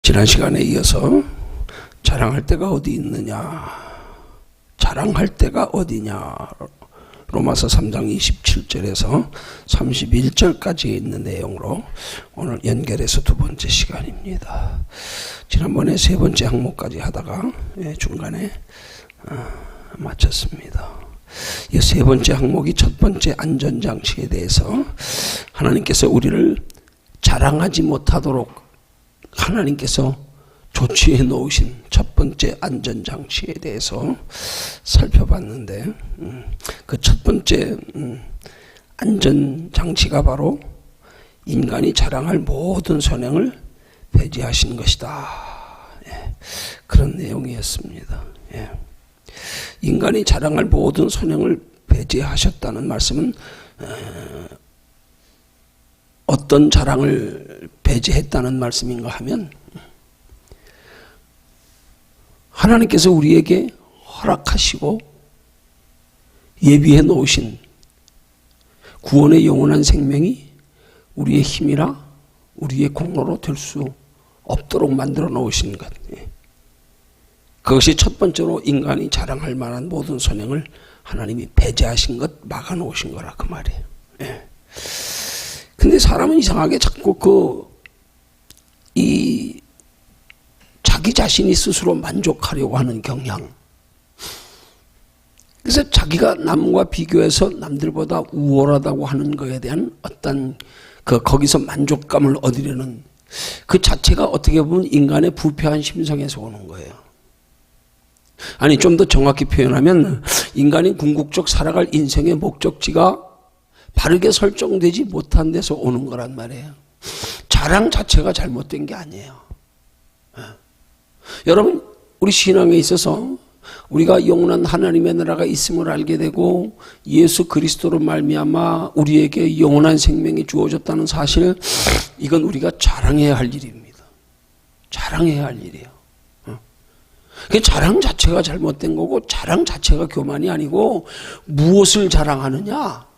지난 시간에 이어서 자랑할 때가 어디 있느냐, 자랑할 때가 어디냐, 로마서 3장 27절에서 31절까지 있는 내용으로 오늘 연결해서 두 번째 시간입니다. 지난번에 세 번째 항목까지 하다가 중간에 마쳤습니다. 이 세 번째 항목이 첫 번째 안전장치에 대해서 하나님께서 우리를 자랑하지 못하도록 하나님께서 조치해 놓으신 첫 번째 안전장치에 대해서 살펴봤는데, 그 첫 번째 안전장치가 바로 인간이 자랑할 모든 선행을 배제하신 것이다. 그런 내용이었습니다. 인간이 자랑할 모든 선행을 배제하셨다는 말씀은 어떤 자랑을 배제했다는 말씀인가 하면, 하나님께서 우리에게 허락하시고 예비해 놓으신 구원의 영원한 생명이 우리의 힘이라 우리의 공로로 될 수 없도록 만들어 놓으신 것, 그것이 첫 번째로 인간이 자랑할 만한 모든 선행을 하나님이 배제하신 것, 막아 놓으신 거라 그 말이에요. 근데 사람은 이상하게 자꾸 자기 자신이 스스로 만족하려고 하는 경향. 그래서 자기가 남과 비교해서 남들보다 우월하다고 하는 것에 대한 어떤 거기서 만족감을 얻으려는 그 자체가 어떻게 보면 인간의 부패한 심성에서 오는 거예요. 아니, 좀 더 정확히 표현하면 인간이 궁극적 살아갈 인생의 목적지가 바르게 설정되지 못한 데서 오는 거란 말이에요. 자랑 자체가 잘못된 게 아니에요. 여러분, 우리 신앙에 있어서 우리가 영원한 하나님의 나라가 있음을 알게 되고 예수 그리스도로 말미암아 우리에게 영원한 생명이 주어졌다는 사실, 이건 우리가 자랑해야 할 일입니다. 자랑해야 할 일이에요. 그 자랑 자체가 잘못된 거고, 자랑 자체가 교만이 아니고 무엇을 자랑하느냐,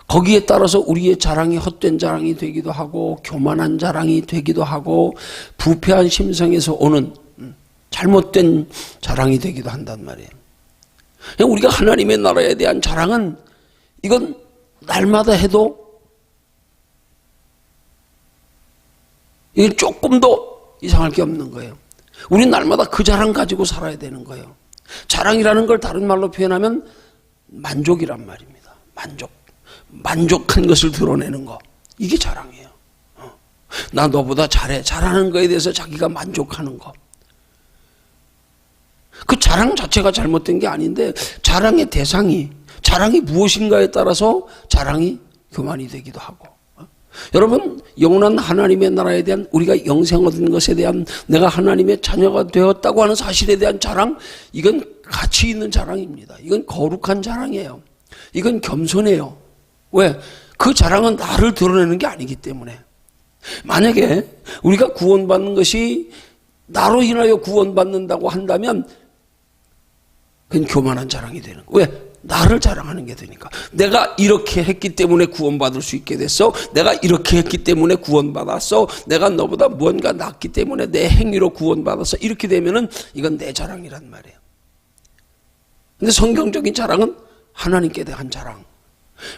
거기에 따라서 우리의 자랑이 헛된 자랑이 되기도 하고 교만한 자랑이 되기도 하고 부패한 심성에서 오는 잘못된 자랑이 되기도 한단 말이에요. 우리가 하나님의 나라에 대한 자랑은 이건 날마다 해도 이게 조금도 이상할 게 없는 거예요. 우리는 날마다 그 자랑 가지고 살아야 되는 거예요. 자랑이라는 걸 다른 말로 표현하면 만족이란 말입니다. 만족한 것을 드러내는 거, 이게 자랑이에요. 나 너보다 잘해, 잘하는 거에 대해서 자기가 만족하는 거. 그 자랑 자체가 잘못된 게 아닌데, 자랑의 대상이, 자랑이 무엇인가에 따라서 자랑이 교만이 되기도 하고. 여러분, 영원한 하나님의 나라에 대한, 우리가 영생 얻은 것에 대한, 내가 하나님의 자녀가 되었다고 하는 사실에 대한 자랑, 이건 가치 있는 자랑입니다. 이건 거룩한 자랑이에요. 이건 겸손해요. 왜? 그 자랑은 나를 드러내는 게 아니기 때문에. 만약에 우리가 구원받는 것이 나로 인하여 구원받는다고 한다면 그건 교만한 자랑이 되는 거예요. 왜? 나를 자랑하는 게 되니까. 내가 이렇게 했기 때문에 구원받을 수 있게 됐어. 내가 이렇게 했기 때문에 구원받았어. 내가 너보다 무언가 낫기 때문에 내 행위로 구원받았어. 이렇게 되면은 이건 내 자랑이란 말이에요. 근데 성경적인 자랑은 하나님께 대한 자랑,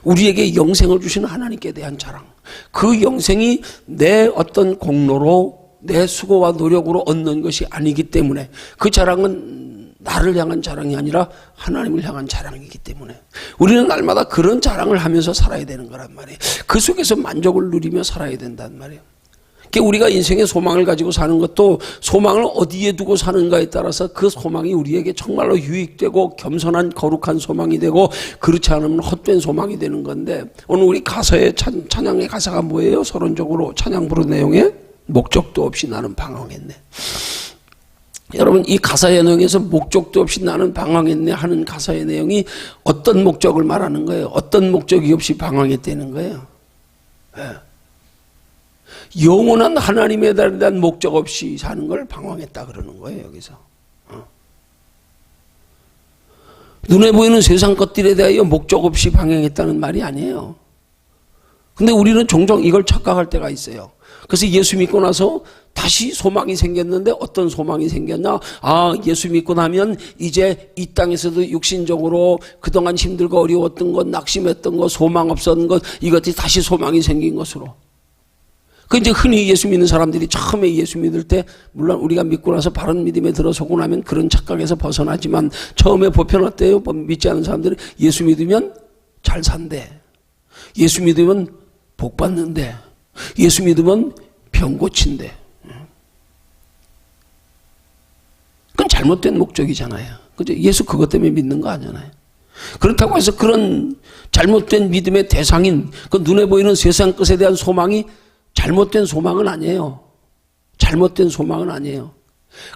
우리에게 영생을 주시는 하나님께 대한 자랑, 그 영생이 내 어떤 공로로 내 수고와 노력으로 얻는 것이 아니기 때문에, 그 자랑은 나를 향한 자랑이 아니라 하나님을 향한 자랑이기 때문에 우리는 날마다 그런 자랑을 하면서 살아야 되는 거란 말이에요. 그 속에서 만족을 누리며 살아야 된단 말이에요. 우리가 인생의 소망을 가지고 사는 것도 소망을 어디에 두고 사는가에 따라서 그 소망이 우리에게 정말로 유익되고 겸손한 거룩한 소망이 되고, 그렇지 않으면 헛된 소망이 되는 건데, 오늘 우리 가사의 찬양의 가사가 뭐예요? 서론적으로 찬양 부른 내용에 목적도 없이 나는 방황했네. 여러분, 이 가사의 내용에서 목적도 없이 나는 방황했네 하는 가사의 내용이 어떤 목적을 말하는 거예요? 어떤 목적이 없이 방황했다는 거예요? 영원한 하나님에 대한 목적 없이 사는 걸 방황했다 그러는 거예요, 여기서. 눈에 보이는 세상 것들에 대하여 목적 없이 방황했다는 말이 아니에요. 근데 우리는 종종 이걸 착각할 때가 있어요. 그래서 예수 믿고 나서 다시 소망이 생겼는데 어떤 소망이 생겼냐? 아, 예수 믿고 나면 이제 이 땅에서도 육신적으로 그동안 힘들고 어려웠던 것, 낙심했던 것, 소망 없었던 것, 이것들이 다시 소망이 생긴 것으로. 그 이제 흔히 예수 믿는 사람들이 처음에 예수 믿을 때, 물론 우리가 믿고 나서 바른 믿음에 들어서고 나면 그런 착각에서 벗어나지만 처음에 보편 어때요? 믿지 않는 사람들은 예수 믿으면 잘 산대. 예수 믿으면 복 받는데. 예수 믿으면 병 고친대. 그건 잘못된 목적이잖아요. 그죠? 예수 그것 때문에 믿는 거 아니잖아요. 그렇다고 해서 그런 잘못된 믿음의 대상인 그 눈에 보이는 세상 것에 대한 소망이 잘못된 소망은 아니에요. 잘못된 소망은 아니에요.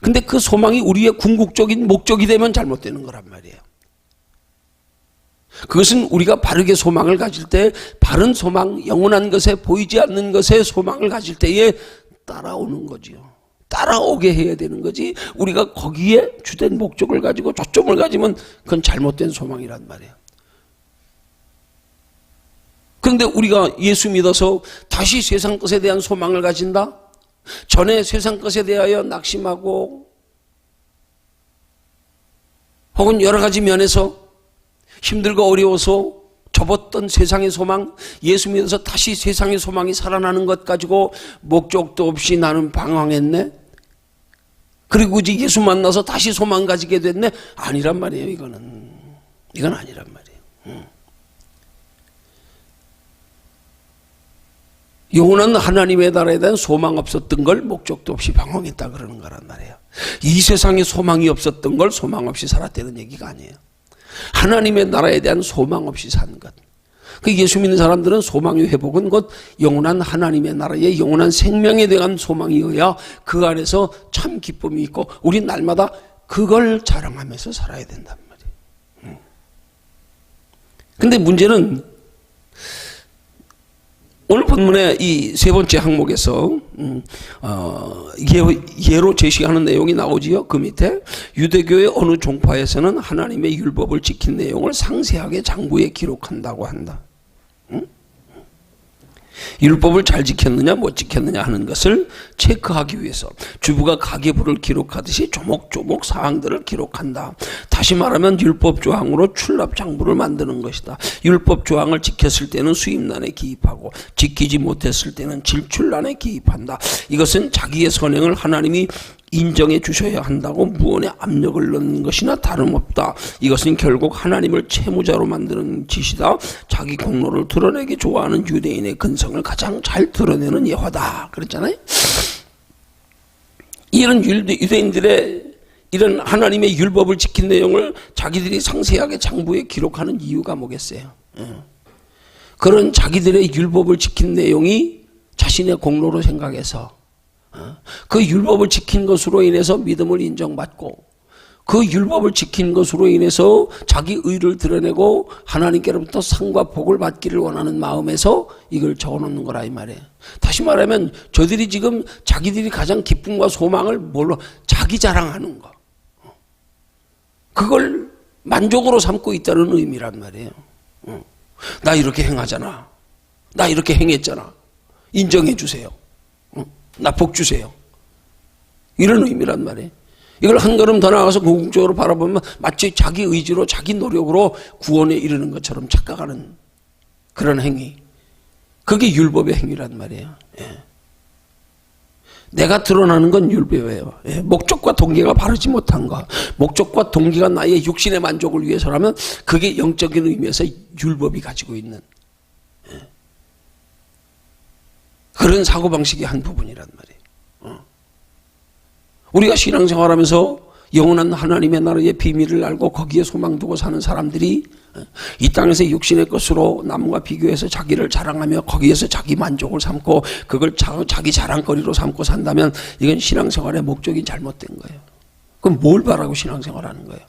근데 그 소망이 우리의 궁극적인 목적이 되면 잘못되는 거란 말이에요. 그것은 우리가 바르게 소망을 가질 때, 바른 소망, 영원한 것에 보이지 않는 것에 소망을 가질 때에 따라오는 거지요. 따라오게 해야 되는 거지, 우리가 거기에 주된 목적을 가지고 초점을 가지면 그건 잘못된 소망이란 말이에요. 그런데 우리가 예수 믿어서 다시 세상 것에 대한 소망을 가진다? 전에 세상 것에 대하여 낙심하고 혹은 여러 가지 면에서 힘들고 어려워서 접었던 세상의 소망, 예수 믿어서 다시 세상의 소망이 살아나는 것 가지고 목적도 없이 나는 방황했네? 그리고 이제 예수 만나서 다시 소망 가지게 됐네? 아니란 말이에요. 이건 아니란 말이에요. 영원한 하나님의 나라에 대한 소망 없었던 걸 목적도 없이 방황했다 그러는 거란 말이에요. 이 세상에 소망이 없었던 걸 소망 없이 살았다는 얘기가 아니에요. 하나님의 나라에 대한 소망 없이 산 것. 그 예수 믿는 사람들은 소망의 회복은 곧 영원한 하나님의 나라의 영원한 생명에 대한 소망이어야 그 안에서 참 기쁨이 있고 우리 날마다 그걸 자랑하면서 살아야 된단 말이에요. 근데 문제는 오늘 본문의 이 세 번째 항목에서 예로 제시하는 내용이 나오지요. 그 밑에 유대교의 어느 종파에서는 하나님의 율법을 지킨 내용을 상세하게 장부에 기록한다고 한다. 율법을 잘 지켰느냐 못 지켰느냐 하는 것을 체크하기 위해서 주부가 가계부를 기록하듯이 조목조목 사항들을 기록한다. 다시 말하면 율법 조항으로 출납 장부를 만드는 것이다. 율법 조항을 지켰을 때는 수입난에 기입하고 지키지 못했을 때는 질출난에 기입한다. 이것은 자기의 선행을 하나님이 인정해 주셔야 한다고 무언의 압력을 넣는 것이나 다름없다. 이것은 결국 하나님을 채무자로 만드는 짓이다. 자기 공로를 드러내기 좋아하는 유대인의 근성을 가장 잘 드러내는 예화다. 그랬잖아요. 이런 유대인들의 이런 하나님의 율법을 지킨 내용을 자기들이 상세하게 장부에 기록하는 이유가 뭐겠어요? 그런 자기들의 율법을 지킨 내용이 자신의 공로로 생각해서 그 율법을 지킨 것으로 인해서 믿음을 인정받고 그 율법을 지킨 것으로 인해서 자기 의를 드러내고 하나님께로부터 상과 복을 받기를 원하는 마음에서 이걸 적어놓는 거라 이 말이에요. 다시 말하면 저들이 지금 자기들이 가장 기쁨과 소망을 뭘로? 자기 자랑하는 거. 그걸 만족으로 삼고 있다는 의미란 말이에요. 나 이렇게 행하잖아. 나 이렇게 행했잖아. 인정해 주세요. 나 복 주세요. 이런 의미란 말이에요. 이걸 한 걸음 더 나가서 궁극적으로 바라보면 마치 자기 의지로 자기 노력으로 구원에 이르는 것처럼 착각하는 그런 행위. 그게 율법의 행위란 말이에요. 예. 내가 드러나는 건 율법이에요. 예. 목적과 동기가 바르지 못한 거. 목적과 동기가 나의 육신의 만족을 위해서라면 그게 영적인 의미에서 율법이 가지고 있는 그런 사고방식의 한 부분이란 말이에요. 우리가 신앙생활하면서 영원한 하나님의 나라의 비밀을 알고 거기에 소망 두고 사는 사람들이 이 땅에서 육신의 것으로 남과 비교해서 자기를 자랑하며 거기에서 자기 만족을 삼고 그걸 자기 자랑거리로 삼고 산다면 이건 신앙생활의 목적이 잘못된 거예요. 그럼 뭘 바라고 신앙생활하는 거예요?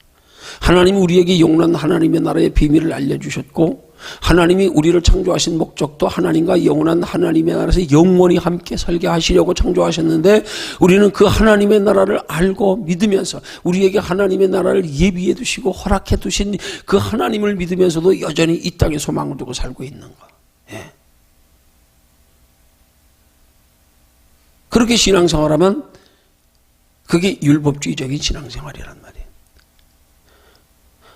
하나님이 우리에게 영원한 하나님의 나라의 비밀을 알려주셨고 하나님이 우리를 창조하신 목적도 하나님과 영원한 하나님의 나라에서 영원히 함께 살게 하시려고 창조하셨는데 우리는 그 하나님의 나라를 알고 믿으면서 우리에게 하나님의 나라를 예비해 두시고 허락해 두신 그 하나님을 믿으면서도 여전히 이 땅에 소망을 두고 살고 있는 거. 예. 그렇게 신앙생활하면 그게 율법주의적인 신앙생활이란 말이에요.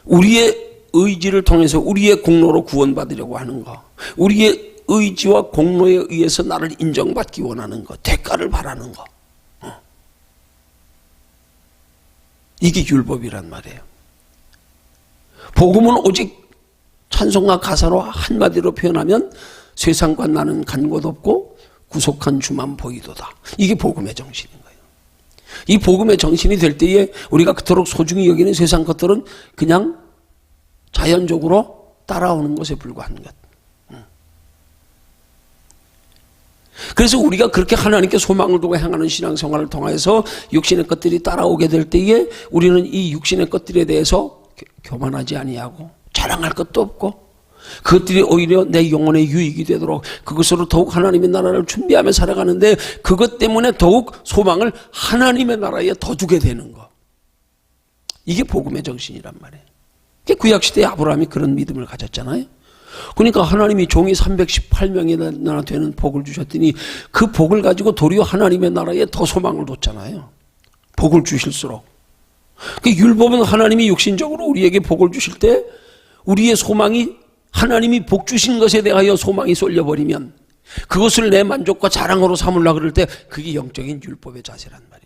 우리의 의지를 통해서 우리의 공로로 구원받으려고 하는 거, 우리의 의지와 공로에 의해서 나를 인정받기 원하는 거, 대가를 바라는 거, 이게 율법이란 말이에요. 복음은 오직 찬송과 가사로 한마디로 표현하면 세상과 나는 간 곳 없고 구속한 주만 보이도다. 이게 복음의 정신인 거예요. 이 복음의 정신이 될 때에 우리가 그토록 소중히 여기는 세상 것들은 그냥 자연적으로 따라오는 것에 불과한 것. 그래서 우리가 그렇게 하나님께 소망을 두고 행하는 신앙생활을 통해서 육신의 것들이 따라오게 될 때에 우리는 이 육신의 것들에 대해서 교만하지 아니하고 자랑할 것도 없고 그것들이 오히려 내 영혼의 유익이 되도록 그것으로 더욱 하나님의 나라를 준비하며 살아가는데 그것 때문에 더욱 소망을 하나님의 나라에 더 두게 되는 거. 이게 복음의 정신이란 말이에요. 구약시대에 아브라함이 그런 믿음을 가졌잖아요. 그러니까 하나님이 종이 318명이나 되는 복을 주셨더니 그 복을 가지고 도리어 하나님의 나라에 더 소망을 뒀잖아요. 복을 주실수록. 율법은 하나님이 육신적으로 우리에게 복을 주실 때 우리의 소망이 하나님이 복 주신 것에 대하여 소망이 쏠려버리면 그것을 내 만족과 자랑으로 삼으려고 그럴 때 그게 영적인 율법의 자세란 말입니다.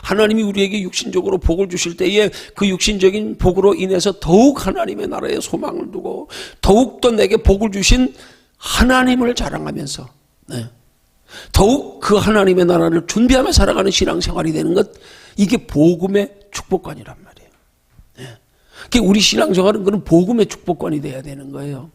하나님이 우리에게 육신적으로 복을 주실 때에 그 육신적인 복으로 인해서 더욱 하나님의 나라에 소망을 두고 더욱더 내게 복을 주신 하나님을 자랑하면서 더욱 그 하나님의 나라를 준비하며 살아가는 신앙생활이 되는 것, 이게 복음의 축복관이란 말이에요. 우리 신앙생활은 그런 복음의 축복관이 돼야 되는 거예요.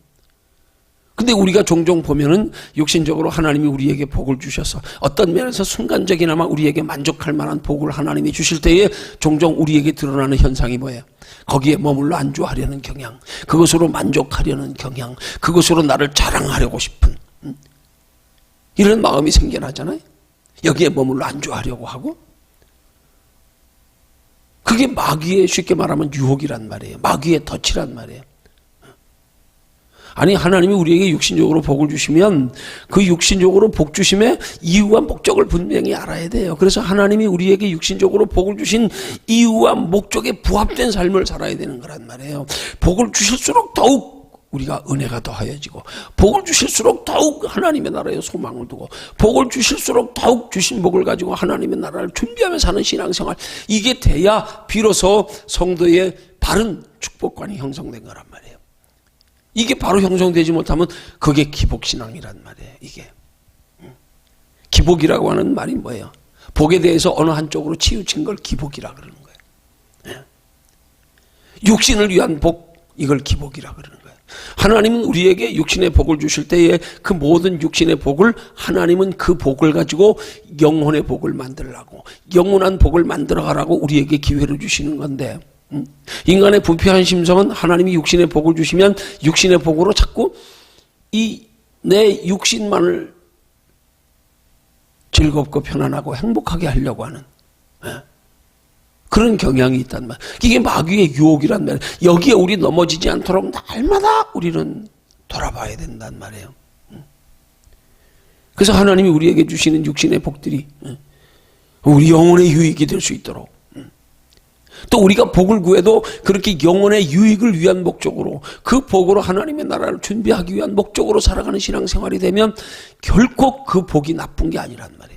근데 우리가 종종 보면은 육신적으로 하나님이 우리에게 복을 주셔서 어떤 면에서 순간적이나마 우리에게 만족할 만한 복을 하나님이 주실 때에 종종 우리에게 드러나는 현상이 뭐예요? 거기에 머물러 안주하려는 경향, 그것으로 만족하려는 경향, 그것으로 나를 자랑하려고 싶은 이런 마음이 생겨나잖아요. 여기에 머물러 안주하려고 하고, 그게 마귀의, 쉽게 말하면 유혹이란 말이에요. 마귀의 덫이란 말이에요. 아니, 하나님이 우리에게 육신적으로 복을 주시면 그 육신적으로 복 주심의 이유와 목적을 분명히 알아야 돼요. 그래서 하나님이 우리에게 육신적으로 복을 주신 이유와 목적에 부합된 삶을 살아야 되는 거란 말이에요. 복을 주실수록 더욱 우리가 은혜가 더하여지고, 복을 주실수록 더욱 하나님의 나라에 소망을 두고, 복을 주실수록 더욱 주신 복을 가지고 하나님의 나라를 준비하며 사는 신앙생활, 이게 돼야 비로소 성도의 바른 축복관이 형성된 거란 말이에요. 이게 바로 형성되지 못하면 그게 기복신앙이란 말이에요. 이게 기복이라고 하는 말이 뭐예요? 복에 대해서 어느 한쪽으로 치우친 걸 기복이라 그러는 거예요. 육신을 위한 복, 이걸 기복이라 그러는 거예요. 하나님은 우리에게 육신의 복을 주실 때에 그 모든 육신의 복을, 하나님은 그 복을 가지고 영혼의 복을 만들라고, 영원한 복을 만들어가라고 우리에게 기회를 주시는 건데, 인간의 부패한 심성은 하나님이 육신의 복을 주시면 육신의 복으로 자꾸 이 내 육신만을 즐겁고 편안하고 행복하게 하려고 하는 그런 경향이 있단 말이에요. 이게 마귀의 유혹이란 말이에요. 여기에 우리 넘어지지 않도록 날마다 우리는 돌아봐야 된단 말이에요. 그래서 하나님이 우리에게 주시는 육신의 복들이 우리 영혼의 유익이 될 수 있도록, 또 우리가 복을 구해도 그렇게 영혼의 유익을 위한 목적으로, 그 복으로 하나님의 나라를 준비하기 위한 목적으로 살아가는 신앙생활이 되면 결코 그 복이 나쁜 게 아니란 말이에요.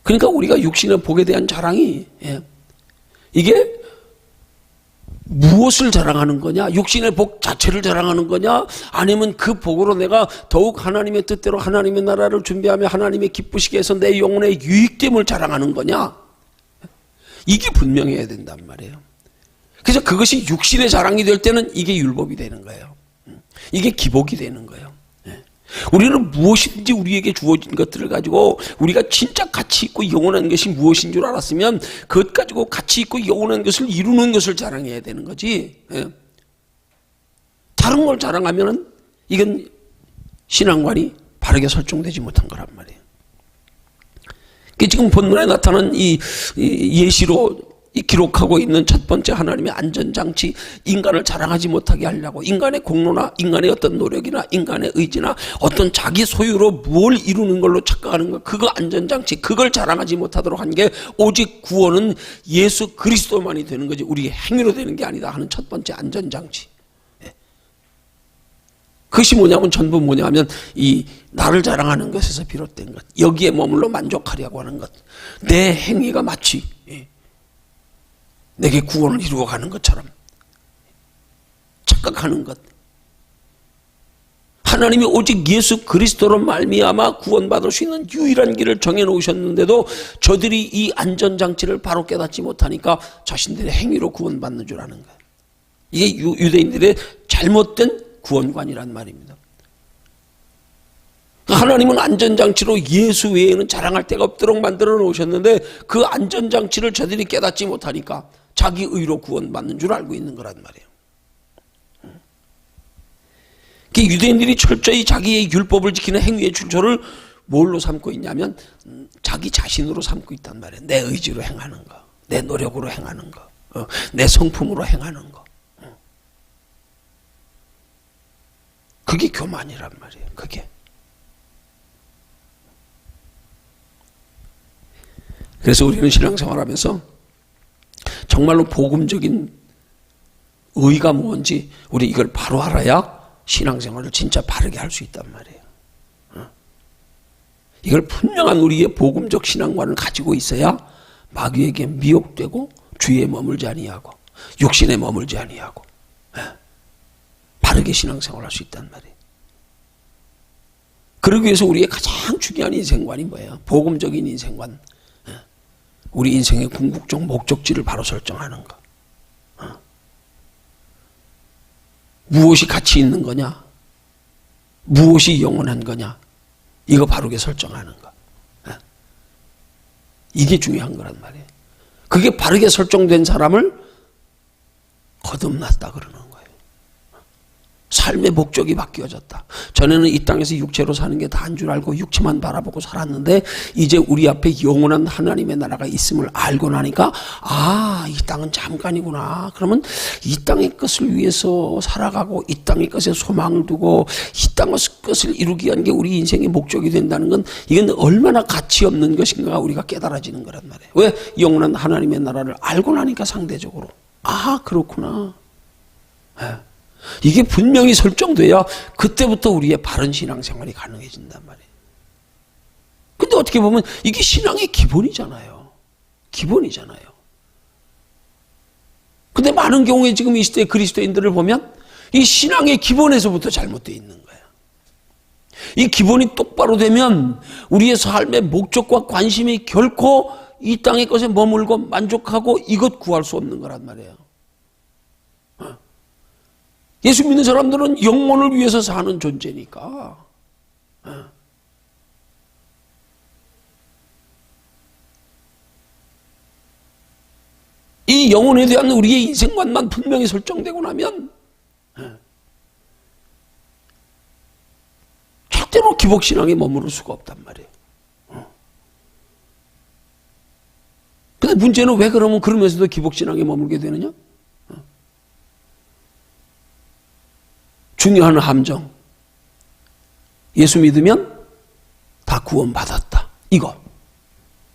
그러니까 우리가 육신의 복에 대한 자랑이, 이게 무엇을 자랑하는 거냐? 육신의 복 자체를 자랑하는 거냐? 아니면 그 복으로 내가 더욱 하나님의 뜻대로 하나님의 나라를 준비하며 하나님의 기쁘시게 해서 내 영혼의 유익됨을 자랑하는 거냐? 이게 분명해야 된단 말이에요. 그래서 그것이 육신의 자랑이 될 때는 이게 율법이 되는 거예요. 이게 기복이 되는 거예요. 우리는 무엇이든지 우리에게 주어진 것들을 가지고 우리가 진짜 가치 있고 영원한 것이 무엇인 줄 알았으면 그것 가지고 가치 있고 영원한 것을 이루는 것을 자랑해야 되는 거지. 다른 걸 자랑하면은 이건 신앙관이 바르게 설정되지 못한 거란 말이에요. 지금 본문에 나타난 이 예시로 이 기록하고 있는 첫 번째 하나님의 안전장치, 인간을 자랑하지 못하게 하려고 인간의 공로나 인간의 어떤 노력이나 인간의 의지나 어떤 자기 소유로 뭘 이루는 걸로 착각하는 것, 그거 안전장치, 그걸 자랑하지 못하도록 한 게 오직 구원은 예수 그리스도만이 되는 거지 우리 행위로 되는 게 아니다 하는 첫 번째 안전장치. 그것이 뭐냐면 전부 뭐냐면 이 나를 자랑하는 것에서 비롯된 것, 여기에 머물러 만족하려고 하는 것, 내 행위가 마치 내게 구원을 이루어 가는 것처럼 착각하는 것. 하나님이 오직 예수 그리스도로 말미암아 구원받을 수 있는 유일한 길을 정해놓으셨는데도 저들이 이 안전장치를 바로 깨닫지 못하니까 자신들의 행위로 구원받는 줄 아는 거예요. 이게 유대인들의 잘못된 구원관이란 말입니다. 하나님은 안전장치로 예수 외에는 자랑할 데가 없도록 만들어 놓으셨는데 그 안전장치를 저들이 깨닫지 못하니까 자기 의로 구원받는 줄 알고 있는 거란 말이에요. 유대인들이 철저히 자기의 율법을 지키는 행위의 출처를 뭘로 삼고 있냐면 자기 자신으로 삼고 있단 말이에요. 내 의지로 행하는 거, 내 노력으로 행하는 거, 내 성품으로 행하는 거. 그게 교만이란 말이에요. 그게. 그래서 우리는 신앙생활하면서 정말로 복음적인 의의가 뭔지 우리 이걸 바로 알아야 신앙생활을 진짜 바르게 할 수 있단 말이에요. 이걸 분명한 우리의 복음적 신앙관을 가지고 있어야 마귀에게 미혹되고 주의에 머물지 아니하고 육신에 머물지 아니하고 바르게 신앙생활을 할 수 있단 말이에요. 그러기 위해서 우리의 가장 중요한 인생관이 뭐예요? 복음적인 인생관. 우리 인생의 궁극적 목적지를 바로 설정하는 거. 무엇이 가치 있는 거냐? 무엇이 영원한 거냐? 이거 바르게 설정하는 거. 이게 중요한 거란 말이에요. 그게 바르게 설정된 사람을 거듭났다 그러는 거예요. 삶의 목적이 바뀌어졌다. 전에는 이 땅에서 육체로 사는 게 다인 줄 알고 육체만 바라보고 살았는데 이제 우리 앞에 영원한 하나님의 나라가 있음을 알고 나니까 이 땅은 잠깐이구나. 그러면 이 땅의 것을 위해서 살아가고 이 땅의 것에 소망을 두고 이 땅의 것을 이루기 위한 게 우리 인생의 목적이 된다는 건 이건 얼마나 가치 없는 것인가 우리가 깨달아지는 거란 말이에요. 왜? 영원한 하나님의 나라를 알고 나니까 상대적으로 그렇구나. 이게 분명히 설정돼야 그때부터 우리의 바른 신앙생활이 가능해진단 말이에요. 근데 어떻게 보면 이게 신앙의 기본이잖아요. 기본이잖아요. 근데 많은 경우에 지금 이 시대의 그리스도인들을 보면 이 신앙의 기본에서부터 잘못되어 있는 거예요. 이 기본이 똑바로 되면 우리의 삶의 목적과 관심이 결코 이 땅의 것에 머물고 만족하고 이것 구할 수 없는 거란 말이에요. 예수 믿는 사람들은 영혼을 위해서 사는 존재니까. 이 영혼에 대한 우리의 인생관만 분명히 설정되고 나면 절대로 기복신앙에 머무를 수가 없단 말이에요. 근데 문제는 왜 그러면서도 기복신앙에 머물게 되느냐? 중요한 함정. 예수 믿으면 다 구원받았다. 이거.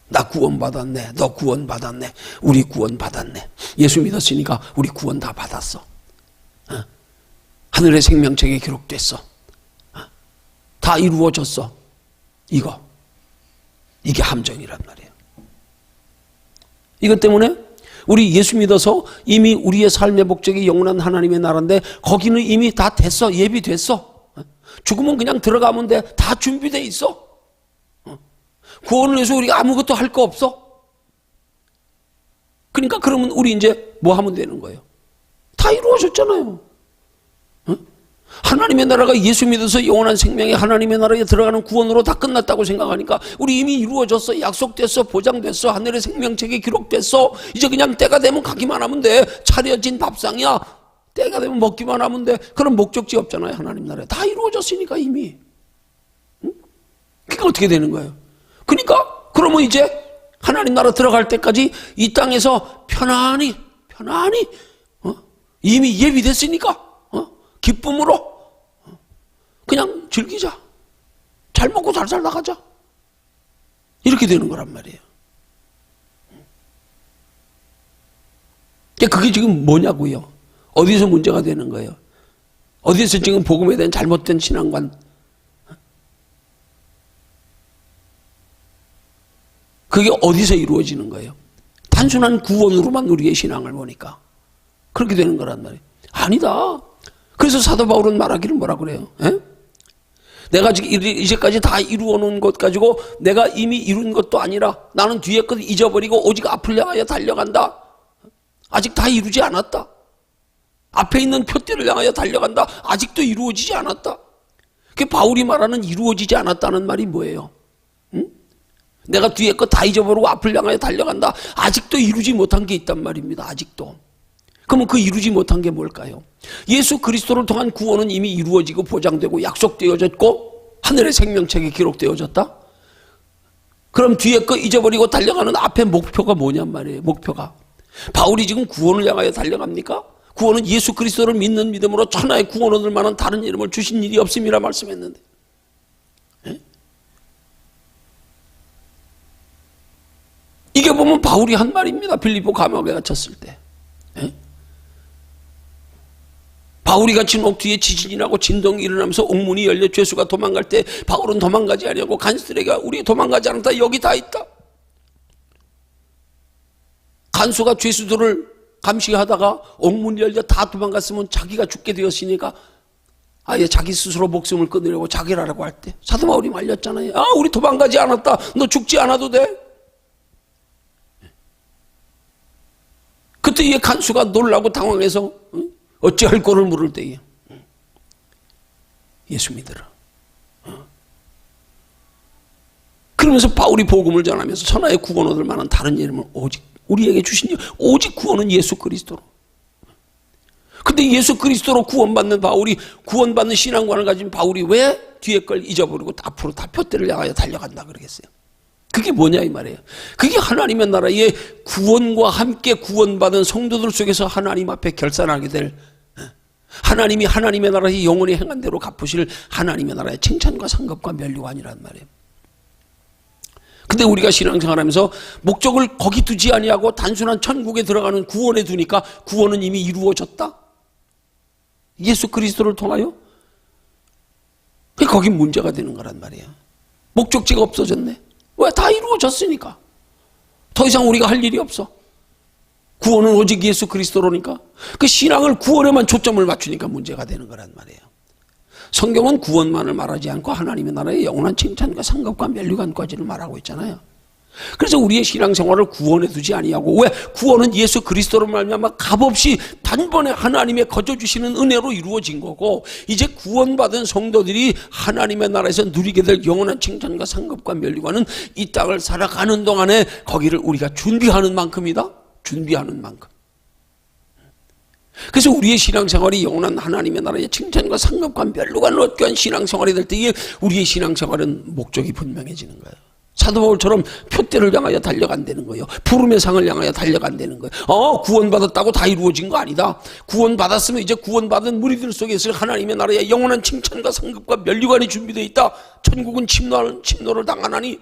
나 구원받았네. 너 구원받았네. 우리 구원받았네. 예수 믿었으니까 우리 구원 다 받았어. 하늘의 생명책에 기록됐어. 다 이루어졌어. 이거. 이게 함정이란 말이에요. 이것 때문에 우리 예수 믿어서 이미 우리의 삶의 목적이 영원한 하나님의 나라인데 거기는 이미 다 됐어. 예비됐어. 죽으면 그냥 들어가면 돼. 다 준비돼 있어. 구원을 위해서 우리가 아무것도 할 거 없어. 그러니까 그러면 우리 이제 뭐 하면 되는 거예요? 다 이루어졌잖아요. 하나님의 나라가 예수 믿어서 영원한 생명의 하나님의 나라에 들어가는 구원으로 다 끝났다고 생각하니까 우리 이미 이루어졌어. 약속됐어. 보장됐어. 하늘의 생명책에 기록됐어. 이제 그냥 때가 되면 가기만 하면 돼. 차려진 밥상이야. 때가 되면 먹기만 하면 돼. 그런 목적지 없잖아요. 하나님 나라에. 다 이루어졌으니까 이미. 그러니까 어떻게 되는 거예요? 그러니까 그러면 이제 하나님 나라 들어갈 때까지 이 땅에서 편안히 이미 예비됐으니까 기쁨으로 그냥 즐기자. 잘 먹고 잘 살다 가자. 이렇게 되는 거란 말이에요. 그게 지금 뭐냐고요? 어디서 문제가 되는 거예요? 어디서 지금 복음에 대한 잘못된 신앙관? 그게 어디서 이루어지는 거예요? 단순한 구원으로만 우리의 신앙을 보니까 그렇게 되는 거란 말이에요. 아니다. 그래서 사도 바울은 말하기를 뭐라 그래요? 에? 내가 이제까지 다 이루어 놓은 것 가지고 내가 이미 이룬 것도 아니라 나는 뒤에 것 잊어버리고 오직 앞을 향하여 달려간다. 아직 다 이루지 않았다. 앞에 있는 표대를 향하여 달려간다. 아직도 이루어지지 않았다. 그 바울이 말하는 이루어지지 않았다는 말이 뭐예요? 응? 내가 뒤에 것 다 잊어버리고 앞을 향하여 달려간다. 아직도 이루지 못한 게 있단 말입니다. 아직도. 그러면 그 이루지 못한 게 뭘까요? 예수 그리스도를 통한 구원은 이미 이루어지고 보장되고 약속되어졌고 하늘의 생명책에 기록되어졌다. 그럼 뒤에 거 잊어버리고 달려가는 앞에 목표가 뭐냔 말이에요. 목표가. 바울이 지금 구원을 향하여 달려갑니까? 구원은 예수 그리스도를 믿는 믿음으로 천하의 구원 얻을 만한 다른 이름을 주신 일이 없음이라 말씀했는데, 예? 이게 보면 바울이 한 말입니다. 빌립보 감옥에 갇혔을 때. 예? 바울이 갇힌 옥 뒤에 지진이 나고 진동이 일어나면서 옥문이 열려 죄수가 도망갈 때 바울은 도망가지 아니하고 간수들에게 우리 도망가지 않았다. 여기 다 있다. 간수가 죄수들을 감시하다가 옥문이 열려 다 도망갔으면 자기가 죽게 되었으니까 아예 자기 스스로 목숨을 끊으려고 자결하라고 할 때 사도 바울이 말렸잖아요. 아, 우리 도망가지 않았다. 너 죽지 않아도 돼. 그때 이 간수가 놀라고 당황해서 어찌할 꼴을 물을 때에 예수 믿으라. 그러면서 바울이 복음을 전하면서 천하의 구원 얻을 만한 다른 이름을 오직 우리에게 주신 오직 구원은 예수 그리스도로. 근데 예수 그리스도로 구원받는 바울이 구원받는 신앙관을 가진 바울이 왜 뒤에 걸 잊어버리고 앞으로 다 표대를 향하여 달려간다 그러겠어요? 그게 뭐냐 이 말이에요. 그게 하나님의 나라의 구원과 함께 구원받은 성도들 속에서 하나님 앞에 결산하게 될 하나님이 하나님의 나라의 영원히 행한 대로 갚으실 하나님의 나라의 칭찬과 상급과 면류관이란 말이에요. 근데 우리가 신앙생활하면서 목적을 거기 두지 아니하고 단순한 천국에 들어가는 구원에 두니까 구원은 이미 이루어졌다. 예수 그리스도를 통하여 거기 문제가 되는 거란 말이에요. 목적지가 없어졌네. 왜? 다 이루어졌으니까. 더 이상 우리가 할 일이 없어. 구원은 오직 예수 그리스도로니까. 그 신앙을 구원에만 초점을 맞추니까 문제가 되는 거란 말이에요. 성경은 구원만을 말하지 않고 하나님의 나라의 영원한 칭찬과 상급과 면류관까지를 말하고 있잖아요. 그래서 우리의 신앙생활을 구원에 두지 아니하고 왜? 구원은 예수 그리스도로 말미암아 값없이 단번에 하나님의 거저 주시는 은혜로 이루어진 거고 이제 구원받은 성도들이 하나님의 나라에서 누리게 될 영원한 칭찬과 상급과 면류관은 이 땅을 살아가는 동안에 거기를 우리가 준비하는 만큼이다. 준비하는 만큼. 그래서 우리의 신앙생활이 영원한 하나님의 나라의 칭찬과 상급과 면류관을 얻기 위한 신앙생활이 될 때에 우리의 신앙생활은 목적이 분명해지는 거예요. 사도 바울처럼 표대를 향하여 달려간다는 거예요. 부름의 상을 향하여 달려간다는 거예요. 구원받았다고 다 이루어진 거 아니다. 구원받았으면 이제 구원받은 무리들 속에 있을 하나님의 나라의 영원한 칭찬과 상급과 면류관이 준비되어 있다. 천국은 침노를 당하나니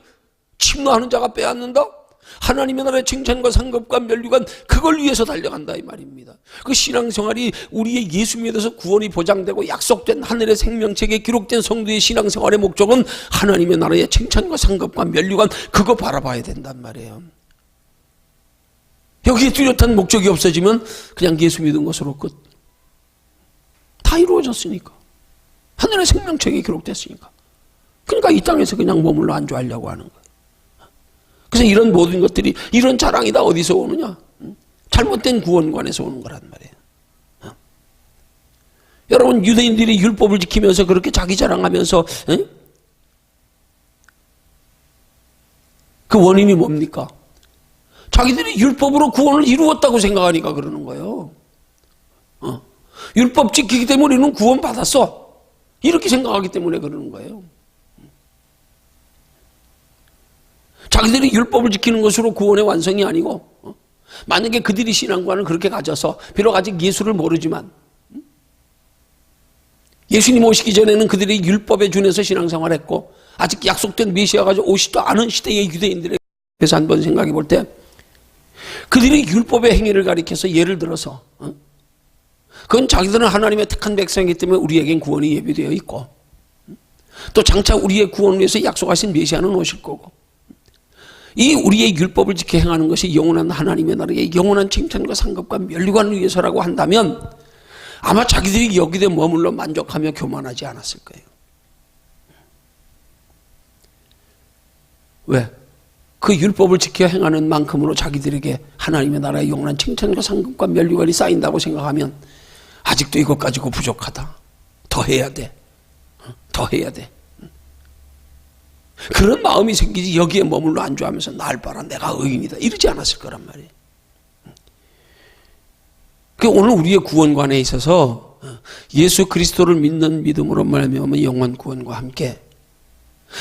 침노하는 자가 빼앗는다. 하나님의 나라의 칭찬과 상급과 면류관 그걸 위해서 달려간다 이 말입니다. 그 신앙생활이 우리의 예수 믿어서 구원이 보장되고 약속된 하늘의 생명책에 기록된 성도의 신앙생활의 목적은 하나님의 나라의 칭찬과 상급과 면류관 그거 바라봐야 된단 말이에요. 여기에 뚜렷한 목적이 없어지면 그냥 예수 믿은 것으로 끝. 다 이루어졌으니까. 하늘의 생명책에 기록됐으니까. 그러니까 이 땅에서 그냥 머물러 안주하려고 하는 거예요. 그래서 이런 모든 것들이 이런 자랑이 다 어디서 오느냐? 잘못된 구원관에서 오는 거란 말이에요. 여러분 유대인들이 율법을 지키면서 그렇게 자기 자랑하면서 그 원인이 뭡니까? 자기들이 율법으로 구원을 이루었다고 생각하니까 그러는 거예요. 율법 지키기 때문에 우리는 구원 받았어. 이렇게 생각하기 때문에 그러는 거예요. 자기들이 율법을 지키는 것으로 구원의 완성이 아니고, 만약에 그들이 신앙관을 그렇게 가져서 비록 아직 예수를 모르지만 예수님 오시기 전에는 그들이 율법에 준해서 신앙생활했고 아직 약속된 메시아가 오시지도 않은 시대의 유대인들에게서 한번 생각해 볼 때 그들이 율법의 행위를 가리켜서 예를 들어서 그건 자기들은 하나님의 택한 백성이기 때문에 우리에겐 구원이 예비되어 있고 또 장차 우리의 구원을 위해서 약속하신 메시아는 오실 거고 이 우리의 율법을 지켜 행하는 것이 영원한 하나님의 나라의 영원한 칭찬과 상급과 면류관을 위해서라고 한다면 아마 자기들이 여기에 머물러 만족하며 교만하지 않았을 거예요. 왜? 그 율법을 지켜 행하는 만큼으로 자기들에게 하나님의 나라의 영원한 칭찬과 상급과 면류관이 쌓인다고 생각하면 아직도 이것 가지고 부족하다. 더 해야 돼. 더 해야 돼. 그런 마음이 생기지 여기에 머물러 안주하면서 날 봐라 내가 의인이다 이러지 않았을 거란 말이에요. 오늘 우리의 구원관에 있어서 예수 그리스도를 믿는 믿음으로 말미암아 영원 구원과 함께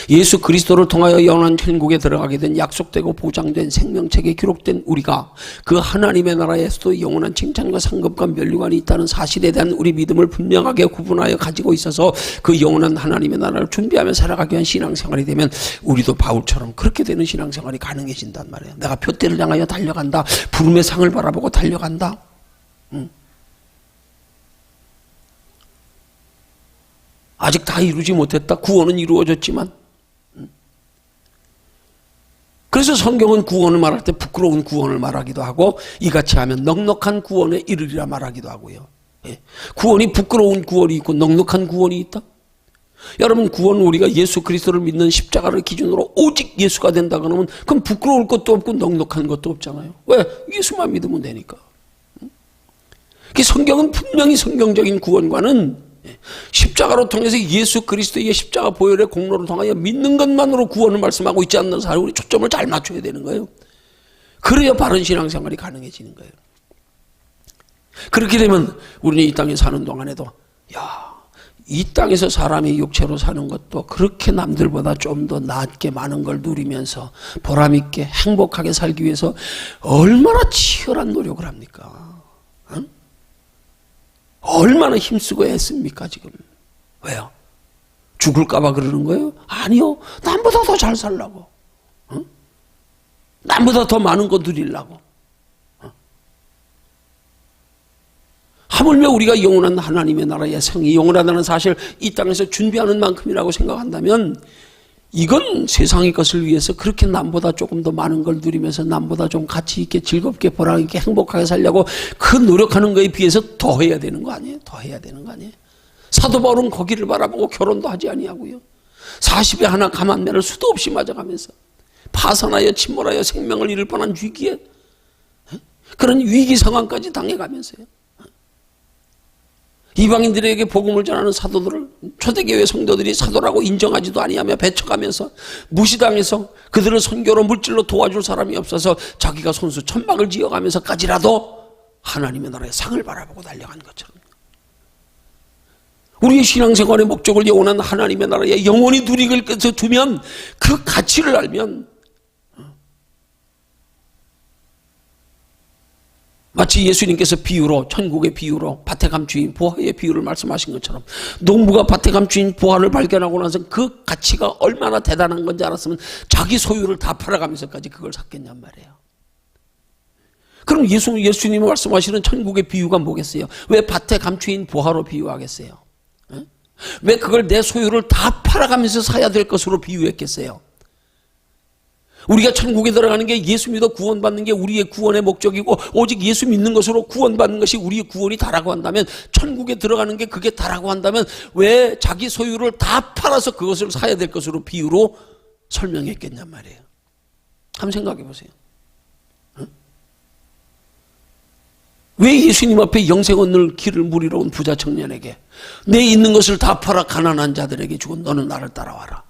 예수 그리스도를 통하여 영원한 천국에 들어가게 된 약속되고 보장된 생명책에 기록된 우리가 그 하나님의 나라에서도 영원한 칭찬과 상급과 면류관이 있다는 사실에 대한 우리 믿음을 분명하게 구분하여 가지고 있어서 그 영원한 하나님의 나라를 준비하며 살아가기 위한 신앙생활이 되면 우리도 바울처럼 그렇게 되는 신앙생활이 가능해진단 말이에요. 내가 표대를 향하여 달려간다. 부름의 상을 바라보고 달려간다. 아직 다 이루지 못했다. 구원은 이루어졌지만 그래서 성경은 구원을 말할 때 부끄러운 구원을 말하기도 하고 이같이 하면 넉넉한 구원에 이르리라 말하기도 하고요. 구원이 부끄러운 구원이 있고 넉넉한 구원이 있다. 여러분 구원은 우리가 예수 그리스도를 믿는 십자가를 기준으로 오직 예수가 된다 그러면 그럼 부끄러울 것도 없고 넉넉한 것도 없잖아요. 왜? 예수만 믿으면 되니까. 성경은 분명히 성경적인 구원과는 십자가로 통해서 예수 그리스도의 십자가 보혈의 공로를 통하여 믿는 것만으로 구원을 말씀하고 있지 않는 사람 우리 초점을 잘 맞춰야 되는 거예요. 그래야 바른 신앙생활이 가능해지는 거예요. 그렇게 되면 우리는 이 땅에 사는 동안에도 이 땅에서 사람이 육체로 사는 것도 그렇게 남들보다 좀 더 낫게 많은 걸 누리면서 보람있게 행복하게 살기 위해서 얼마나 치열한 노력을 합니까? 얼마나 힘쓰고 애씁니까 지금. 왜요? 죽을까봐 그러는 거예요? 아니요. 남보다 더 잘 살라고. 남보다 더 많은 거 누리려고. 하물며 우리가 영원한 하나님의 나라의 성이 영원하다는 사실 이 땅에서 준비하는 만큼이라고 생각한다면 이건 세상의 것을 위해서 그렇게 남보다 조금 더 많은 걸 누리면서 남보다 좀 가치 있게 즐겁게 보람있게 행복하게 살려고 그 노력하는 거에 비해서 더 해야 되는 거 아니에요? 더 해야 되는 거 아니에요? 사도 바울은 거기를 바라보고 결혼도 하지 아니하고요. 40에 하나 감한매를 수도 없이 맞아가면서 파산하여 침몰하여 생명을 잃을 뻔한 위기에 그런 위기 상황까지 당해가면서요. 이방인들에게 복음을 전하는 사도들을 초대교회 성도들이 사도라고 인정하지도 아니하며 배척하면서 무시당해서 그들을 선교로 물질로 도와줄 사람이 없어서 자기가 손수 천막을 지어가면서까지라도 하나님의 나라의 상을 바라보고 달려간 것처럼 우리의 신앙생활의 목적을 영원한 하나님의 나라에 영원히 누리길 두면 그 가치를 알면 마치 예수님께서 비유로 천국의 비유로 밭에 감추인 보화의 비유를 말씀하신 것처럼 농부가 밭에 감추인 보화를 발견하고 나서 그 가치가 얼마나 대단한 건지 알았으면 자기 소유를 다 팔아가면서까지 그걸 샀겠냔 말이에요. 그럼 예수님이 말씀하시는 천국의 비유가 뭐겠어요? 왜 밭에 감추인 보화로 비유하겠어요? 왜 그걸 내 소유를 다 팔아가면서 사야 될 것으로 비유했겠어요? 우리가 천국에 들어가는 게 예수 믿어 구원받는 게 우리의 구원의 목적이고 오직 예수 믿는 것으로 구원받는 것이 우리의 구원이 다라고 한다면 천국에 들어가는 게 그게 다라고 한다면 왜 자기 소유를 다 팔아서 그것을 사야 될 것으로 비유로 설명했겠냔 말이에요. 한번 생각해 보세요. 왜 예수님 앞에 영생 얻는 길을 물이러 온 부자 청년에게 내 있는 것을 다 팔아 가난한 자들에게 주고 너는 나를 따라와라.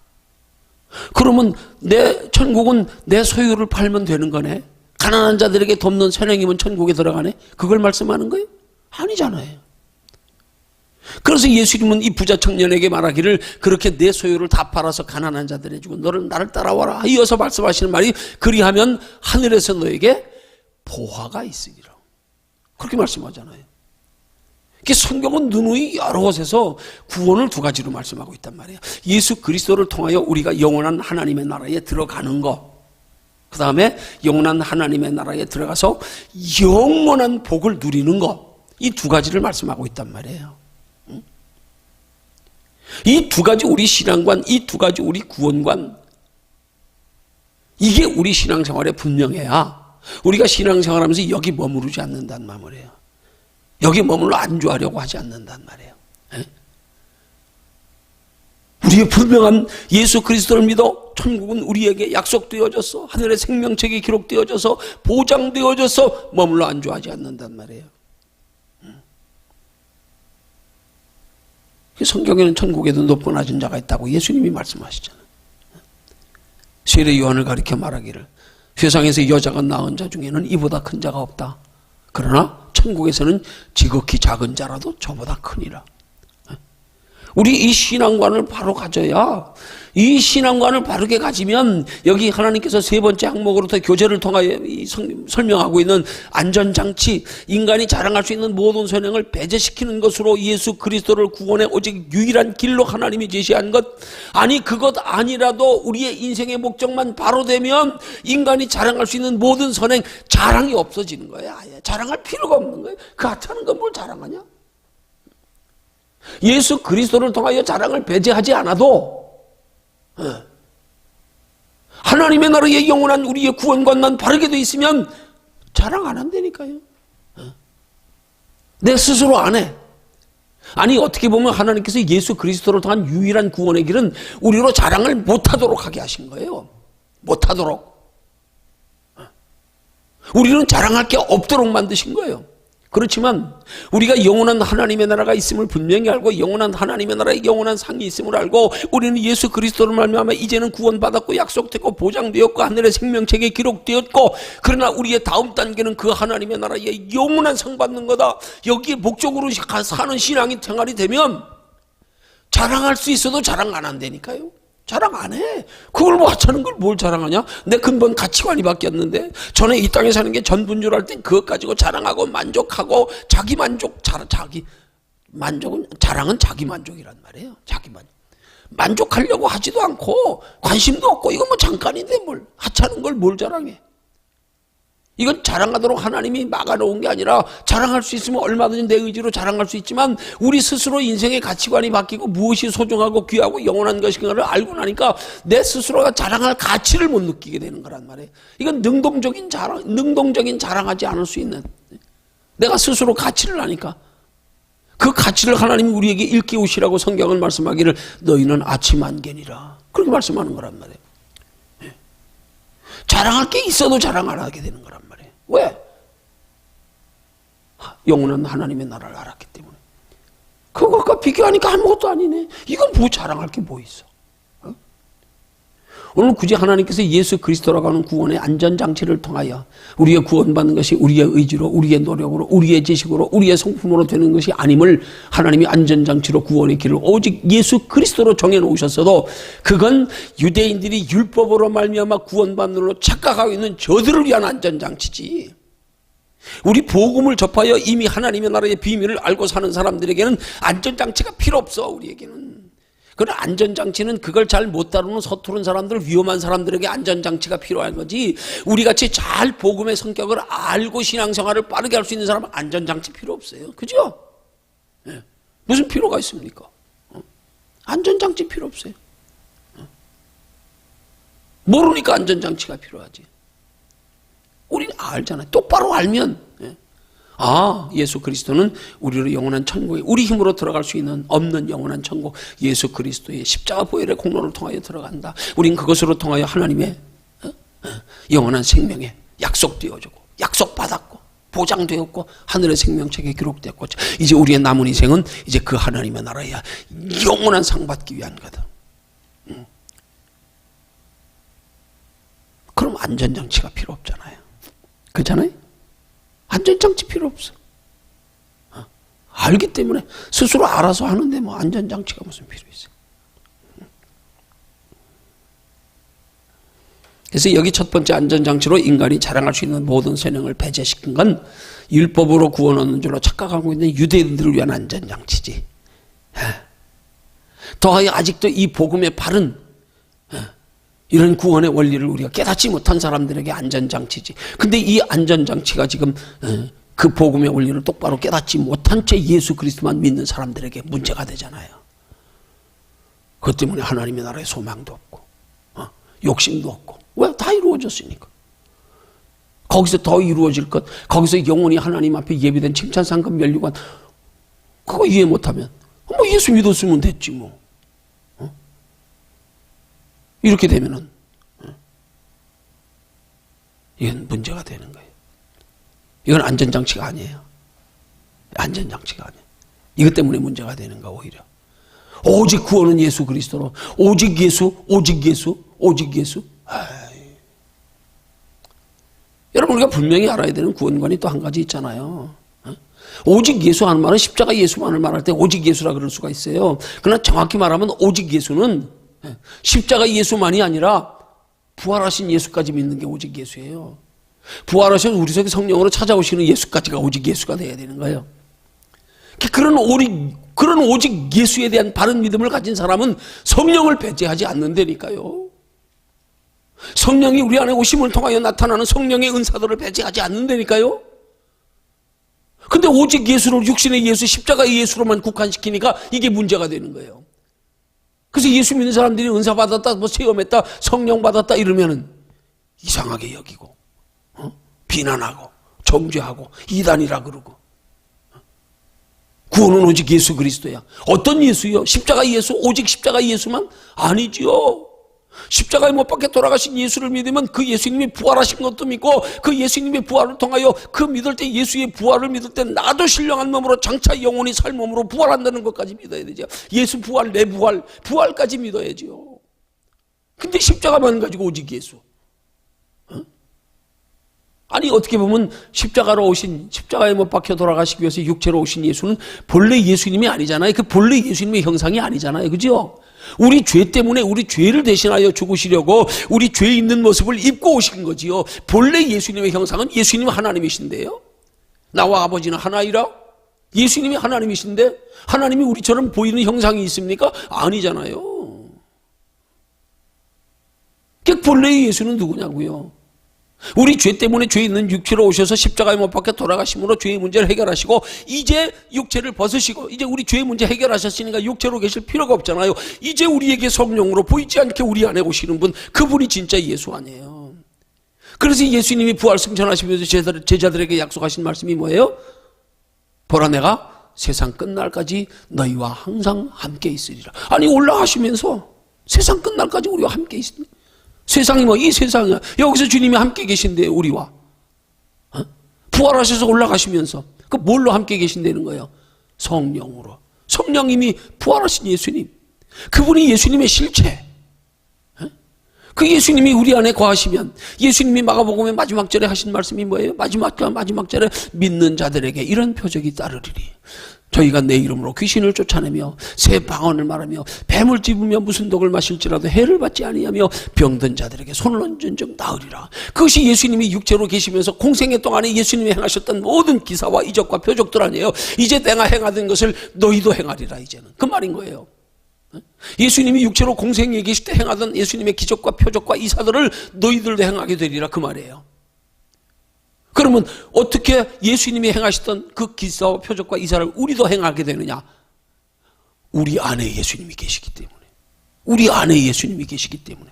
그러면 내 천국은 내 소유를 팔면 되는 거네. 가난한 자들에게 돕는 선행이면 천국에 들어가네. 그걸 말씀하는 거예요? 아니잖아요. 그래서 예수님은 이 부자 청년에게 말하기를 그렇게 내 소유를 다 팔아서 가난한 자들에 주고 너를 나를 따라와라. 이어서 말씀하시는 말이 그리하면 하늘에서 너에게 보화가 있으리라. 그렇게 말씀하잖아요. 성경은 누누이 여러 곳에서 구원을 두 가지로 말씀하고 있단 말이에요. 예수 그리스도를 통하여 우리가 영원한 하나님의 나라에 들어가는 것, 그 다음에 영원한 하나님의 나라에 들어가서 영원한 복을 누리는 것, 이 두 가지를 말씀하고 있단 말이에요. 이 두 가지 우리 신앙관, 이 두 가지 우리 구원관, 이게 우리 신앙생활에 분명해야 우리가 신앙생활하면서 여기 머무르지 않는단 말이에요. 여기 머물러 안주하려고 하지 않는단 말이에요. 우리의 분명한 예수 그리스도를 믿어 천국은 우리에게 약속되어져서 하늘의 생명책에 기록되어져서 보장되어져서 머물러 안주하지 않는단 말이에요. 성경에는 천국에도 높고 낮은 자가 있다고 예수님이 말씀하시잖아요. 세례 요한을 가리켜 말하기를 세상에서 여자가 낳은 자 중에는 이보다 큰 자가 없다. 그러나 천국에서는 지극히 작은 자라도 저보다 크니라. 우리 이 신앙관을 바로 가져야, 이 신앙관을 바르게 가지면 여기 하나님께서 세 번째 항목으로부터 교제를 통하여 설명하고 있는 안전장치, 인간이 자랑할 수 있는 모든 선행을 배제시키는 것으로 예수 그리스도를 구원의 오직 유일한 길로 하나님이 제시한 것, 아니 그것 아니라도 우리의 인생의 목적만 바로 되면 인간이 자랑할 수 있는 모든 선행, 자랑이 없어지는 거예요. 아예 자랑할 필요가 없는 거예요. 그 하찮은 건 뭘 자랑하냐? 예수 그리스도를 통하여 자랑을 배제하지 않아도 하나님의 나라의 영원한 우리의 구원관만 바르게 돼 있으면 자랑 안 한다니까요. 내 스스로 안 해. 아니 어떻게 보면 하나님께서 예수 그리스도를 통한 유일한 구원의 길은 우리로 자랑을 못하도록 하게 하신 거예요. 못하도록. 우리는 자랑할 게 없도록 만드신 거예요. 그렇지만 우리가 영원한 하나님의 나라가 있음을 분명히 알고 영원한 하나님의 나라에 영원한 상이 있음을 알고 우리는 예수 그리스도를 말미암아 이제는 구원받았고 약속됐고 보장되었고 하늘의 생명책에 기록되었고, 그러나 우리의 다음 단계는 그 하나님의 나라에 영원한 상 받는 거다. 여기에 목적으로 사는 신앙이 생활이 되면 자랑할 수 있어도 자랑 안 한다니까요. 자랑 안 해. 그걸 뭐 하찮은 걸 뭘 자랑하냐? 내 근본 가치관이 바뀌었는데, 전에 이 땅에 사는 게 전부인 줄 알 땐 그것 가지고 자랑하고 만족하고 자기 만족, 자기 만족은, 자랑은 자기 만족이란 말이에요. 자기 만족하려고 하지도 않고 관심도 없고 이건 뭐 잠깐인데 뭘 하찮은 걸 뭘 자랑해? 이건 자랑하도록 하나님이 막아놓은 게 아니라 자랑할 수 있으면 얼마든지 내 의지로 자랑할 수 있지만 우리 스스로 인생의 가치관이 바뀌고 무엇이 소중하고 귀하고 영원한 것인가를 알고 나니까 내 스스로가 자랑할 가치를 못 느끼게 되는 거란 말이에요. 이건 능동적인 자랑하지 않을 수 있는, 내가 스스로 가치를 아니까 그 가치를 하나님이 우리에게 일깨우시라고 성경은 말씀하기를 너희는 아침 안개니라 그렇게 말씀하는 거란 말이에요. 자랑할 게 있어도 자랑 안 하게 되는 거란 말이에요. 왜? 영원한 하나님의 나라를 알았기 때문에. 그것과 비교하니까 아무것도 아니네. 이건 뭐 자랑할 게 뭐 있어? 오늘 굳이 하나님께서 예수 그리스도라고 하는 구원의 안전장치를 통하여 우리의 구원받는 것이 우리의 의지로, 우리의 노력으로, 우리의 지식으로, 우리의 성품으로 되는 것이 아님을 하나님이 안전장치로 구원의 길을 오직 예수 그리스도로 정해놓으셨어도 그건 유대인들이 율법으로 말미암아 구원받는 걸로 착각하고 있는 저들을 위한 안전장치지, 우리 복음을 접하여 이미 하나님의 나라의 비밀을 알고 사는 사람들에게는 안전장치가 필요 없어. 우리에게는 그런 안전장치는 그걸 잘 못 다루는 서투른 사람들, 위험한 사람들에게 안전장치가 필요한 거지, 우리같이 잘 복음의 성격을 알고 신앙생활을 빠르게 할 수 있는 사람은 안전장치 필요 없어요. 그죠? 네. 무슨 필요가 있습니까? 안전장치 필요 없어요. 모르니까 안전장치가 필요하지. 우리는 알잖아요. 똑바로 알면, 예수 그리스도는 우리로 영원한 천국에 우리 힘으로 들어갈 수 있는 없는 영원한 천국, 예수 그리스도의 십자가 보혈의 공로를 통하여 들어간다. 우린 그것으로 통하여 하나님의 영원한 생명에 약속되어지고 약속받았고 보장되었고 하늘의 생명책에 기록되었고, 이제 우리의 남은 인생은 이제 그 하나님의 나라에 영원한 상 받기 위한 거다. 그럼 안전장치가 필요 없잖아요. 그렇잖아요? 안전장치 필요 없어. 알기 때문에 스스로 알아서 하는데 뭐 안전장치가 무슨 필요 있어요. 그래서 여기 첫 번째 안전장치로 인간이 자랑할 수 있는 모든 선행을 배제시킨 건 율법으로 구원 얻는 줄로 착각하고 있는 유대인들을 위한 안전장치지. 더하여 아직도 이 복음의 바른 이런 구원의 원리를 우리가 깨닫지 못한 사람들에게 안전장치지. 근데 이 안전장치가 지금 그 복음의 원리를 똑바로 깨닫지 못한 채 예수 그리스도만 믿는 사람들에게 문제가 되잖아요. 그것 때문에 하나님의 나라에 소망도 없고 욕심도 없고. 왜? 다 이루어졌으니까. 거기서 더 이루어질 것, 거기서 영원히 하나님 앞에 예비된 칭찬 상급 면류관, 그거 이해 못하면 뭐 예수 믿었으면 됐지 뭐. 이렇게 되면은 이건 문제가 되는 거예요. 이건 안전장치가 아니에요. 안전장치가 아니에요. 이것 때문에 문제가 되는 거 오히려. 오직 구원은 예수 그리스도로. 오직 예수, 오직 예수, 오직 예수. 여러분, 우리가 분명히 알아야 되는 구원관이 또 한 가지 있잖아요. 오직 예수 하는 말은 십자가 예수만을 말할 때 오직 예수라 그럴 수가 있어요. 그러나 정확히 말하면 오직 예수는 십자가 예수만이 아니라 부활하신 예수까지 믿는 게 오직 예수예요. 부활하신 우리 속에 성령으로 찾아오시는 예수까지가 오직 예수가 돼야 되는 거예요. 그런 오직 예수에 대한 바른 믿음을 가진 사람은 성령을 배제하지 않는다니까요. 성령이 우리 안에 오심을 통하여 나타나는 성령의 은사들을 배제하지 않는다니까요. 근데 오직 예수를 육신의 예수, 십자가의 예수로만 국한시키니까 이게 문제가 되는 거예요. 그래서 예수 믿는 사람들이 은사 받았다, 뭐 체험했다, 성령 받았다 이러면은 이상하게 여기고, 비난하고, 정죄하고, 이단이라 그러고. 구원은 오직 예수 그리스도야. 어떤 예수요? 십자가 예수, 오직 십자가 예수만? 아니지요. 십자가에 못 박혀 돌아가신 예수를 믿으면 그 예수님이 부활하신 것도 믿고 그 예수님의 부활을 통하여 그 믿을 때 예수의 부활을 믿을 때 나도 신령한 몸으로 장차 영원히 살 몸으로 부활한다는 것까지 믿어야 되죠. 예수 부활, 내 부활, 부활까지 믿어야죠. 근데 십자가만 가지고 오직 예수. 아니 어떻게 보면 십자가로 오신, 십자가에 못 박혀 돌아가시기 위해서 육체로 오신 예수는 본래 예수님이 아니잖아요. 그 본래 예수님의 형상이 아니잖아요. 그죠? 우리 죄 때문에 우리 죄를 대신하여 죽으시려고 우리 죄 있는 모습을 입고 오신 거지요. 본래 예수님의 형상은 예수님 하나님이신데요. 나와 아버지는 하나이라. 예수님이 하나님이신데 하나님이 우리처럼 보이는 형상이 있습니까? 아니잖아요. 그 본래의 예수는 누구냐고요. 우리 죄 때문에 죄 있는 육체로 오셔서 십자가에 못 박혀 돌아가심으로 죄의 문제를 해결하시고 이제 육체를 벗으시고 이제 우리 죄의 문제 해결하셨으니까 육체로 계실 필요가 없잖아요. 이제 우리에게 성령으로 보이지 않게 우리 안에 오시는 분, 그분이 진짜 예수 아니에요. 그래서 예수님이 부활 승천하시면서 제자들에게 약속하신 말씀이 뭐예요? 보라, 내가 세상 끝날까지 너희와 항상 함께 있으리라. 아니 올라가시면서 세상 끝날까지 우리와 함께 있습니다. 세상이 뭐 이 세상이야. 여기서 주님이 함께 계신데 우리와 부활하셔서 올라가시면서 그 뭘로 함께 계신다는 거예요? 성령으로. 성령님이 부활하신 예수님, 그분이 예수님의 실체. 그 예수님이 우리 안에 거하시면 예수님이 마가복음의 마지막 절에 하신 말씀이 뭐예요? 마지막 절에 믿는 자들에게 이런 표적이 따르리니 저희가 내 이름으로 귀신을 쫓아내며 새 방언을 말하며 뱀을 찝으며 무슨 독을 마실지라도 해를 받지 아니하며 병든 자들에게 손을 얹은 적 나으리라. 그것이 예수님이 육체로 계시면서 공생애 동안에 예수님이 행하셨던 모든 기사와 이적과 표적들 아니에요. 이제 내가 행하던 것을 너희도 행하리라. 이제는 그 말인 거예요. 예수님이 육체로 공생에 계실 때 행하던 예수님의 기적과 표적과 이사들을 너희들도 행하게 되리라 그 말이에요. 그러면 어떻게 예수님이 행하셨던 그 기사와 표적과 이사를 우리도 행하게 되느냐? 우리 안에 예수님이 계시기 때문에. 우리 안에 예수님이 계시기 때문에.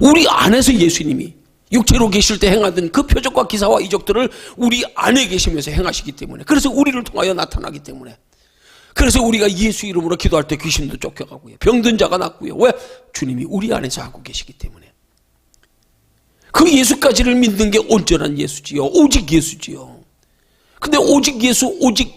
우리 안에서 예수님이 육체로 계실 때 행하던 그 표적과 기사와 이적들을 우리 안에 계시면서 행하시기 때문에. 그래서 우리를 통하여 나타나기 때문에. 그래서 우리가 예수 이름으로 기도할 때 귀신도 쫓겨가고요. 병든 자가 낫고요. 왜? 주님이 우리 안에서 하고 계시기 때문에. 그 예수까지를 믿는 게 온전한 예수지요. 오직 예수지요. 근데 오직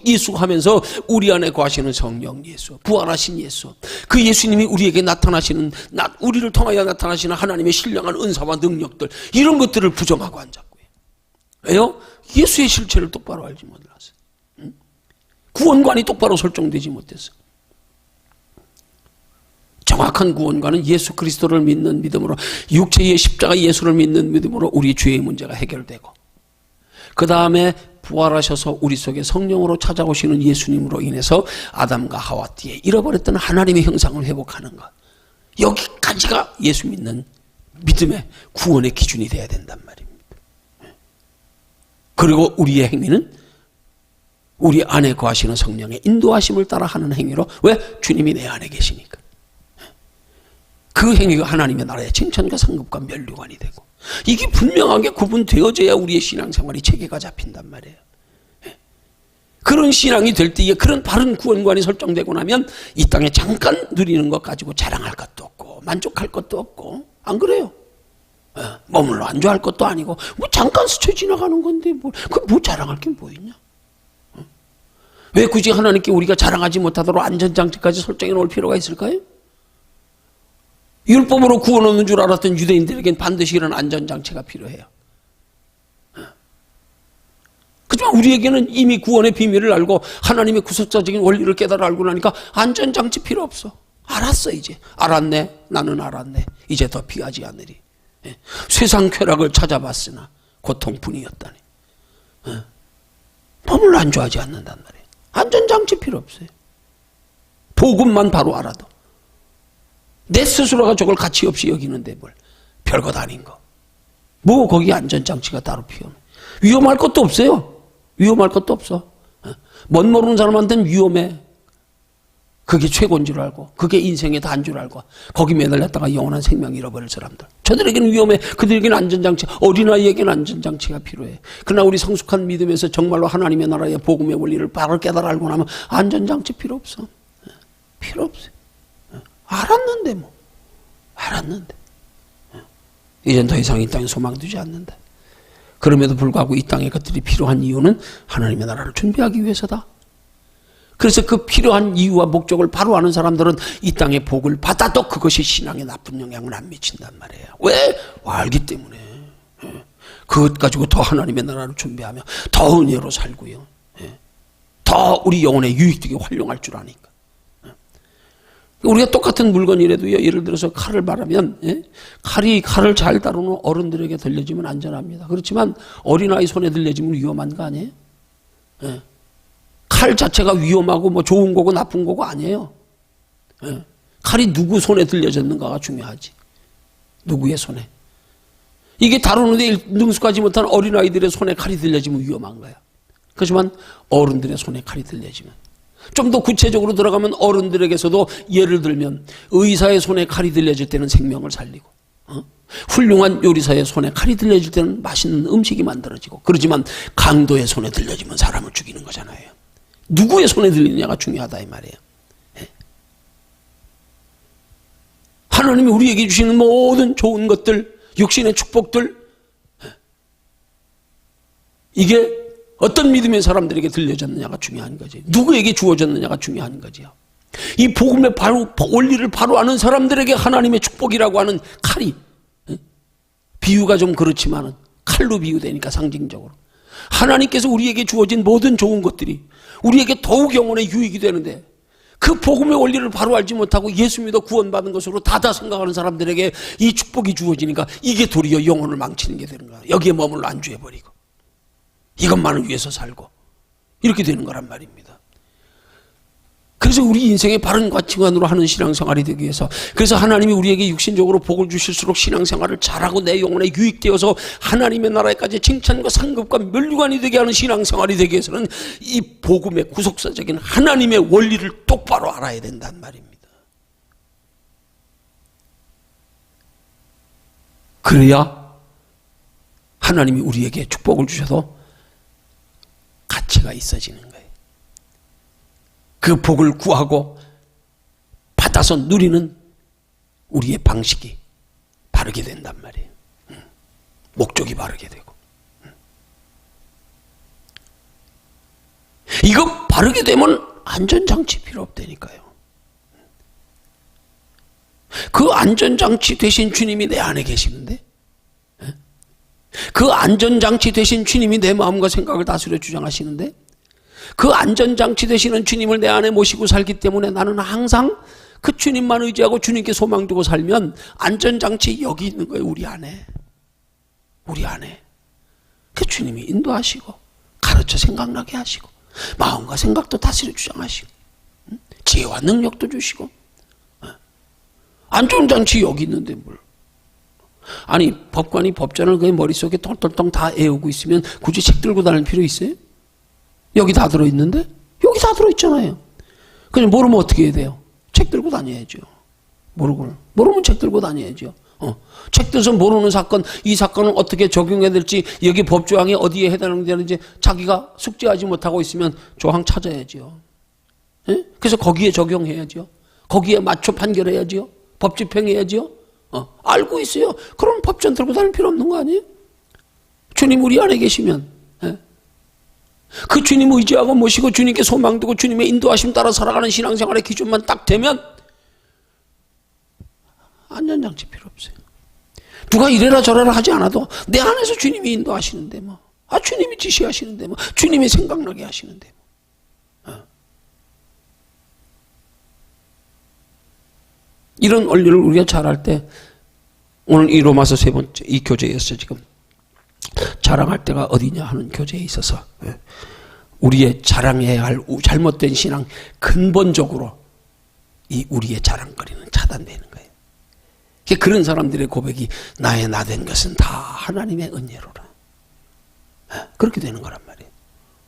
예수 하면서 우리 안에 거하시는 성령 예수, 부활하신 예수, 그 예수님이 우리에게 나타나시는, 우리를 통하여 나타나시는 하나님의 신령한 은사와 능력들, 이런 것들을 부정하고 앉았고요. 왜요? 예수의 실체를 똑바로 알지 못해서. 구원관이 똑바로 설정되지 못했어. 정확한 구원관은 예수 그리스도를 믿는 믿음으로, 육체의 십자가 예수를 믿는 믿음으로 우리 죄의 문제가 해결되고, 그 다음에 부활하셔서 우리 속에 성령으로 찾아오시는 예수님으로 인해서 아담과 하와 뒤에 잃어버렸던 하나님의 형상을 회복하는 것. 여기까지가 예수 믿는 믿음의 구원의 기준이 되어야 된단 말입니다. 그리고 우리의 행위는 우리 안에 거하시는 성령의 인도하심을 따라 하는 행위로, 왜? 주님이 내 안에 계시니까. 그 행위가 하나님의 나라의 칭찬과 상급과 면류관이 되고, 이게 분명하게 구분되어져야 우리의 신앙생활이 체계가 잡힌단 말이에요. 그런 신앙이 될 때에 그런 바른 구원관이 설정되고 나면 이 땅에 잠깐 누리는 것 가지고 자랑할 것도 없고 만족할 것도 없고, 안 그래요? 머물러 안주할 것도 아니고 뭐 잠깐 스쳐 지나가는 건데 뭐 자랑할 게 뭐 있냐? 왜 굳이 하나님께 우리가 자랑하지 못하도록 안전장치까지 설정해 놓을 필요가 있을까요? 율법으로 구원 얻는 줄 알았던 유대인들에겐 반드시 이런 안전장치가 필요해요. 그렇지만 우리에게는 이미 구원의 비밀을 알고 하나님의 구속자적인 원리를 깨달아 알고 나니까 안전장치 필요 없어. 알았어. 이제 알았네. 나는 알았네. 이제 더 피하지 않으리. 세상 쾌락을 찾아봤으나 고통뿐이었다니. 머물러 안주하지 않는단 말이에요. 안전장치 필요 없어요. 복음만 바로 알아도. 내 스스로가 저걸 가치 없이 여기는데 뭘 별것 아닌 거. 뭐 거기 안전장치가 따로 필요해. 위험할 것도 없어요. 위험할 것도 없어. 멋 모르는 사람한테는 위험해. 그게 최고인 줄 알고, 그게 인생의 다인 줄 알고 거기 매달렸다가 영원한 생명 잃어버릴 사람들, 저들에게는 위험해. 그들에게는 안전장치, 어린아이에게는 안전장치가 필요해. 그러나 우리 성숙한 믿음에서 정말로 하나님의 나라의 복음의 원리를 바로 깨달아 알고 나면 안전장치 필요 없어. 필요 없어요. 알았는데 뭐. 알았는데. 이젠 더 이상 이 땅에 소망 두지 않는다. 그럼에도 불구하고 이 땅에 것들이 필요한 이유는 하나님의 나라를 준비하기 위해서다. 그래서 그 필요한 이유와 목적을 바로 아는 사람들은 이 땅의 복을 받아도 그것이 신앙에 나쁜 영향을 안 미친단 말이에요. 왜? 알기 때문에. 그것 가지고 더 하나님의 나라를 준비하며 더 은혜로 살고요. 더 우리 영혼에 유익되게 활용할 줄 아니까. 우리가 똑같은 물건이라도요, 예를 들어서 칼을 말하면, 칼을 잘 다루는 어른들에게 들려지면 안전합니다. 그렇지만 어린아이 손에 들려지면 위험한 거 아니에요? 칼 자체가 위험하고 뭐 좋은 거고 나쁜 거고 아니에요. 칼이 누구 손에 들려졌는가가 중요하지. 누구의 손에. 이게 다루는데 능숙하지 못한 어린아이들의 손에 칼이 들려지면 위험한 거야. 그렇지만 어른들의 손에 칼이 들려지면, 좀 더 구체적으로 들어가면 어른들에게서도 예를 들면 의사의 손에 칼이 들려질 때는 생명을 살리고, 훌륭한 요리사의 손에 칼이 들려질 때는 맛있는 음식이 만들어지고, 그렇지만 강도의 손에 들려지면 사람을 죽이는 거잖아요. 누구의 손에 들리느냐가 중요하다 이 말이에요. 하나님이 우리에게 주시는 모든 좋은 것들, 육신의 축복들, 이게 어떤 믿음의 사람들에게 들려졌느냐가 중요한 거지. 누구에게 주어졌느냐가 중요한 거지요. 이 복음의 원리를 바로 아는 사람들에게 하나님의 축복이라고 하는 칼이, 비유가 좀 그렇지만은 칼로 비유되니까 상징적으로 하나님께서 우리에게 주어진 모든 좋은 것들이 우리에게 더욱 영혼의 유익이 되는데, 그 복음의 원리를 바로 알지 못하고 예수 믿어 구원받은 것으로 다다 생각하는 사람들에게 이 축복이 주어지니까 이게 도리어 영혼을 망치는 게 되는 거야. 여기에 머물러 안주해버리고 이것만을 위해서 살고 이렇게 되는 거란 말입니다. 그래서 우리 인생의 바른 가치관으로 하는 신앙생활이 되기 위해서, 그래서 하나님이 우리에게 육신적으로 복을 주실수록 신앙생활을 잘하고 내 영혼에 유익되어서 하나님의 나라에까지 칭찬과 상급과 면류관이 되게 하는 신앙생활이 되기 위해서는 이 복음의 구속사적인 하나님의 원리를 똑바로 알아야 된단 말입니다. 그래야 하나님이 우리에게 축복을 주셔도 가치가 있어지는 거예요. 그 복을 구하고 받아서 누리는 우리의 방식이 바르게 된단 말이에요. 목적이 바르게 되고. 이거 바르게 되면 안전장치 필요 없다니까요. 그 안전장치 대신 주님이 내 안에 계시는데, 그 안전장치 대신 주님이 내 마음과 생각을 다스려 주장하시는데, 그 안전장치 되시는 주님을 내 안에 모시고 살기 때문에 나는 항상 그 주님만 의지하고 주님께 소망 두고 살면 안전장치 여기 있는 거예요. 우리 안에. 우리 안에. 그 주님이 인도하시고 가르쳐 생각나게 하시고 마음과 생각도 다스려 주장하시고 지혜와 능력도 주시고 안전장치 여기 있는데 뭘. 아니 법관이 법전을 그 머릿속에 толтолтол 다 애우고 있으면 굳이 책 들고 다닐 필요 있어요? 여기 다 들어있는데? 여기 다 들어있잖아요. 그냥 모르면 어떻게 해야 돼요? 책 들고 다녀야죠. 모르면 책 들고 다녀야죠. 책 들어서 모르는 사건, 이 사건을 어떻게 적용해야 될지, 여기 법조항이 어디에 해당되는지 자기가 숙지하지 못하고 있으면 조항 찾아야죠. 예? 그래서 거기에 적용해야죠. 거기에 맞춰 판결해야죠. 법 집행해야죠. 알고 있어요. 그럼 법전 들고 다닐 필요 없는 거 아니에요? 주님 우리 안에 계시면. 예? 그 주님 의지하고 모시고 주님께 소망 두고 주님의 인도하심 따라 살아가는 신앙생활의 기준만 딱 되면 안전장치 필요 없어요. 누가 이래라 저래라 하지 않아도 내 안에서 주님이 인도하시는데 뭐. 주님이 지시하시는데 뭐. 주님이 생각나게 하시는데 뭐. 이런 원리를 우리가 잘할 때 오늘 이 로마서 세 번째 이 교재에서 지금 자랑할 때가 어디냐 하는 교재에 있어서 우리의 자랑해야 할 잘못된 신앙 근본적으로 이 우리의 자랑거리는 차단되는 거예요. 그런 사람들의 고백이 나의 나된 것은 다 하나님의 은혜로라. 그렇게 되는 거란 말이에요.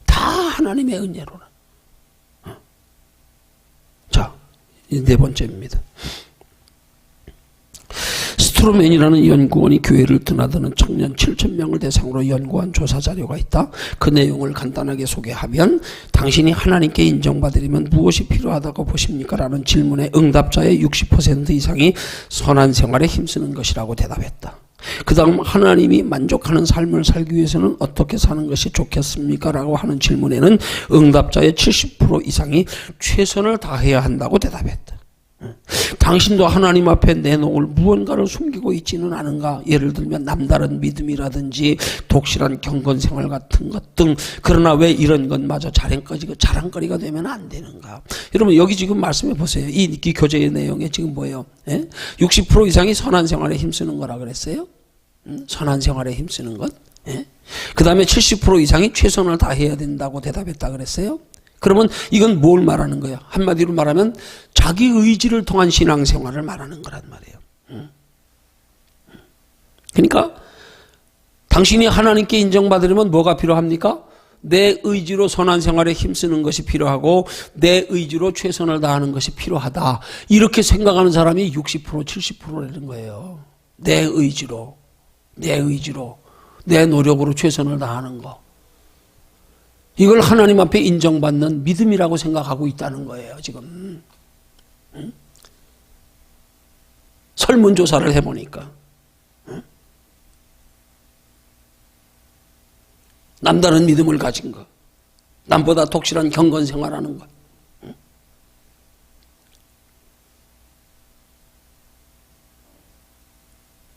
다 하나님의 은혜로라. 자, 네 번째입니다. 스트로맨이라는 연구원이 교회를 드나드는 청년 7,000명을 대상으로 연구한 조사 자료가 있다. 그 내용을 간단하게 소개하면 당신이 하나님께 인정받으려면 무엇이 필요하다고 보십니까? 라는 질문에 응답자의 60% 이상이 선한 생활에 힘쓰는 것이라고 대답했다. 그 다음 하나님이 만족하는 삶을 살기 위해서는 어떻게 사는 것이 좋겠습니까? 라고 하는 질문에는 응답자의 70% 이상이 최선을 다해야 한다고 대답했다. 당신도 하나님 앞에 내놓을 무언가를 숨기고 있지는 않은가? 예를 들면 남다른 믿음이라든지 독실한 경건생활 같은 것 등. 그러나 왜 이런 것마저 자랑거리가 되면 안 되는가? 여러분 여기 지금 말씀해 보세요. 이 교재의 내용에 지금 뭐예요? 60% 이상이 선한 생활에 힘쓰는 거라 그랬어요. 선한 생활에 힘쓰는 것. 그 다음에 70% 이상이 최선을 다해야 된다고 대답했다 그랬어요. 그러면 이건 뭘 말하는 거야? 한마디로 말하면 자기 의지를 통한 신앙생활을 말하는 거란 말이에요. 그러니까 당신이 하나님께 인정받으려면 뭐가 필요합니까? 내 의지로 선한 생활에 힘쓰는 것이 필요하고 내 의지로 최선을 다하는 것이 필요하다. 이렇게 생각하는 사람이 60% 70%라는 거예요. 내 의지로 내 노력으로 최선을 다하는 거. 이걸 하나님 앞에 인정받는 믿음이라고 생각하고 있다는 거예요, 지금. 설문조사를 해보니까. 남다른 믿음을 가진 것. 남보다 독실한 경건 생활하는 것.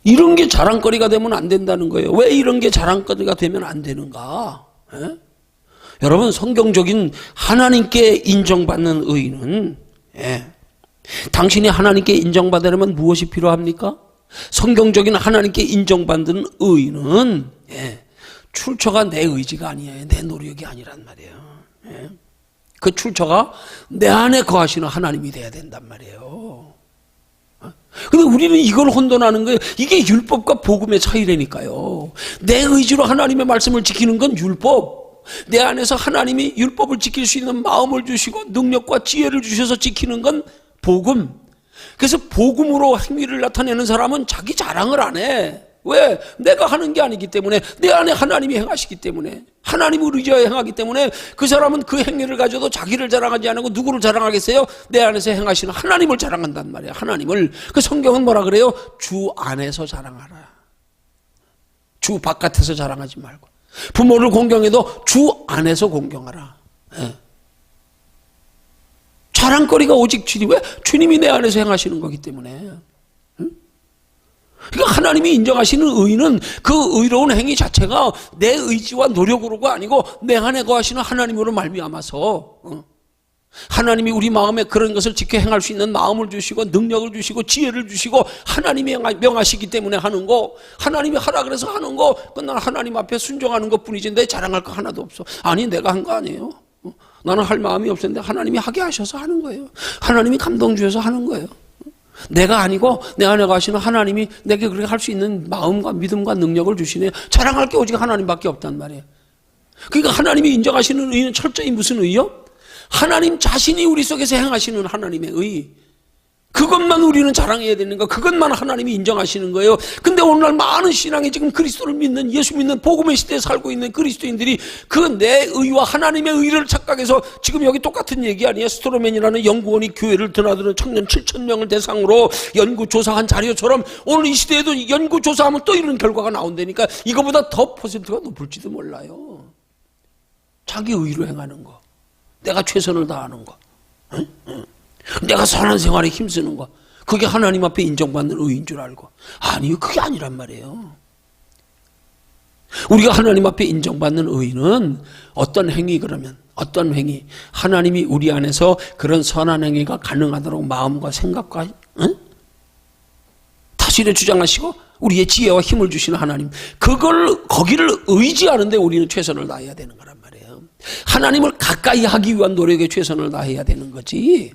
이런 게 자랑거리가 되면 안 된다는 거예요. 왜 이런 게 자랑거리가 되면 안 되는가? 여러분 성경적인 하나님께 인정받는 의는 당신이 하나님께 인정받으려면 무엇이 필요합니까? 성경적인 하나님께 인정받는 의는 출처가 내 의지가 아니에요. 내 노력이 아니란 말이에요. 그 출처가 내 안에 거하시는 하나님이 돼야 된단 말이에요. 근데 우리는 이걸 혼돈하는 거예요. 이게 율법과 복음의 차이라니까요. 내 의지로 하나님의 말씀을 지키는 건 율법. 내 안에서 하나님이 율법을 지킬 수 있는 마음을 주시고 능력과 지혜를 주셔서 지키는 건 복음. 그래서 복음으로 행위를 나타내는 사람은 자기 자랑을 안 해. 왜? 내가 하는 게 아니기 때문에, 내 안에 하나님이 행하시기 때문에, 하나님을 의지하여 행하기 때문에 그 사람은 그 행위를 가져도 자기를 자랑하지 않고 누구를 자랑하겠어요? 내 안에서 행하시는 하나님을 자랑한단 말이에요. 하나님을. 그 성경은 뭐라 그래요? 주 안에서 자랑하라. 주 바깥에서 자랑하지 말고. 부모를 공경해도 주 안에서 공경하라. 자랑거리가 오직 주님. 왜? 주님이 내 안에서 행하시는 거기 때문에. 그러니까 하나님이 인정하시는 의는 그 의로운 행위 자체가 내 의지와 노력으로가 아니고 내 안에 거하시는 하나님으로 말미암아서 하나님이 우리 마음에 그런 것을 지켜 행할 수 있는 마음을 주시고 능력을 주시고 지혜를 주시고 하나님이 명하시기 때문에 하는 거, 하나님이 하라 그래서 하는 거, 그건 하나님 앞에 순종하는 것뿐이지 내 자랑할 거 하나도 없어. 아니 내가 한 거 아니에요. 나는 할 마음이 없었는데 하나님이 하게 하셔서 하는 거예요. 하나님이 감동 주셔서 하는 거예요. 내가 아니고 내 안에 가시는 하나님이 내게 그렇게 할 수 있는 마음과 믿음과 능력을 주시네요. 자랑할 게 오직 하나님밖에 없단 말이에요. 그러니까 하나님이 인정하시는 의는 철저히 무슨 의요? 하나님 자신이 우리 속에서 행하시는 하나님의 의, 그것만 우리는 자랑해야 되는 거, 그것만 하나님이 인정하시는 거예요. 근데 오늘날 많은 신앙이 지금 그리스도를 믿는, 예수 믿는 복음의 시대에 살고 있는 그리스도인들이 그 내 의와 하나님의 의를 착각해서 지금 여기 똑같은 얘기 아니에요? 스트로맨이라는 연구원이 교회를 드나드는 청년 7,000명을 대상으로 연구조사한 자료처럼 오늘 이 시대에도 연구조사하면 또 이런 결과가 나온다니까. 이거보다 더 퍼센트가 높을지도 몰라요. 자기 의로 행하는 거, 내가 최선을 다하는 거, 내가 선한 생활에 힘쓰는 거, 그게 하나님 앞에 인정받는 의인 줄 알고. 아니요, 그게 아니란 말이에요. 우리가 하나님 앞에 인정받는 의는 어떤 행위, 그러면 어떤 행위, 하나님이 우리 안에서 그런 선한 행위가 가능하도록 마음과 생각과 다스려 주장하시고 우리의 지혜와 힘을 주시는 하나님, 거기를 의지하는데 우리는 최선을 다해야 되는 거란 말이에요. 하나님을 가까이 하기 위한 노력에 최선을 다해야 되는 거지.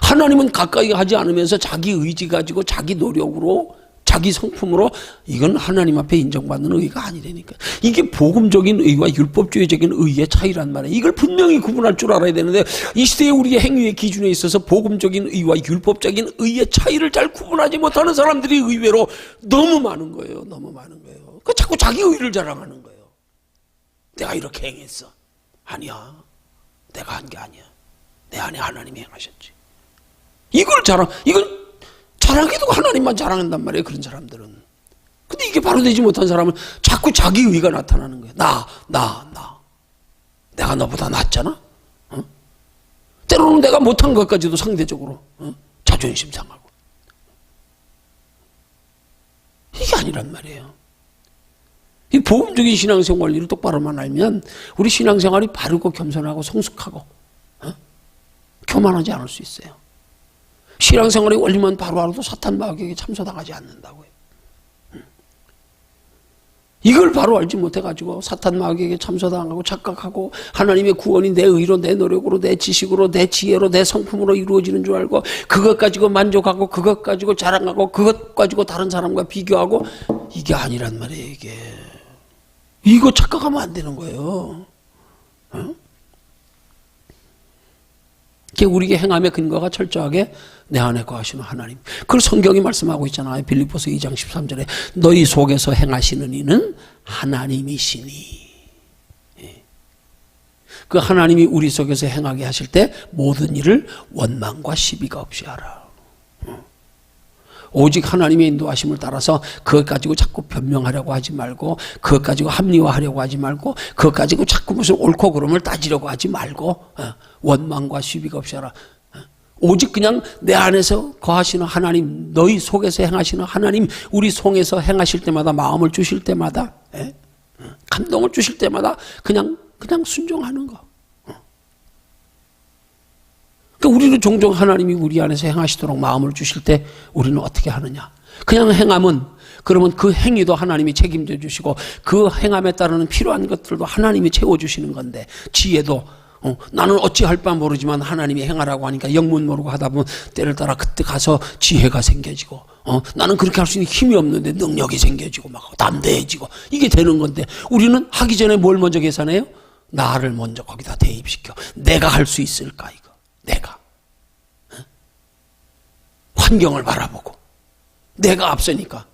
하나님은 가까이 하지 않으면서 자기 의지 가지고 자기 노력으로 자기 성품으로, 이건 하나님 앞에 인정받는 의가 아니라니까. 이게 복음적인 의와 율법주의적인 의의 차이란 말이에요. 이걸 분명히 구분할 줄 알아야 되는데 이 시대에 우리의 행위의 기준에 있어서 복음적인 의와 율법적인 의의 차이를 잘 구분하지 못하는 사람들이 의외로 너무 많은 거예요. 너무 많은 거예요. 그 자꾸 자기 의를 자랑하는 거예요. 내가 이렇게 행했어. 아니야, 내가 한 게 아니야. 내 안에 하나님이 행하셨지. 이건 자랑해도 하나님만 자랑한단 말이에요, 그런 사람들은. 근데 이게 바로 되지 못한 사람은 자꾸 자기 의가 나타나는 거예요. 내가 너보다 낫잖아? 때로는 내가 못한 것까지도 상대적으로 자존심 상하고. 이게 아니란 말이에요. 이 복음적인 신앙생활을 똑바로만 알면 우리 신앙생활이 바르고 겸손하고 성숙하고 교만하지 않을 수 있어요. 신앙생활의 원리만 바로 알아도 사탄 마귀에게 참소당하지 않는다고요. 이걸 바로 알지 못해가지고 사탄 마귀에게 참소당하고 착각하고 하나님의 구원이 내 의로, 내 노력으로, 내 지식으로, 내 지혜로, 내 성품으로 이루어지는 줄 알고 그것 가지고 만족하고 그것 가지고 자랑하고 그것 가지고 다른 사람과 비교하고, 이게 아니란 말이에요. 이거 착각하면 안 되는 거예요. 우리에게 행함의 근거가 철저하게 내 안에 거하시는 하나님. 그걸 성경이 말씀하고 있잖아요. 빌립보서 2장 13절에 너희 속에서 행하시는 이는 하나님이시니. 그 하나님이 우리 속에서 행하게 하실 때 모든 일을 원망과 시비가 없이 하라. 오직 하나님의 인도하심을 따라서 그것 가지고 자꾸 변명하려고 하지 말고, 그것 가지고 합리화하려고 하지 말고, 그것 가지고 자꾸 무슨 옳고 그름을 따지려고 하지 말고, 원망과 시비가 없이 하라. 오직 그냥 내 안에서 거하시는 하나님, 너희 속에서 행하시는 하나님, 우리 속에서 행하실 때마다, 마음을 주실 때마다, 감동을 주실 때마다 그냥 순종하는 거. 그러니까 우리는 종종 하나님이 우리 안에서 행하시도록 마음을 주실 때 우리는 어떻게 하느냐? 그냥 행하면, 그러면 그 행위도 하나님이 책임져 주시고 그 행함에 따르는 필요한 것들도 하나님이 채워주시는 건데, 지혜도 나는 어찌할 바 모르지만 하나님이 행하라고 하니까 영문 모르고 하다 보면 때를 따라 그때 가서 지혜가 생겨지고, 나는 그렇게 할 수 있는 힘이 없는데 능력이 생겨지고 막 담대해지고, 이게 되는 건데, 우리는 하기 전에 뭘 먼저 계산해요? 나를 먼저 거기다 대입시켜. 내가 할 수 있을까, 이거. 내가 환경을 바라보고 내가 앞서니까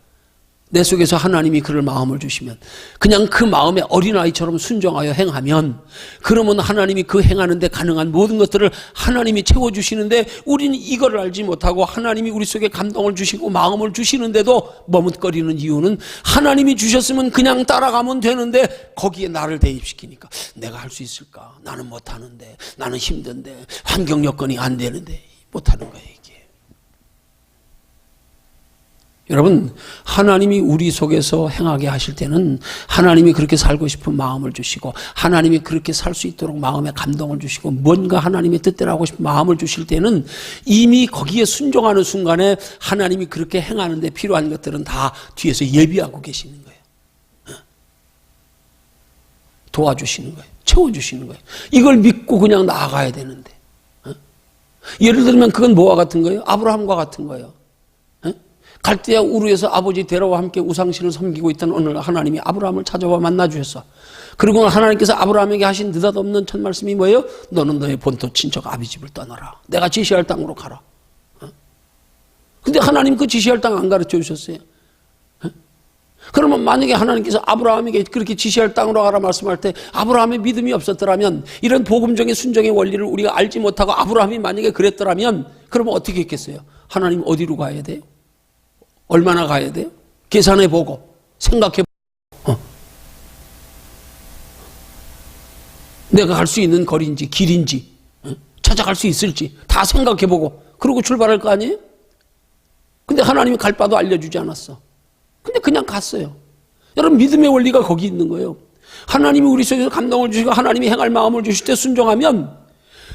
내 속에서 하나님이 그럴 마음을 주시면 그냥 그 마음에 어린아이처럼 순종하여 행하면, 그러면 하나님이 그 행하는데 가능한 모든 것들을 하나님이 채워주시는데, 우리는 이걸 알지 못하고 하나님이 우리 속에 감동을 주시고 마음을 주시는데도 머뭇거리는 이유는, 하나님이 주셨으면 그냥 따라가면 되는데 거기에 나를 대입시키니까 내가 할 수 있을까? 나는 못하는데, 나는 힘든데, 환경 여건이 안 되는데, 못하는 거예요. 여러분, 하나님이 우리 속에서 행하게 하실 때는 하나님이 그렇게 살고 싶은 마음을 주시고 하나님이 그렇게 살 수 있도록 마음에 감동을 주시고 뭔가 하나님의 뜻대로 하고 싶은 마음을 주실 때는 이미 거기에 순종하는 순간에 하나님이 그렇게 행하는 데 필요한 것들은 다 뒤에서 예비하고 계시는 거예요. 도와주시는 거예요. 채워주시는 거예요. 이걸 믿고 그냥 나아가야 되는데. 예를 들면 그건 뭐와 같은 거예요? 아브라함과 같은 거예요. 갈대아 우르에서 아버지 데라와 함께 우상신을 섬기고 있던 어느 날 하나님이 아브라함을 찾아와 만나주셨어. 그리고 하나님께서 아브라함에게 하신 느닷없는 첫 말씀이 뭐예요? 너는 너의 본토 친척 아비집을 떠나라. 내가 지시할 땅으로 가라. 근데 하나님 그 지시할 땅 안 가르쳐 주셨어요. 그러면 만약에 하나님께서 아브라함에게 그렇게 지시할 땅으로 가라 말씀할 때 아브라함의 믿음이 없었더라면, 이런 복음적인 순종의 원리를 우리가 알지 못하고 아브라함이 만약에 그랬더라면, 그러면 어떻게 했겠어요? 하나님 어디로 가야 돼요? 얼마나 가야 돼요? 계산해 보고 생각해 보고 내가 갈 수 있는 거리인지 길인지 찾아갈 수 있을지 다 생각해 보고 그러고 출발할 거 아니에요? 근데 하나님이 갈 바도 알려주지 않았어. 근데 그냥 갔어요. 여러분, 믿음의 원리가 거기 있는 거예요. 하나님이 우리 속에서 감동을 주시고 하나님이 행할 마음을 주실 때 순종하면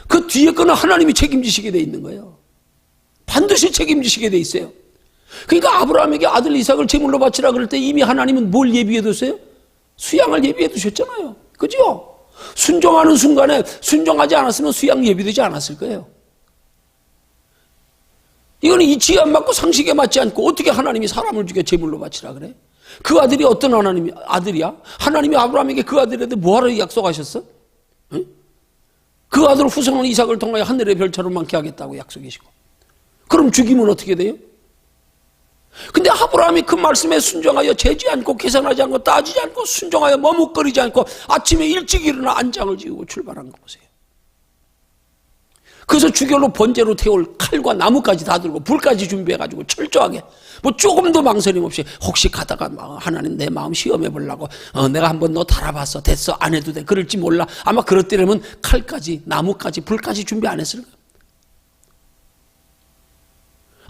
그 뒤에 거는 하나님이 책임지시게 돼 있는 거예요. 반드시 책임지시게 돼 있어요. 그러니까 아브라함에게 아들 이삭을 제물로 바치라 그럴 때 이미 하나님은 뭘 예비해 두세요? 수양을 예비해 두셨잖아요. 그죠? 순종하는 순간에 순종하지 않았으면 수양 예비되지 않았을 거예요. 이거는 이치에 안 맞고 상식에 맞지 않고 어떻게 하나님이 사람을 죽여 제물로 바치라 그래? 그 아들이 어떤 하나님이 아들이야? 하나님이 아브라함에게 그 아들한테 뭐하러 약속하셨어? 응? 그 아들 후손은 이삭을 통하여 하늘의 별처럼 많게 하겠다고 약속이시고. 그럼 죽이면 어떻게 돼요? 근데 아브라함이 그 말씀에 순종하여 재지 않고 계산하지 않고 따지지 않고 순종하여 머뭇거리지 않고 아침에 일찍 일어나 안장을 지우고 출발한 거 보세요. 그래서 주결로 번제로 태울 칼과 나무까지 다 들고 불까지 준비해가지고 철저하게 뭐 조금도 망설임 없이 혹시 가다가 하나님 내 마음 시험해 보려고 내가 한번 너 달아봤어 됐어 안 해도 돼 그럴지 몰라 아마 그렇더라면 칼까지 나무까지 불까지 준비 안 했을 거예요.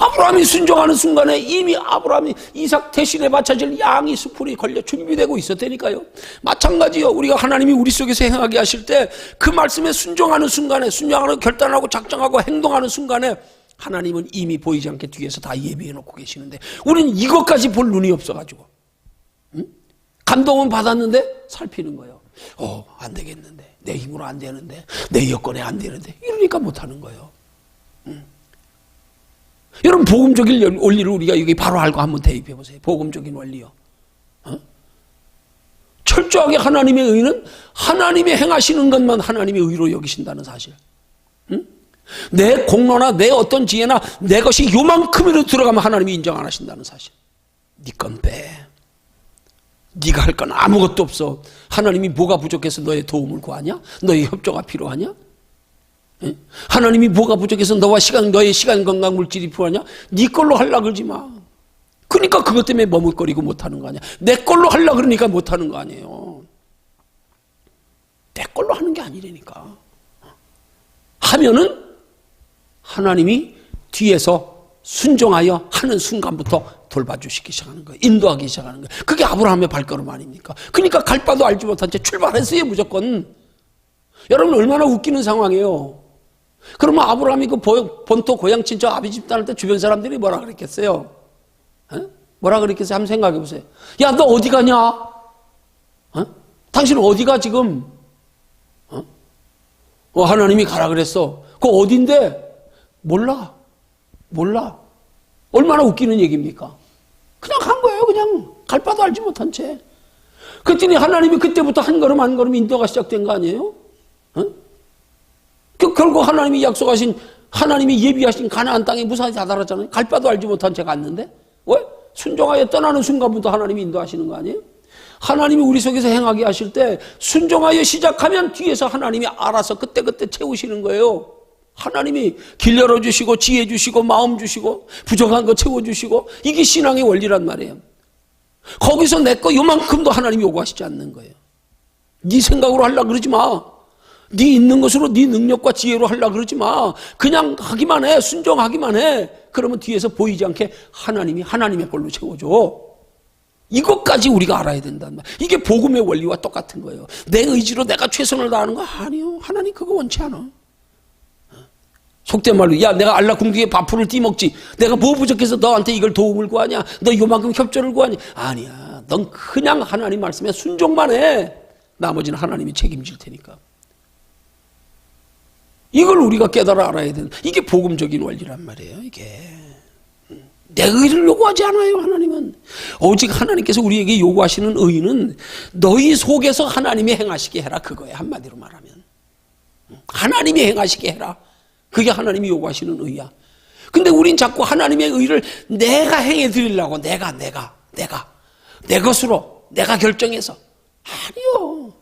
아브라함이 순종하는 순간에 이미 아브라함이 이삭 대신에 바쳐질 양이 수풀이 걸려 준비되고 있었다니까요. 마찬가지요. 우리가 하나님이 우리 속에서 행하게 하실 때 그 말씀에 순종하는 순간에 순종하는 결단하고 작정하고 행동하는 순간에 하나님은 이미 보이지 않게 뒤에서 다 예비해 놓고 계시는데 우리는 이것까지 볼 눈이 없어가지고 감동은 받았는데 살피는 거예요. 안 되겠는데 내 힘으로 안 되는데 내 여건에 안 되는데 이러니까 못하는 거예요. 여러분, 복음적인 원리를 우리가 여기 바로 알고 한번 대입해 보세요. 복음적인 원리요. 철저하게 하나님의 의는 하나님이 행하시는 것만 하나님의 의로 여기신다는 사실. 내 공로나 내 어떤 지혜나 내 것이 요만큼이라도 들어가면 하나님이 인정 안 하신다는 사실. 네 건 빼. 네가 할 건 아무것도 없어. 하나님이 뭐가 부족해서 너의 도움을 구하냐? 너의 협조가 필요하냐? 하나님이 뭐가 부족해서 너의 시간 건강 물질이 필요하냐? 네 걸로 하려고 그러지 마. 그러니까 그것 때문에 머뭇거리고 못하는 거 아니야. 내 걸로 하려고 그러니까 못하는 거 아니에요. 내 걸로 하는 게 아니라니까. 하면은 하나님이 뒤에서 순종하여 하는 순간부터 돌봐주시기 시작하는 거예요. 인도하기 시작하는 거예요. 그게 아브라함의 발걸음 아닙니까? 그러니까 갈 바도 알지 못한 채 출발했어요, 무조건. 여러분, 얼마나 웃기는 상황이에요. 그러면 아브라함이 그 본토 고향 친척 아비집 떠날 때 주변 사람들이 뭐라 그랬겠어요? 뭐라 그랬겠어요? 한번 생각해 보세요. 야, 너 어디 가냐? 당신은 어디가 지금? 하나님이 가라 그랬어. 그거 어딘데? 몰라. 얼마나 웃기는 얘기입니까? 그냥 간 거예요. 그냥 갈 바도 알지 못한 채. 그랬더니 하나님이 그때부터 한 걸음 한 걸음 인도가 시작된 거 아니에요? 결국 하나님이 약속하신 하나님이 예비하신 가나안 땅에 무사히 다다랐잖아요. 갈 바도 알지 못한 채 갔는데 왜? 순종하여 떠나는 순간부터 하나님이 인도하시는 거 아니에요? 하나님이 우리 속에서 행하게 하실 때 순종하여 시작하면 뒤에서 하나님이 알아서 그때그때 채우시는 거예요. 하나님이 길 열어주시고 지혜 주시고 마음 주시고 부족한 거 채워주시고 이게 신앙의 원리란 말이에요. 거기서 내 거 요만큼도 하나님이 요구하시지 않는 거예요. 네 생각으로 하려고 그러지 마. 네 있는 것으로 네 능력과 지혜로 하려고 그러지 마. 그냥 하기만 해. 순종하기만 해. 그러면 뒤에서 보이지 않게 하나님이 하나님의 걸로 채워줘. 이것까지 우리가 알아야 된단 말이야. 이게 복음의 원리와 똑같은 거예요. 내 의지로 내가 최선을 다하는 거 아니요. 하나님 그거 원치 않아. 속된 말로 야 내가 알라궁둥이에 밥풀을 띠먹지. 내가 뭐 부족해서 너한테 이걸 도움을 구하냐. 너 요만큼 협조를 구하냐. 아니야. 넌 그냥 하나님 말씀에 순종만 해. 나머지는 하나님이 책임질 테니까. 이걸 우리가 깨달아 알아야 되는 이게 복음적인 원리란 말이에요. 이게 내 의를 요구하지 않아요. 하나님은 오직 하나님께서 우리에게 요구하시는 의는 너희 속에서 하나님이 행하시게 해라 그거예요. 한마디로 말하면 하나님이 행하시게 해라. 그게 하나님이 요구하시는 의야. 근데 우린 자꾸 하나님의 의를 내가 행해 드리려고 내가 내 것으로 내가 결정해서 아니요.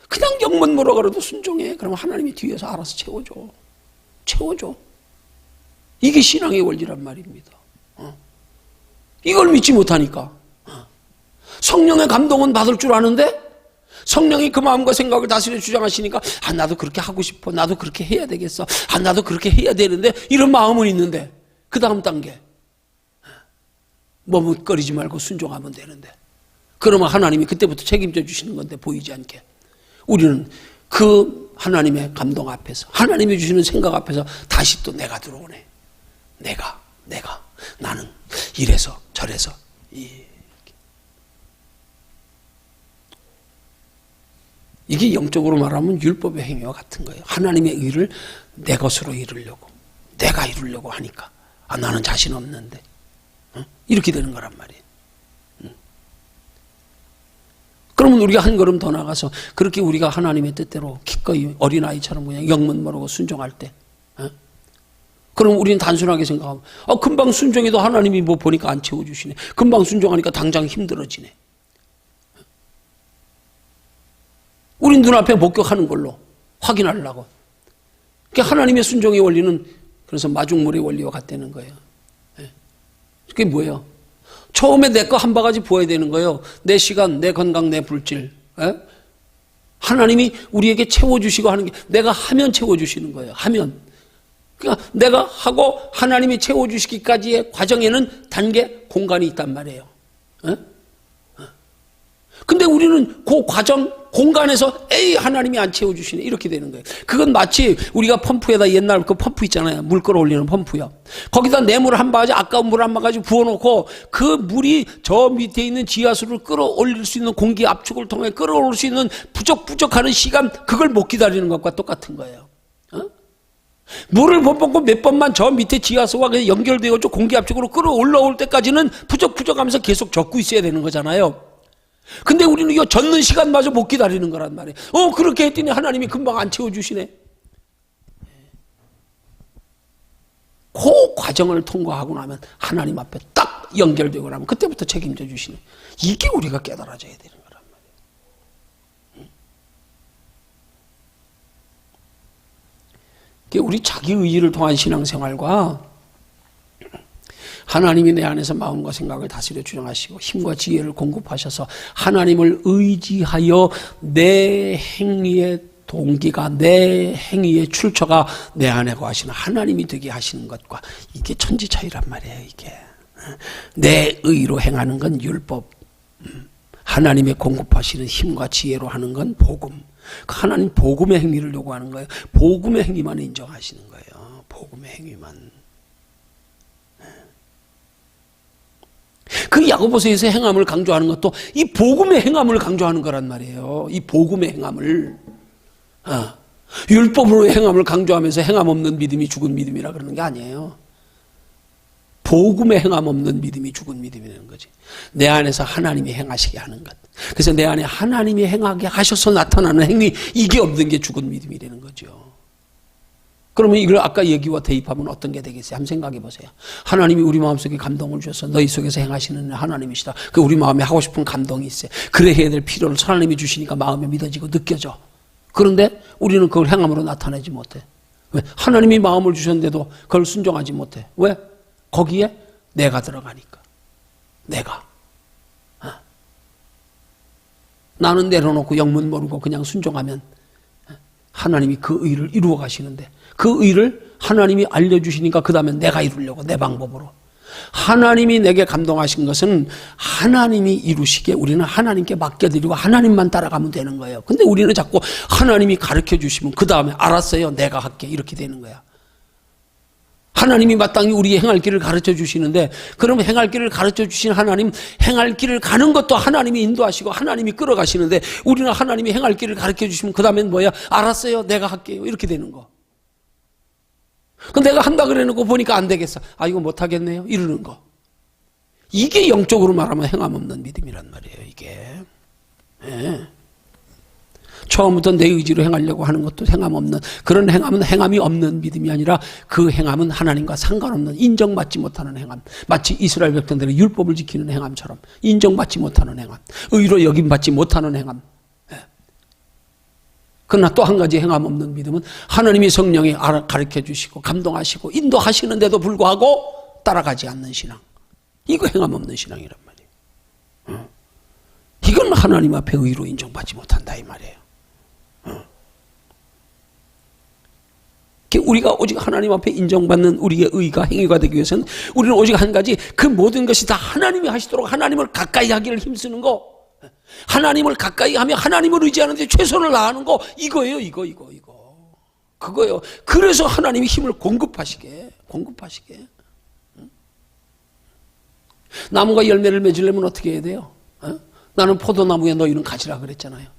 그냥 영문 뭐라 그래도 순종해. 그러면 하나님이 뒤에서 알아서 채워줘. 이게 신앙의 원리란 말입니다. 이걸 믿지 못하니까 성령의 감동은 받을 줄 아는데 성령이 그 마음과 생각을 다스려 주장하시니까 나도 그렇게 하고 싶어. 나도 그렇게 해야 되겠어. 나도 그렇게 해야 되는데 이런 마음은 있는데 그 다음 단계 머뭇거리지 말고 순종하면 되는데 그러면 하나님이 그때부터 책임져 주시는 건데 보이지 않게 우리는 그 하나님의 감동 앞에서 하나님이 주시는 생각 앞에서 다시 또 내가 들어오네. 내가 나는 이래서 저래서 이게 영적으로 말하면 율법의 행위와 같은 거예요. 하나님의 의를 내 것으로 이루려고 내가 이루려고 하니까 나는 자신 없는데 이렇게 되는 거란 말이에요. 그러면 우리가 한 걸음 더 나가서 그렇게 우리가 하나님의 뜻대로 기꺼이 어린아이처럼 그냥 영문 모르고 순종할 때 그럼 우리는 단순하게 생각하면 금방 순종해도 하나님이 뭐 보니까 안 채워주시네. 금방 순종하니까 당장 힘들어지네. 우린 눈앞에 목격하는 걸로 확인하려고. 그러니까 하나님의 순종의 원리는 그래서 마중물의 원리와 같다는 거예요. 그게 뭐예요? 처음에 내 거 한 바가지 부어야 되는 거예요. 내 시간, 내 건강, 내 불질. 하나님이 우리에게 채워주시고 하는 게 내가 하면 채워주시는 거예요. 하면. 그러니까 내가 하고 하나님이 채워주시기까지의 과정에는 단계, 공간이 있단 말이에요. 근데 우리는 그 과정, 공간에서 하나님이 안 채워주시네 이렇게 되는 거예요. 그건 마치 우리가 펌프에다 옛날 그 펌프 있잖아요. 물 끌어올리는 펌프요. 거기다 뇌물 한 바가지 아까운 물 한 바가지 부어놓고 그 물이 저 밑에 있는 지하수를 끌어올릴 수 있는 공기 압축을 통해 끌어올릴 수 있는 부족하는 시간 그걸 못 기다리는 것과 똑같은 거예요. 물을 បំ먹고 몇 번만 저 밑에 지하수와 연결되어 공기 압축으로 끌어올라올 때까지는 부족하면서 계속 젓고 있어야 되는 거잖아요. 근데 우리는 이 젓는 시간마저 못 기다리는 거란 말이에요. 그렇게 했더니 하나님이 금방 안 채워주시네. 그 과정을 통과하고 나면 하나님 앞에 딱 연결되고 나면 그때부터 책임져 주시네. 이게 우리가 깨달아져야 되는 거란 말이에요. 우리 자기 의의를 통한 신앙생활과 하나님이 내 안에서 마음과 생각을 다스려 주장하시고 힘과 지혜를 공급하셔서 하나님을 의지하여 내 행위의 동기가 내 행위의 출처가 내 안에 거하시는 하나님이 되게 하시는 것과 이게 천지 차이란 말이에요. 이게 내 의로 행하는 건 율법, 하나님의 공급하시는 힘과 지혜로 하는 건 복음. 하나님 복음의 행위를 요구하는 거예요. 복음의 행위만 인정하시는 거예요. 복음의 행위만. 그 야고보서에서 행함을 강조하는 것도 이 복음의 행함을 강조하는 거란 말이에요. 이 복음의 행함을 율법으로 행함을 강조하면서 행함 없는 믿음이 죽은 믿음이라 그러는 게 아니에요. 복음의 행함 없는 믿음이 죽은 믿음이라는 거지. 내 안에서 하나님이 행하시게 하는 것. 그래서 내 안에 하나님이 행하게 하셔서 나타나는 행위 이게 없는 게 죽은 믿음이라는 거죠. 그러면 이걸 아까 얘기와 대입하면 어떤 게 되겠어요? 한번 생각해 보세요. 하나님이 우리 마음속에 감동을 주셔서 너희 속에서 행하시는 하나님이시다. 그 우리 마음에 하고 싶은 감동이 있어요. 그래 해야 될 필요를 하나님이 주시니까 마음에 믿어지고 느껴져. 그런데 우리는 그걸 행함으로 나타내지 못해. 왜? 하나님이 마음을 주셨는데도 그걸 순종하지 못해. 왜? 거기에 내가 들어가니까. 내가. 나는 내려놓고 영문 모르고 그냥 순종하면 하나님이 그 의를 이루어 가시는데 그 의를 하나님이 알려주시니까 그 다음에 내가 이루려고 내 방법으로. 하나님이 내게 감동하신 것은 하나님이 이루시기에 우리는 하나님께 맡겨드리고 하나님만 따라가면 되는 거예요. 근데 우리는 자꾸 하나님이 가르쳐 주시면 그 다음에 알았어요 내가 할게 이렇게 되는 거야. 하나님이 마땅히 우리의 행할 길을 가르쳐 주시는데 그럼 행할 길을 가르쳐 주신 하나님 행할 길을 가는 것도 하나님이 인도하시고 하나님이 끌어가시는데 우리는 하나님이 행할 길을 가르쳐 주시면 그 다음엔 뭐야? 알았어요 내가 할게요 이렇게 되는 거. 내가 한다 그래놓고 보니까 안 되겠어. 아 이거 못하겠네요 이러는 거. 이게 영적으로 말하면 행함 없는 믿음이란 말이에요. 이게 처음부터 내 의지로 행하려고 하는 것도 행함 없는 그런 행함은 행함이 없는 믿음이 아니라 그 행함은 하나님과 상관없는 인정받지 못하는 행함. 마치 이스라엘 백성들의 율법을 지키는 행함처럼 인정받지 못하는 행함, 의로 여김받지 못하는 행함. 그러나 또 한 가지 행함 없는 믿음은 하나님이 성령이 가르쳐 주시고 감동하시고 인도하시는데도 불구하고 따라가지 않는 신앙. 이거 행함 없는 신앙이란 말이에요. 이건 하나님 앞에 의로 인정받지 못한다 이 말이에요. 우리가 오직 하나님 앞에 인정받는 우리의 의가 행위가 되기 위해서는 우리는 오직 한 가지 그 모든 것이 다 하나님이 하시도록 하나님을 가까이 하기를 힘쓰는 거. 하나님을 가까이 하며 하나님을 의지하는데 최선을 다하는 거 이거예요. 이거 그거예요. 그래서 하나님이 힘을 공급하시게 나무가 열매를 맺으려면 어떻게 해야 돼요? 나는 포도나무에 너희는 가지라 그랬잖아요.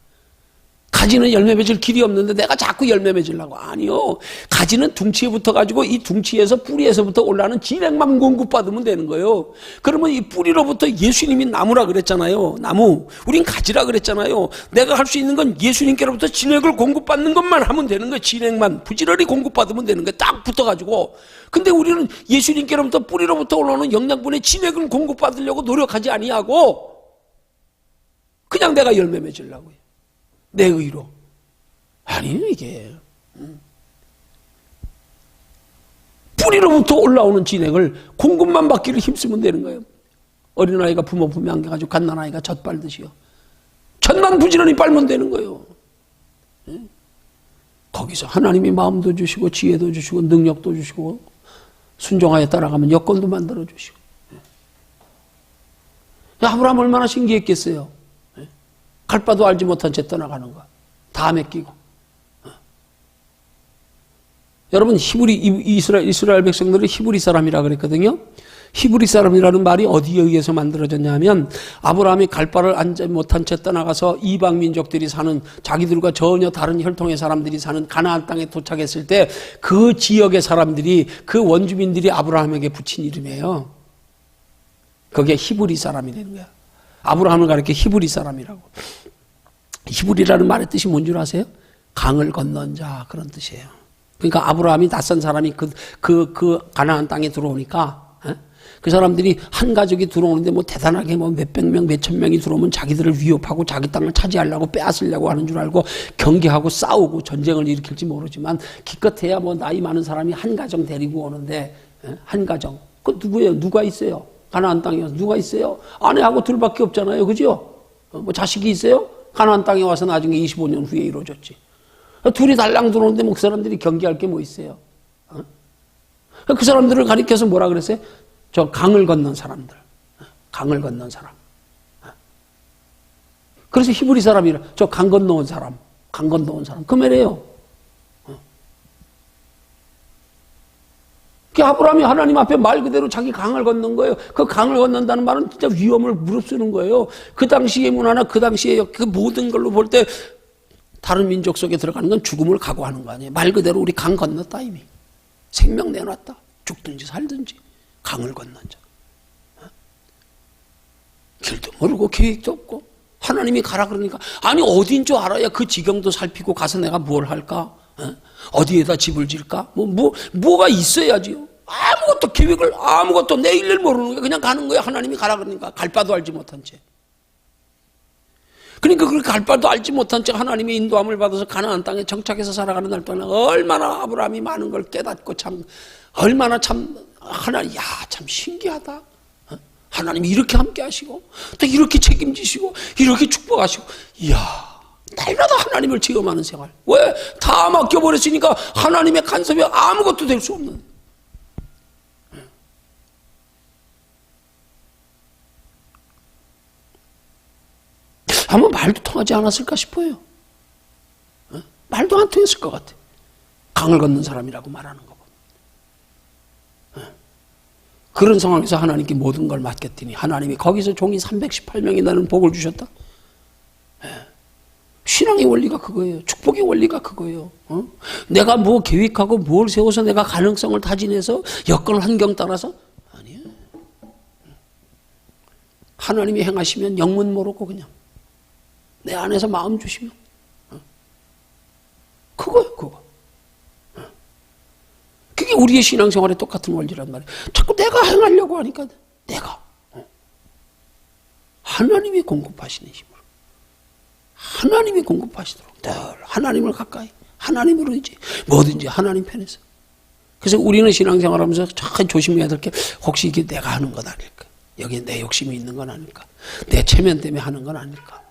가지는 열매 맺을 길이 없는데 내가 자꾸 열매 맺으려고. 아니요. 가지는 둥치에 붙어가지고 이 둥치에서 뿌리에서부터 올라오는 진액만 공급받으면 되는 거예요. 그러면 이 뿌리로부터 예수님이 나무라 그랬잖아요. 나무. 우린 가지라 그랬잖아요. 내가 할 수 있는 건 예수님께로부터 진액을 공급받는 것만 하면 되는 거예요. 진액만. 부지런히 공급받으면 되는 거예요. 딱 붙어가지고. 근데 우리는 예수님께로부터 뿌리로부터 올라오는 영양분의 진액을 공급받으려고 노력하지 아니하고 그냥 내가 열매 맺으려고요. 내 의로. 아니요 이게 뿌리로부터 올라오는 진액을 공급만 받기를 힘쓰면 되는 거예요. 어린아이가 부모 품에 안겨가지고 갓난아이가 젖 빨듯이요. 젖만 부지런히 빨면 되는 거예요. 거기서 하나님이 마음도 주시고 지혜도 주시고 능력도 주시고 순종하에 따라가면 여건도 만들어 주시고. 아브라함 얼마나 신기했겠어요. 갈 바도 알지 못한 채 떠나가는 거. 다 맡기고. 여러분 이스라엘 백성들은 히브리 사람이라 그랬거든요. 히브리 사람이라는 말이 어디에 의해서 만들어졌냐 하면 아브라함이 갈 바를 알지 못한 채 떠나가서 이방 민족들이 사는 자기들과 전혀 다른 혈통의 사람들이 사는 가나안 땅에 도착했을 때 그 지역의 사람들이 그 원주민들이 아브라함에게 붙인 이름이에요. 그게 히브리 사람이 되는 거야. 아브라함을 가리켜 히브리 사람이라고. 히브리라는 말의 뜻이 뭔 줄 아세요? 강을 건넌 자 그런 뜻이에요. 그러니까 아브라함이 낯선 사람이 그 가나안 땅에 들어오니까 그 사람들이 한 가족이 들어오는데 뭐 대단하게 뭐 몇백 명, 몇천 명이 들어오면 자기들을 위협하고 자기 땅을 차지하려고 빼앗으려고 하는 줄 알고 경계하고 싸우고 전쟁을 일으킬지 모르지만 기껏해야 뭐 나이 많은 사람이 한 가정 데리고 오는데 한 가정. 그 누구예요? 누가 있어요? 가나안 땅에 와서 누가 있어요? 아내하고 둘밖에 없잖아요. 그죠? 뭐 자식이 있어요? 가나안 땅에 와서 나중에 25년 후에 이루어졌지. 둘이 달랑 들어오는데 뭐 그 사람들이 경계할 게 뭐 있어요? 그 사람들을 가리켜서 뭐라 그랬어요? 저 강을 건넌 사람들. 강을 건넌 사람. 그래서 히브리 사람이라 저 강 건너온 사람. 강 건너온 사람. 그 말이에요. 아브라함이 하나님 앞에 말 그대로 자기 강을 건넌 거예요. 그 강을 건넌다는 말은 진짜 위험을 무릅쓰는 거예요. 그 당시의 문화나 그 당시의 그 모든 걸로 볼 때 다른 민족 속에 들어가는 건 죽음을 각오하는 거 아니에요. 말 그대로 우리 강 건넜다 이미. 생명 내놨다. 죽든지 살든지 강을 건넌 자. 길도 모르고 계획도 없고 하나님이 가라 그러니까 아니 어딘 줄 알아야 그 지경도 살피고 가서 내가 뭘 할까? 어디에다 집을 질까? 뭐가 있어야지요. 아무것도 계획을 아무것도 내일을 모르는 거야. 그냥 가는 거야. 하나님이 가라 그러니까 갈 바도 알지 못한 채. 그러니까 그 갈 바도 알지 못한 채 하나님의 인도함을 받아서 가나안 땅에 정착해서 살아가는 날 동안 얼마나 아브라함이 많은 걸 깨닫고 참 얼마나 참 하나님 참 신기하다. 하나님이 이렇게 함께 하시고 또 이렇게 책임지시고 이렇게 축복하시고 이야 날마다 하나님을 체험하는 생활. 왜? 다 맡겨버렸으니까 하나님의 간섭이 아무것도 될 수 없는. 아마 말도 통하지 않았을까 싶어요. 말도 안 통했을 것 같아. 강을 건넌 사람이라고 말하는 거. 그런 상황에서 하나님께 모든 걸 맡겼더니 하나님이 거기서 종이 318명이 나는 복을 주셨다. 신앙의 원리가 그거예요. 축복의 원리가 그거예요. 내가 뭐 계획하고 뭘 세워서 내가 가능성을 타진해서 여건 환경 따라서 아니에요. 하나님이 행하시면 영문 모르고 그냥 내 안에서 마음 주시면 그거예요. 그거. 그게 우리의 신앙생활에 똑같은 원리란 말이에요. 자꾸 내가 행하려고 하니까 내가 하나님이 공급하시는 힘으로 하나님이 공급하시도록 늘 하나님을 가까이 하나님으로 이제 뭐든지 하나님 편에서. 그래서 우리는 신앙생활하면서 참 조심해야 될 게 혹시 이게 내가 하는 것 아닐까? 여기에 내 욕심이 있는 건 아닐까? 내 체면 때문에 하는 건 아닐까?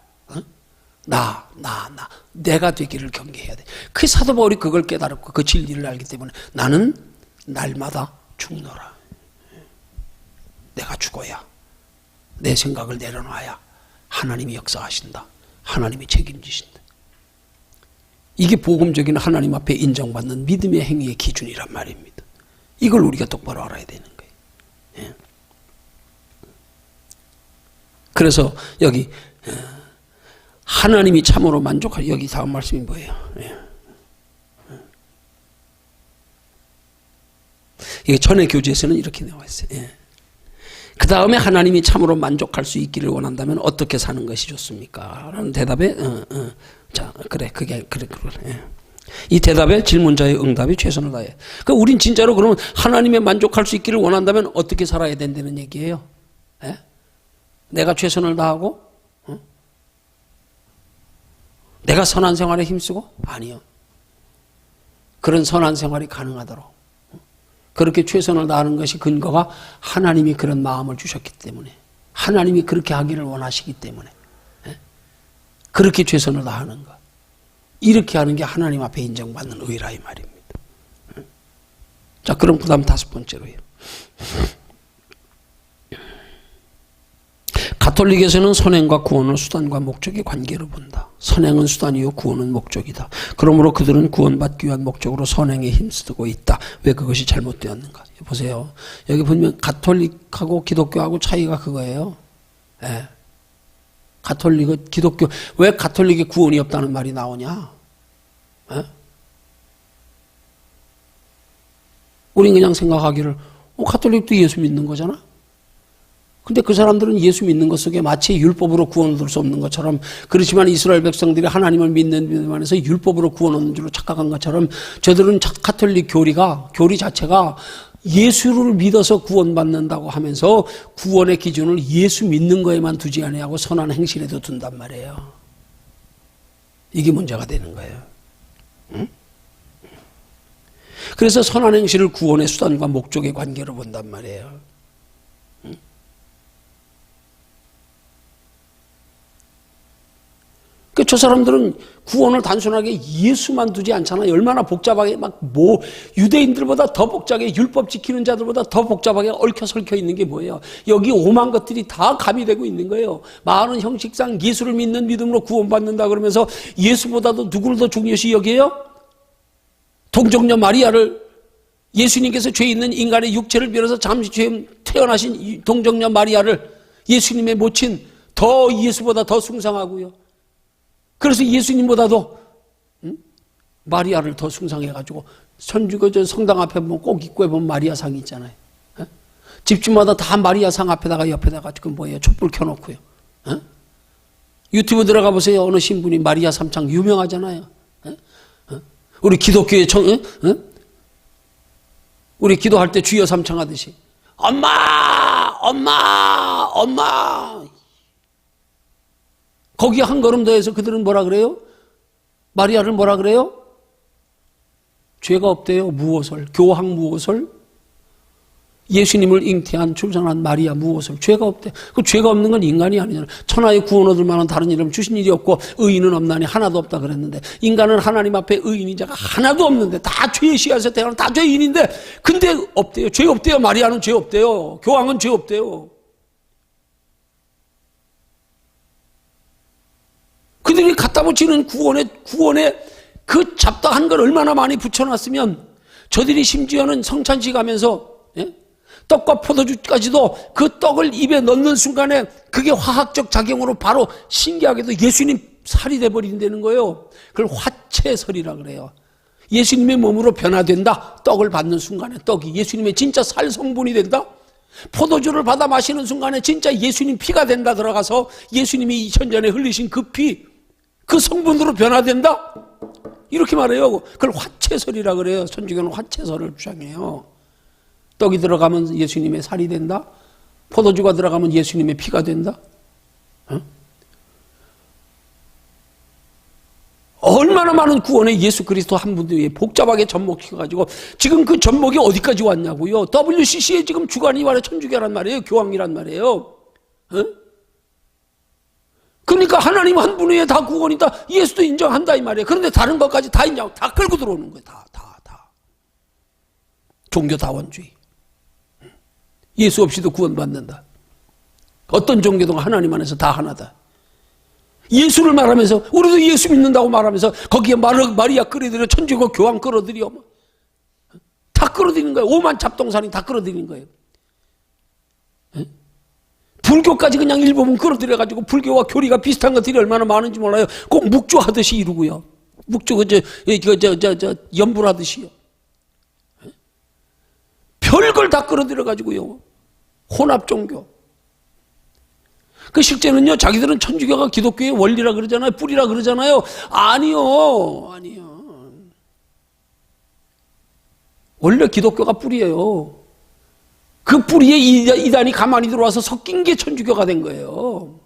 내가 되기를 경계해야 돼. 그 사도 바울이 그걸 깨달았고 그 진리를 알기 때문에 나는 날마다 죽노라. 내가 죽어야 내 생각을 내려놔야 하나님이 역사하신다. 하나님이 책임지신다. 이게 복음적인 하나님 앞에 인정받는 믿음의 행위의 기준이란 말입니다. 이걸 우리가 똑바로 알아야 되는 거예요. 그래서 여기 하나님이 참으로 만족할, 여기 다음 말씀이 뭐예요? 이게 전의 교재에서는 이렇게 나와 있어요. 그 다음에 하나님이 참으로 만족할 수 있기를 원한다면 어떻게 사는 것이 좋습니까? 라는 대답에, 자, 그래. 이 대답에 질문자의 응답이 최선을 다해. 그러니까 우린 진짜로 그러면 하나님의 만족할 수 있기를 원한다면 어떻게 살아야 된다는 얘기예요? 내가 최선을 다하고, 내가 선한 생활에 힘쓰고? 아니요. 그런 선한 생활이 가능하도록 그렇게 최선을 다하는 것이 근거가 하나님이 그런 마음을 주셨기 때문에 하나님이 그렇게 하기를 원하시기 때문에 그렇게 최선을 다하는 것. 이렇게 하는 게 하나님 앞에 인정받는 의라 이 말입니다. 자, 그럼 그 다음 5번째로요. 가톨릭에서는 선행과 구원을 수단과 목적의 관계로 본다. 선행은 수단이요 구원은 목적이다. 그러므로 그들은 구원받기 위한 목적으로 선행에 힘쓰고 있다. 왜 그것이 잘못되었는가? 보세요. 여기 보면 가톨릭하고 기독교하고 차이가 그거예요. 가톨릭은 기독교, 왜 가톨릭에 구원이 없다는 말이 나오냐? 우린 그냥 생각하기를 가톨릭도 예수 믿는 거잖아? 근데 그 사람들은 예수 믿는 것 속에 마치 율법으로 구원을 얻을 수 없는 것처럼, 그렇지만 이스라엘 백성들이 하나님을 믿는 믿음 안에서 율법으로 구원 얻는 줄로 착각한 것처럼 저들은 가톨릭 교리 자체가 예수를 믿어서 구원받는다고 하면서 구원의 기준을 예수 믿는 거에만 두지 아니하고 선한 행실에도 둔단 말이에요. 이게 문제가 되는 거예요. 응? 그래서 선한 행실을 구원의 수단과 목적의 관계로 본단 말이에요. 저 사람들은 구원을 단순하게 예수만 두지 않잖아요. 얼마나 복잡하게 유대인들보다 더 복잡하게, 율법 지키는 자들보다 더 복잡하게 얽혀 설켜 있는 게 뭐예요? 여기 오만 것들이 다 가미되고 있는 거예요. 많은 형식상 예수를 믿는 믿음으로 구원받는다 그러면서 예수보다도 누구를 더 중요시 여겨요? 동정녀 마리아를, 예수님께서 죄 있는 인간의 육체를 빌어서 잠시 태어나신 동정녀 마리아를, 예수님의 모친, 더 예수보다 더 숭상하고요. 그래서 예수님보다도 마리아를 더 숭상해가지고 선주교 성당 앞에 보면 꼭 입구에 보면 마리아 상이 있잖아요. 집집마다 다 마리아 상 앞에다가 옆에다가 그 뭐예요? 촛불 켜놓고요. 유튜브 들어가 보세요. 어느 신분이 마리아 삼창 유명하잖아요. 우리 기독교의 우리 기도할 때 주여 삼창하듯이 엄마 엄마 엄마. 거기에 한 걸음 더해서 그들은 뭐라 그래요? 마리아를 뭐라 그래요? 죄가 없대요. 무엇을? 교황 무엇을? 예수님을 잉태한 출산한 마리아 무엇을 죄가 없대. 그 죄가 없는 건 인간이 아니잖아. 천하의 구원 얻을 만한 다른 이름 주신 일이 없고 의인은 없나니 하나도 없다 그랬는데, 인간은 하나님 앞에 의인인 자가 하나도 없는데 다 죄의 씨앗에서 태어난 다 죄인인데, 근데 없대요. 죄 없대요. 마리아는 죄 없대요. 교황은 죄 없대요. 그들이 갖다 붙이는 구원에 그 잡다한 걸 얼마나 많이 붙여놨으면, 저들이 심지어는 성찬식 하면서 떡과 포도주까지도 그 떡을 입에 넣는 순간에 그게 화학적 작용으로 바로 신기하게도 예수님 살이 돼버린다는 거예요. 그걸 화채설이라 그래요. 예수님의 몸으로 변화된다. 떡을 받는 순간에 떡이 예수님의 진짜 살 성분이 된다. 포도주를 받아 마시는 순간에 진짜 예수님 피가 된다. 들어가서 예수님이 2000년 전에 흘리신 그 피, 그 성분으로 변화된다. 이렇게 말해요. 그걸 화채설이라 그래요. 천주교는 화채설을 주장해요. 떡이 들어가면 예수님의 살이 된다. 포도주가 들어가면 예수님의 피가 된다. 얼마나 많은 구원에 예수 그리스도 한 분들이 복잡하게 접목시켜가지고 지금 그 접목이 어디까지 왔냐고요. WCC의 지금 주관이 말해 천주교란 말이에요. 교황이란 말이에요. 그러니까 하나님 한 분에 다 구원이다. 예수도 인정한다 이 말이에요. 그런데 다른 것까지 다 인정, 다 끌고 들어오는 거예요. 다. 종교다원주의. 예수 없이도 구원받는다. 어떤 종교도 하나님 안에서 다 하나다. 예수를 말하면서, 우리도 예수 믿는다고 말하면서 거기에 마리아 끌어들여, 천주교 교황 끌어들여, 다 끌어들이는 거예요. 오만 잡동사니 다 끌어들이는 거예요. 불교까지 그냥 일부분 끌어들여가지고 불교와 교리가 비슷한 것들이 얼마나 많은지 몰라요. 꼭 묵주하듯이 이루고요. 묵주, 연불하듯이요. 별걸 다 끌어들여가지고요. 혼합종교. 그 실제는요, 자기들은 천주교가 기독교의 원리라 그러잖아요. 뿌리라 그러잖아요. 아니요. 원래 기독교가 뿌리예요. 그 뿌리에 이단이 가만히 들어와서 섞인 게 천주교가 된 거예요.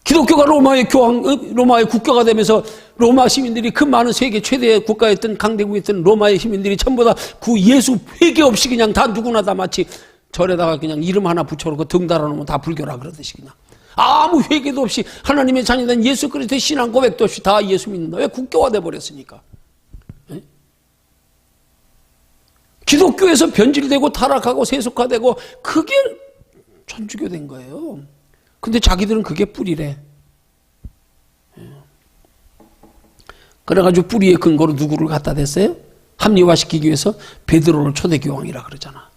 기독교가 로마의 국가가 되면서 로마 시민들이, 그 많은 세계 최대의 국가였던, 강대국이었던 로마의 시민들이 전부 다 그 예수 회개 없이 그냥 다 누구나 다 마치 절에다가 그냥 이름 하나 붙여놓고 등 달아놓으면 다 불교라 그러듯이 그냥 아무 회개도 없이 하나님의 자녀된 예수 그리스도의 신앙 고백도 없이 다 예수 믿는다. 왜? 국교화 돼버렸으니까. 기독교에서 변질되고 타락하고 세속화되고 그게 천주교 된 거예요. 근데 자기들은 그게 뿌리래. 그래가지고 뿌리의 근거로 누구를 갖다 댔어요? 합리화시키기 위해서 베드로를 초대교황이라 그러잖아.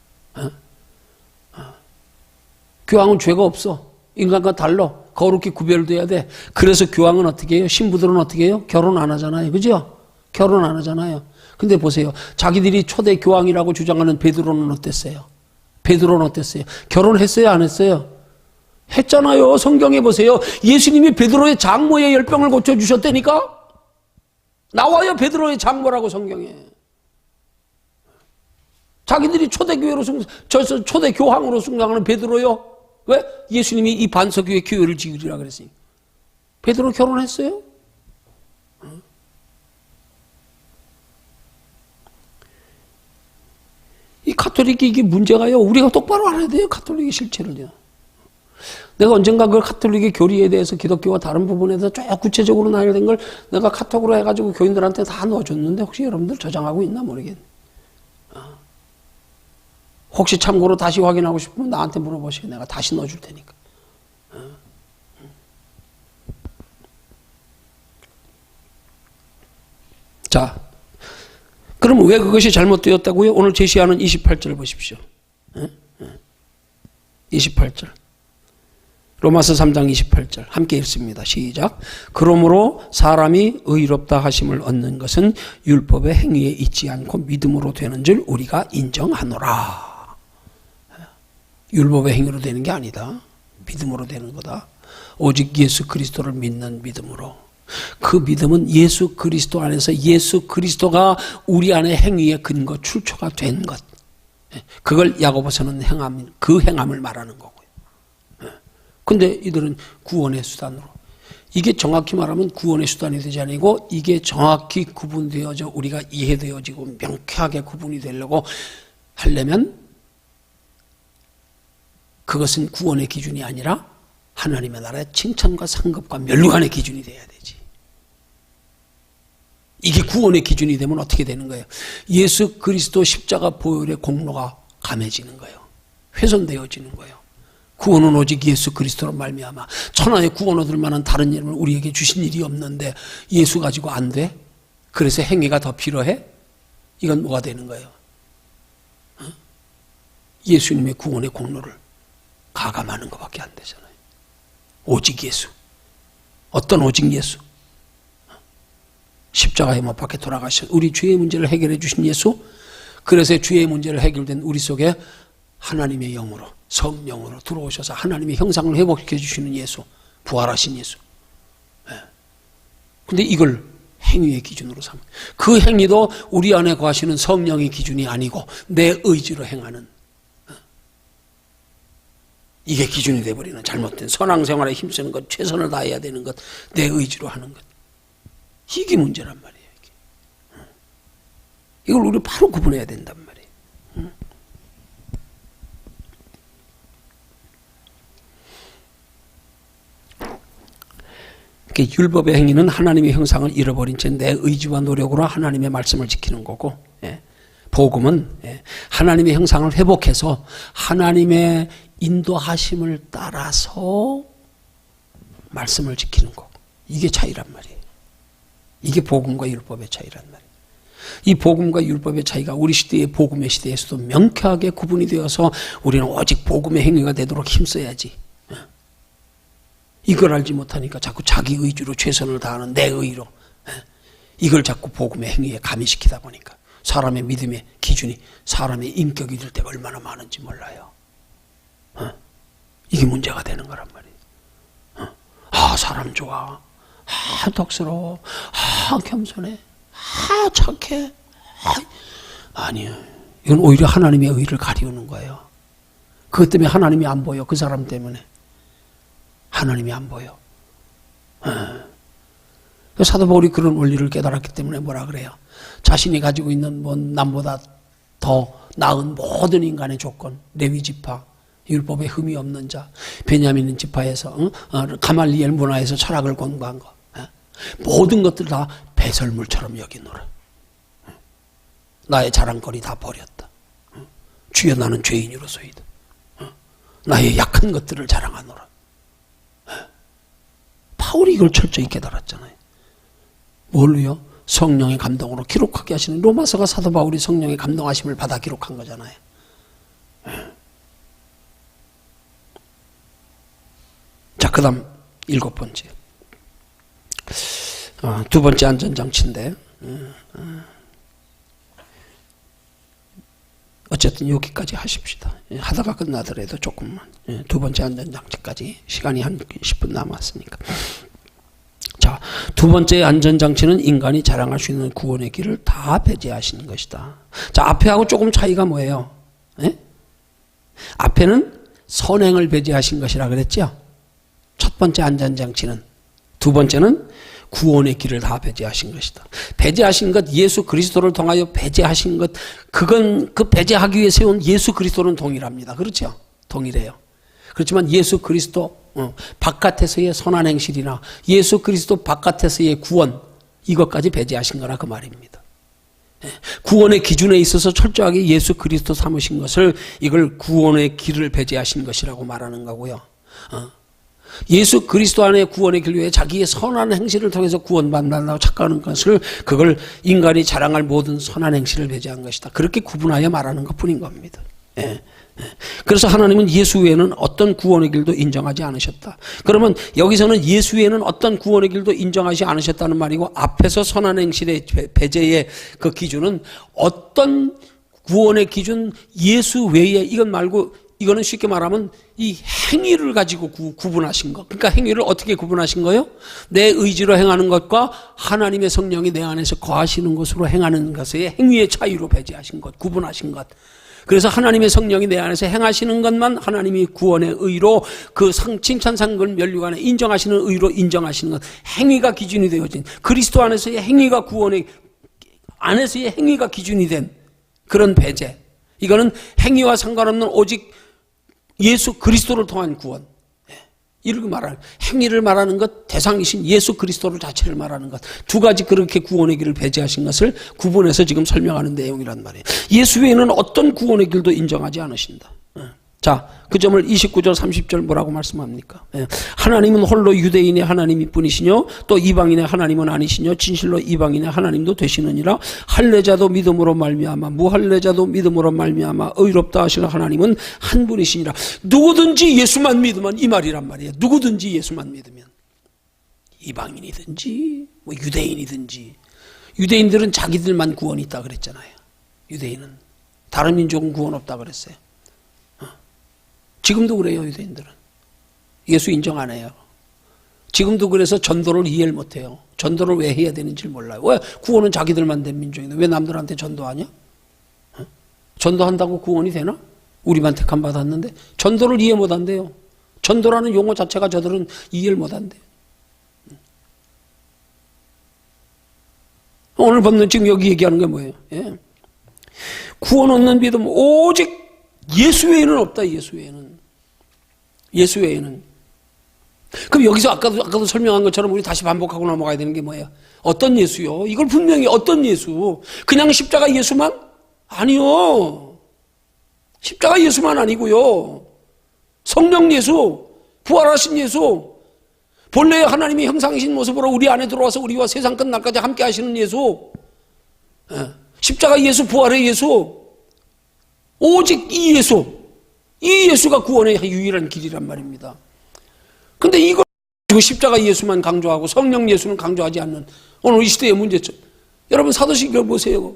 교황은 죄가 없어. 인간과 달라. 거룩히 구별돼야 돼. 그래서 교황은 어떻게 해요? 신부들은 어떻게 해요? 결혼 안 하잖아요. 그죠? 결혼 안 하잖아요. 근데 보세요. 자기들이 초대 교황이라고 주장하는 베드로는 어땠어요? 결혼했어요? 안 했어요? 했잖아요. 성경에 보세요. 예수님이 베드로의 장모의 열병을 고쳐주셨다니까? 나와요. 베드로의 장모라고 성경에. 자기들이 초대 교황으로 숭상하는 베드로요. 왜? 예수님이 이 반석위에 교회를 지으리라 그랬으니까. 베드로 결혼했어요? 이 가톨릭이 이게 문제가요. 우리가 똑바로 알아야 돼요. 가톨릭의 실체를요. 내가 언젠가 그 가톨릭의 교리에 대해서 기독교와 다른 부분에 대해서 쭉 구체적으로 나열된 걸 내가 카톡으로 해가지고 교인들한테 다 넣어줬는데 혹시 여러분들 저장하고 있나 모르겠네. 혹시 참고로 다시 확인하고 싶으면 나한테 물어보시고 내가 다시 넣어줄 테니까. 자, 그럼 왜 그것이 잘못되었다고요? 오늘 제시하는 28절 보십시오. 28절. 로마서 3장 28절 함께 읽습니다. 시작. 그러므로 사람이 의롭다 하심을 얻는 것은 율법의 행위에 있지 않고 믿음으로 되는 줄 우리가 인정하노라. 율법의 행위로 되는 게 아니다. 믿음으로 되는 거다. 오직 예수 그리스도를 믿는 믿음으로. 그 믿음은 예수 그리스도 안에서 예수 그리스도가 우리 안에 행위의 근거 출처가 된 것. 그걸 야고보서는 그 행함을 말하는 거고요. 근데 이들은 구원의 수단으로 이게 정확히 말하면 구원의 수단이 되지 아니고 이게 정확히 구분되어져 우리가 이해되어지고 명쾌하게 구분이 되려고 하려면 그것은 구원의 기준이 아니라 하나님의 나라의 칭찬과 상급과 면류관의 기준이 돼야 되지. 이게 구원의 기준이 되면 어떻게 되는 거예요? 예수 그리스도 십자가 보혈의 공로가 감해지는 거예요. 훼손되어지는 거예요. 구원은 오직 예수 그리스도로 말미암아. 천하의 구원 얻을 만한 다른 이름을 우리에게 주신 일이 없는데 예수 가지고 안 돼? 그래서 행위가 더 필요해? 이건 뭐가 되는 거예요? 예수님의 구원의 공로를 가감하는 것밖에 안 되잖아요. 오직 예수. 어떤 오직 예수? 십자가에 못 박혀 돌아가신 우리 죄의 문제를 해결해 주신 예수. 그래서 죄의 문제를 해결된 우리 속에 하나님의 영으로 성령으로 들어오셔서 하나님의 형상을 회복시켜 주시는 예수, 부활하신 예수. 그런데 이걸 행위의 기준으로 삼아. 그 행위도 우리 안에 거하시는 성령의 기준이 아니고 내 의지로 행하는, 이게 기준이 되어버리는 잘못된 선왕생활에 힘쓰는 것, 최선을 다해야 되는 것, 내 의지로 하는 것. 이게 문제란 말이에요. 이게. 이걸 우리 바로 구분해야 된단 말이에요. 율법의 행위는 하나님의 형상을 잃어버린 채 내 의지와 노력으로 하나님의 말씀을 지키는 거고, 복음은 하나님의 형상을 회복해서 하나님의 인도하심을 따라서 말씀을 지키는 거. 이게 차이란 말이에요. 이게 복음과 율법의 차이란 말이에요. 이 복음과 율법의 차이가 우리 시대의 복음의 시대에서도 명쾌하게 구분이 되어서 우리는 오직 복음의 행위가 되도록 힘써야지. 이걸 알지 못하니까 자꾸 자기 의지로 최선을 다하는 내 의로 이걸 자꾸 복음의 행위에 가미시키다 보니까 사람의 믿음의 기준이 사람의 인격이 될 때가 얼마나 많은지 몰라요. 이게 문제가 되는 거란 말이에요. 아, 사람 좋아. 아, 덕스러워. 아, 겸손해. 아, 착해. 아니요. 이건 오히려 하나님의 의를 가리우는 거예요. 그것 때문에 하나님이 안 보여. 그 사람 때문에. 하나님이 안 보여. 사도 바울이 그런 원리를 깨달았기 때문에 뭐라 그래요? 자신이 가지고 있는 뭐 남보다 더 나은 모든 인간의 조건, 레위 지파, 율법에 흠이 없는 자, 베냐민 지파에서 가말리엘 문화에서 철학을 공부한 거, 모든 것들 다 배설물처럼 여기노라. 나의 자랑거리 다 버렸다. 주여 나는 죄인으로소이다. 나의 약한 것들을 자랑하노라. 바울이 이걸 철저히 깨달았잖아요. 뭘로요? 성령의 감동으로 기록하게 하시는, 로마서가 사도 바울이 성령의 감동하심을 받아 기록한 거잖아요. 자, 그 다음 7번째. 두 번째 안전장치인데, 어쨌든 여기까지 하십시다. 하다가 끝나더라도 조금만. 두 번째 안전장치까지 시간이 한 10분 남았으니까. 자, 두 번째 안전장치는 인간이 자랑할 수 있는 구원의 길을 다 배제하시는 것이다. 자, 앞에하고 조금 차이가 뭐예요? 앞에는 선행을 배제하신 것이라 그랬죠? 첫 번째 안전장치는. 두 번째는 구원의 길을 다 배제하신 것이다. 배제하신 것, 예수 그리스도를 통하여 배제하신 것, 그건 그 배제하기 위해 세운 예수 그리스도는 동일합니다. 그렇죠? 동일해요. 그렇지만 예수 그리스도 바깥에서의 선한 행실이나 예수 그리스도 바깥에서의 구원, 이것까지 배제하신 거라 그 말입니다. 구원의 기준에 있어서 철저하게 예수 그리스도 삼으신 것을, 이걸 구원의 길을 배제하신 것이라고 말하는 거고요. 예수 그리스도 안에 구원의 길 위에 자기의 선한 행실을 통해서 구원받는다고 착각하는 것을, 그걸 인간이 자랑할 모든 선한 행실을 배제한 것이다. 그렇게 구분하여 말하는 것뿐인 겁니다. 그래서 하나님은 예수 외에는 어떤 구원의 길도 인정하지 않으셨다. 그러면 여기서는 예수 외에는 어떤 구원의 길도 인정하지 않으셨다는 말이고, 앞에서 선한 행실의 배제의 그 기준은 어떤 구원의 기준, 예수 외에, 이건 말고, 이거는 쉽게 말하면 이 행위를 가지고 구분하신 것. 그러니까 행위를 어떻게 구분하신 거예요? 내 의지로 행하는 것과 하나님의 성령이 내 안에서 거하시는 것으로 행하는 것의 행위의 차이로 배제하신 것, 구분하신 것. 그래서 하나님의 성령이 내 안에서 행하시는 것만 하나님이 구원의 의로 그 칭찬상 걸 면류관에 인정하시는 의로 인정하시는 것, 행위가 기준이 되어진 그리스도 안에서의 행위가 구원의 안에서의 행위가 기준이 된 그런 배제. 이거는 행위와 상관없는 오직 예수 그리스도를 통한 구원. 이렇게 말하는, 행위를 말하는 것, 대상이신 예수 그리스도를 자체를 말하는 것, 두 가지 그렇게 구원의 길을 배제하신 것을 구분해서 지금 설명하는 내용이란 말이에요. 예수 외에는 어떤 구원의 길도 인정하지 않으신다. 자, 그 점을 29절 30절 뭐라고 말씀합니까? 하나님은 홀로 유대인의 하나님이 뿐이시뇨 또 이방인의 하나님은 아니시뇨 진실로 이방인의 하나님도 되시느니라. 할례자도 믿음으로 말미암아 무할례자도 믿음으로 말미암아 의롭다 하시는 하나님은 한 분이시니라. 누구든지 예수만 믿으면, 이 말이란 말이에요. 누구든지 예수만 믿으면, 이방인이든지 뭐 유대인이든지. 유대인들은 자기들만 구원이 있다 그랬잖아요. 유대인은. 다른 민족은 구원 없다 그랬어요. 지금도 그래요. 유대인들은 예수 인정 안 해요. 지금도 그래서 전도를 이해를 못 해요. 전도를 왜 해야 되는지 몰라요. 왜? 구원은 자기들만 된 민족인데 왜 남들한테 전도하냐? 전도한다고 구원이 되나? 우리만 택함 받았는데 전도를 이해 못 한대요. 전도라는 용어 자체가 저들은 이해를 못 한대요. 오늘 본문 지금 여기 얘기하는 게 뭐예요? 구원 얻는 믿음 오직 예수 외에는 없다. 예수 외에는. 예수 외에는. 그럼 여기서 아까도 설명한 것처럼 우리 다시 반복하고 넘어가야 되는 게 뭐예요? 어떤 예수요? 이걸 분명히 어떤 예수? 그냥 십자가 예수만? 아니요. 십자가 예수만 아니고요. 성령 예수, 부활하신 예수, 본래 하나님의 형상이신 모습으로 우리 안에 들어와서 우리와 세상 끝날까지 함께 하시는 예수, 십자가 예수, 부활의 예수, 오직 이 예수가 구원의 유일한 길이란 말입니다. 근데 이걸 십자가 예수만 강조하고 성령 예수는 강조하지 않는 오늘 이 시대의 문제점. 여러분 사도신경 보세요.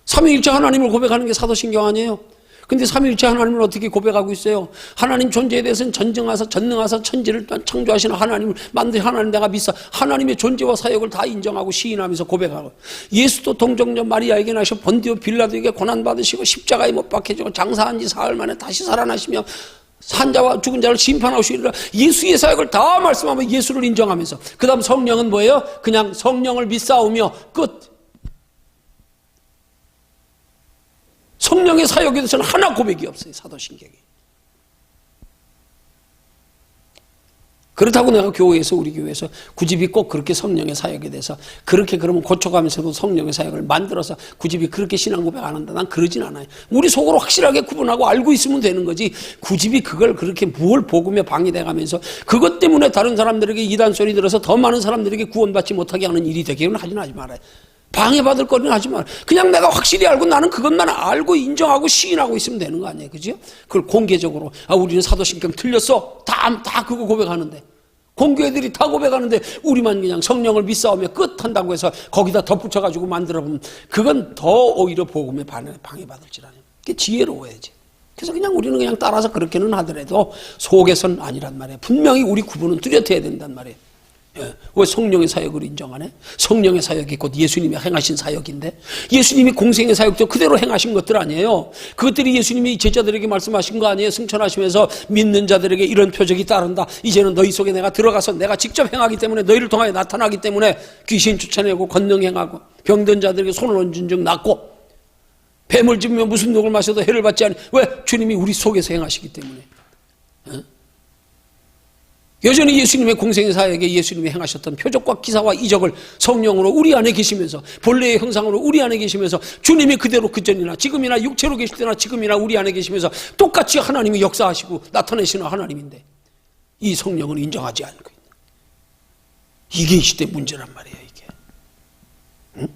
삼위일체 하나님을 고백하는 게 사도신경 아니에요? 근데 삼위일체 하나님을 어떻게 고백하고 있어요? 하나님 존재에 대해서는 전능하사 천지를 창조하시는 하나님을 만든 하나님 내가 믿사 하나님의 존재와 사역을 다 인정하고 시인하면서 고백하고, 예수도 동정녀 마리아에게 나셔 본디오 빌라도에게 고난받으시고 십자가에 못 박혀지고 장사한 지 사흘 만에 다시 살아나시며 산자와 죽은 자를 심판하시리라. 예수의 사역을 다 말씀하며 예수를 인정하면서 그 다음 성령은 뭐예요? 그냥 성령을 믿사오며 끝. 성령의 사역에 대해서는 하나 고백이 없어요. 사도신경에. 그렇다고 내가 교회에서 우리 교회에서 구집이 꼭 그렇게 성령의 사역에 대해서 그렇게 그러면 고쳐가면서도 성령의 사역을 만들어서 구집이 그렇게 신앙 고백 안 한다. 난 그러진 않아요. 우리 속으로 확실하게 구분하고 알고 있으면 되는 거지. 구집이 그걸 그렇게 뭘 복음에 방해돼가면서 그것 때문에 다른 사람들에게 이단 소리 들어서 더 많은 사람들에게 구원받지 못하게 하는 일이 되기는 하지 말아요. 방해받을 거리는 하지 마라. 그냥 내가 확실히 알고 나는 그것만 알고 인정하고 시인하고 있으면 되는 거 아니에요. 그죠? 그걸 공개적으로, 우리는 사도신경 틀렸어. 다 그거 고백하는데. 공교회들이 다 고백하는데 우리만 그냥 성령을 믿사오며 끝 한다고 해서 거기다 덧붙여가지고 만들어보면 그건 더 오히려 복음에 방해받을지라는. 그게 지혜로워야지. 그래서 그냥 우리는 그냥 따라서 그렇게는 하더라도 속에선 아니란 말이에요. 분명히 우리 구분은 뚜렷해야 된단 말이에요. 왜 성령의 사역을 인정하네? 성령의 사역이 곧 예수님이 행하신 사역인데 예수님이 공생의 사역도 그대로 행하신 것들 아니에요? 그것들이 예수님이 제자들에게 말씀하신 거 아니에요? 승천하시면서 믿는 자들에게 이런 표적이 따른다. 이제는 너희 속에 내가 들어가서 내가 직접 행하기 때문에 너희를 통하여 나타나기 때문에 귀신 쫓아내고 권능 행하고 병든 자들에게 손을 얹은 즉 낫고 뱀을 집으며 무슨 독을 마셔도 해를 받지 않니. 왜? 주님이 우리 속에서 행하시기 때문에. 여전히 예수님의 공생의 사역에 예수님이 행하셨던 표적과 기사와 이적을 성령으로 우리 안에 계시면서 본래의 형상으로 우리 안에 계시면서 주님이 그대로 그전이나 지금이나 육체로 계실 때나 지금이나 우리 안에 계시면서 똑같이 하나님이 역사하시고 나타내시는 하나님인데 이 성령은 인정하지 않고 있는. 이게 이 시대 문제란 말이에요. 이게. 응?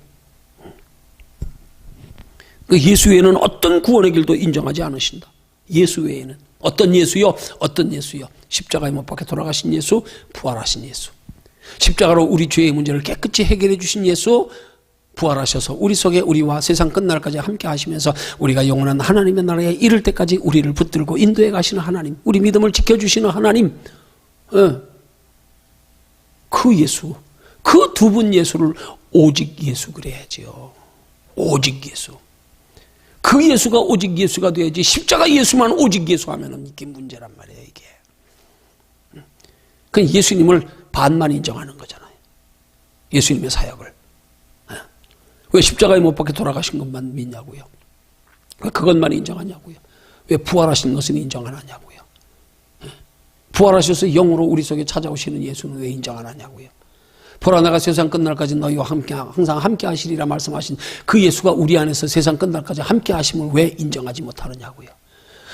그 예수 외에는 어떤 구원의 길도 인정하지 않으신다. 예수 외에는. 어떤 예수요? 어떤 예수요? 십자가에 못 박혀 돌아가신 예수, 부활하신 예수. 십자가로 우리 죄의 문제를 깨끗이 해결해 주신 예수, 부활하셔서 우리 속에 우리와 세상 끝날까지 함께 하시면서 우리가 영원한 하나님의 나라에 이를 때까지 우리를 붙들고 인도해 가시는 하나님, 우리 믿음을 지켜주시는 하나님, 그 예수, 그 두 분 예수를 오직 예수 그래야지요. 오직 예수. 그 예수가 오직 예수가 돼야지 십자가 예수만 오직 예수하면 이게 문제란 말이에요. 이게. 그 예수님을 반만 인정하는 거잖아요. 예수님의 사역을. 왜 십자가에 못 박혀 돌아가신 것만 믿냐고요. 왜 그것만 인정하냐고요. 왜 부활하신 것은 인정 안 하냐고요. 부활하셔서 영으로 우리 속에 찾아오시는 예수는 왜 인정 안 하냐고요. 보라 내가 세상 끝날까지 너희와 함께 항상 함께 하시리라 말씀하신 그 예수가 우리 안에서 세상 끝날까지 함께 하심을 왜 인정하지 못하느냐고요.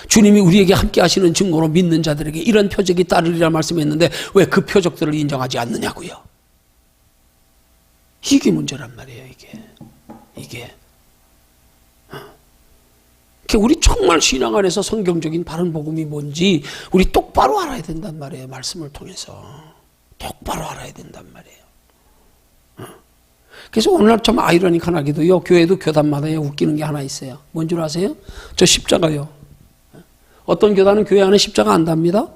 주님이 우리에게 함께 하시는 증거로 믿는 자들에게 이런 표적이 따르리라 말씀했는데 왜 그 표적들을 인정하지 않느냐고요. 이게 문제란 말이에요. 이게 우리 정말 신앙 안에서 성경적인 바른 복음이 뭔지 우리 똑바로 알아야 된단 말이에요. 말씀을 통해서 똑바로 알아야 된단 말이에요. 그래서 오늘날 좀 아이러니컬하게도요, 교회도 교단마다 웃기는 게 하나 있어요. 뭔 줄 아세요? 저 십자가요. 어떤 교단은 교회 안에 십자가 안 답니다.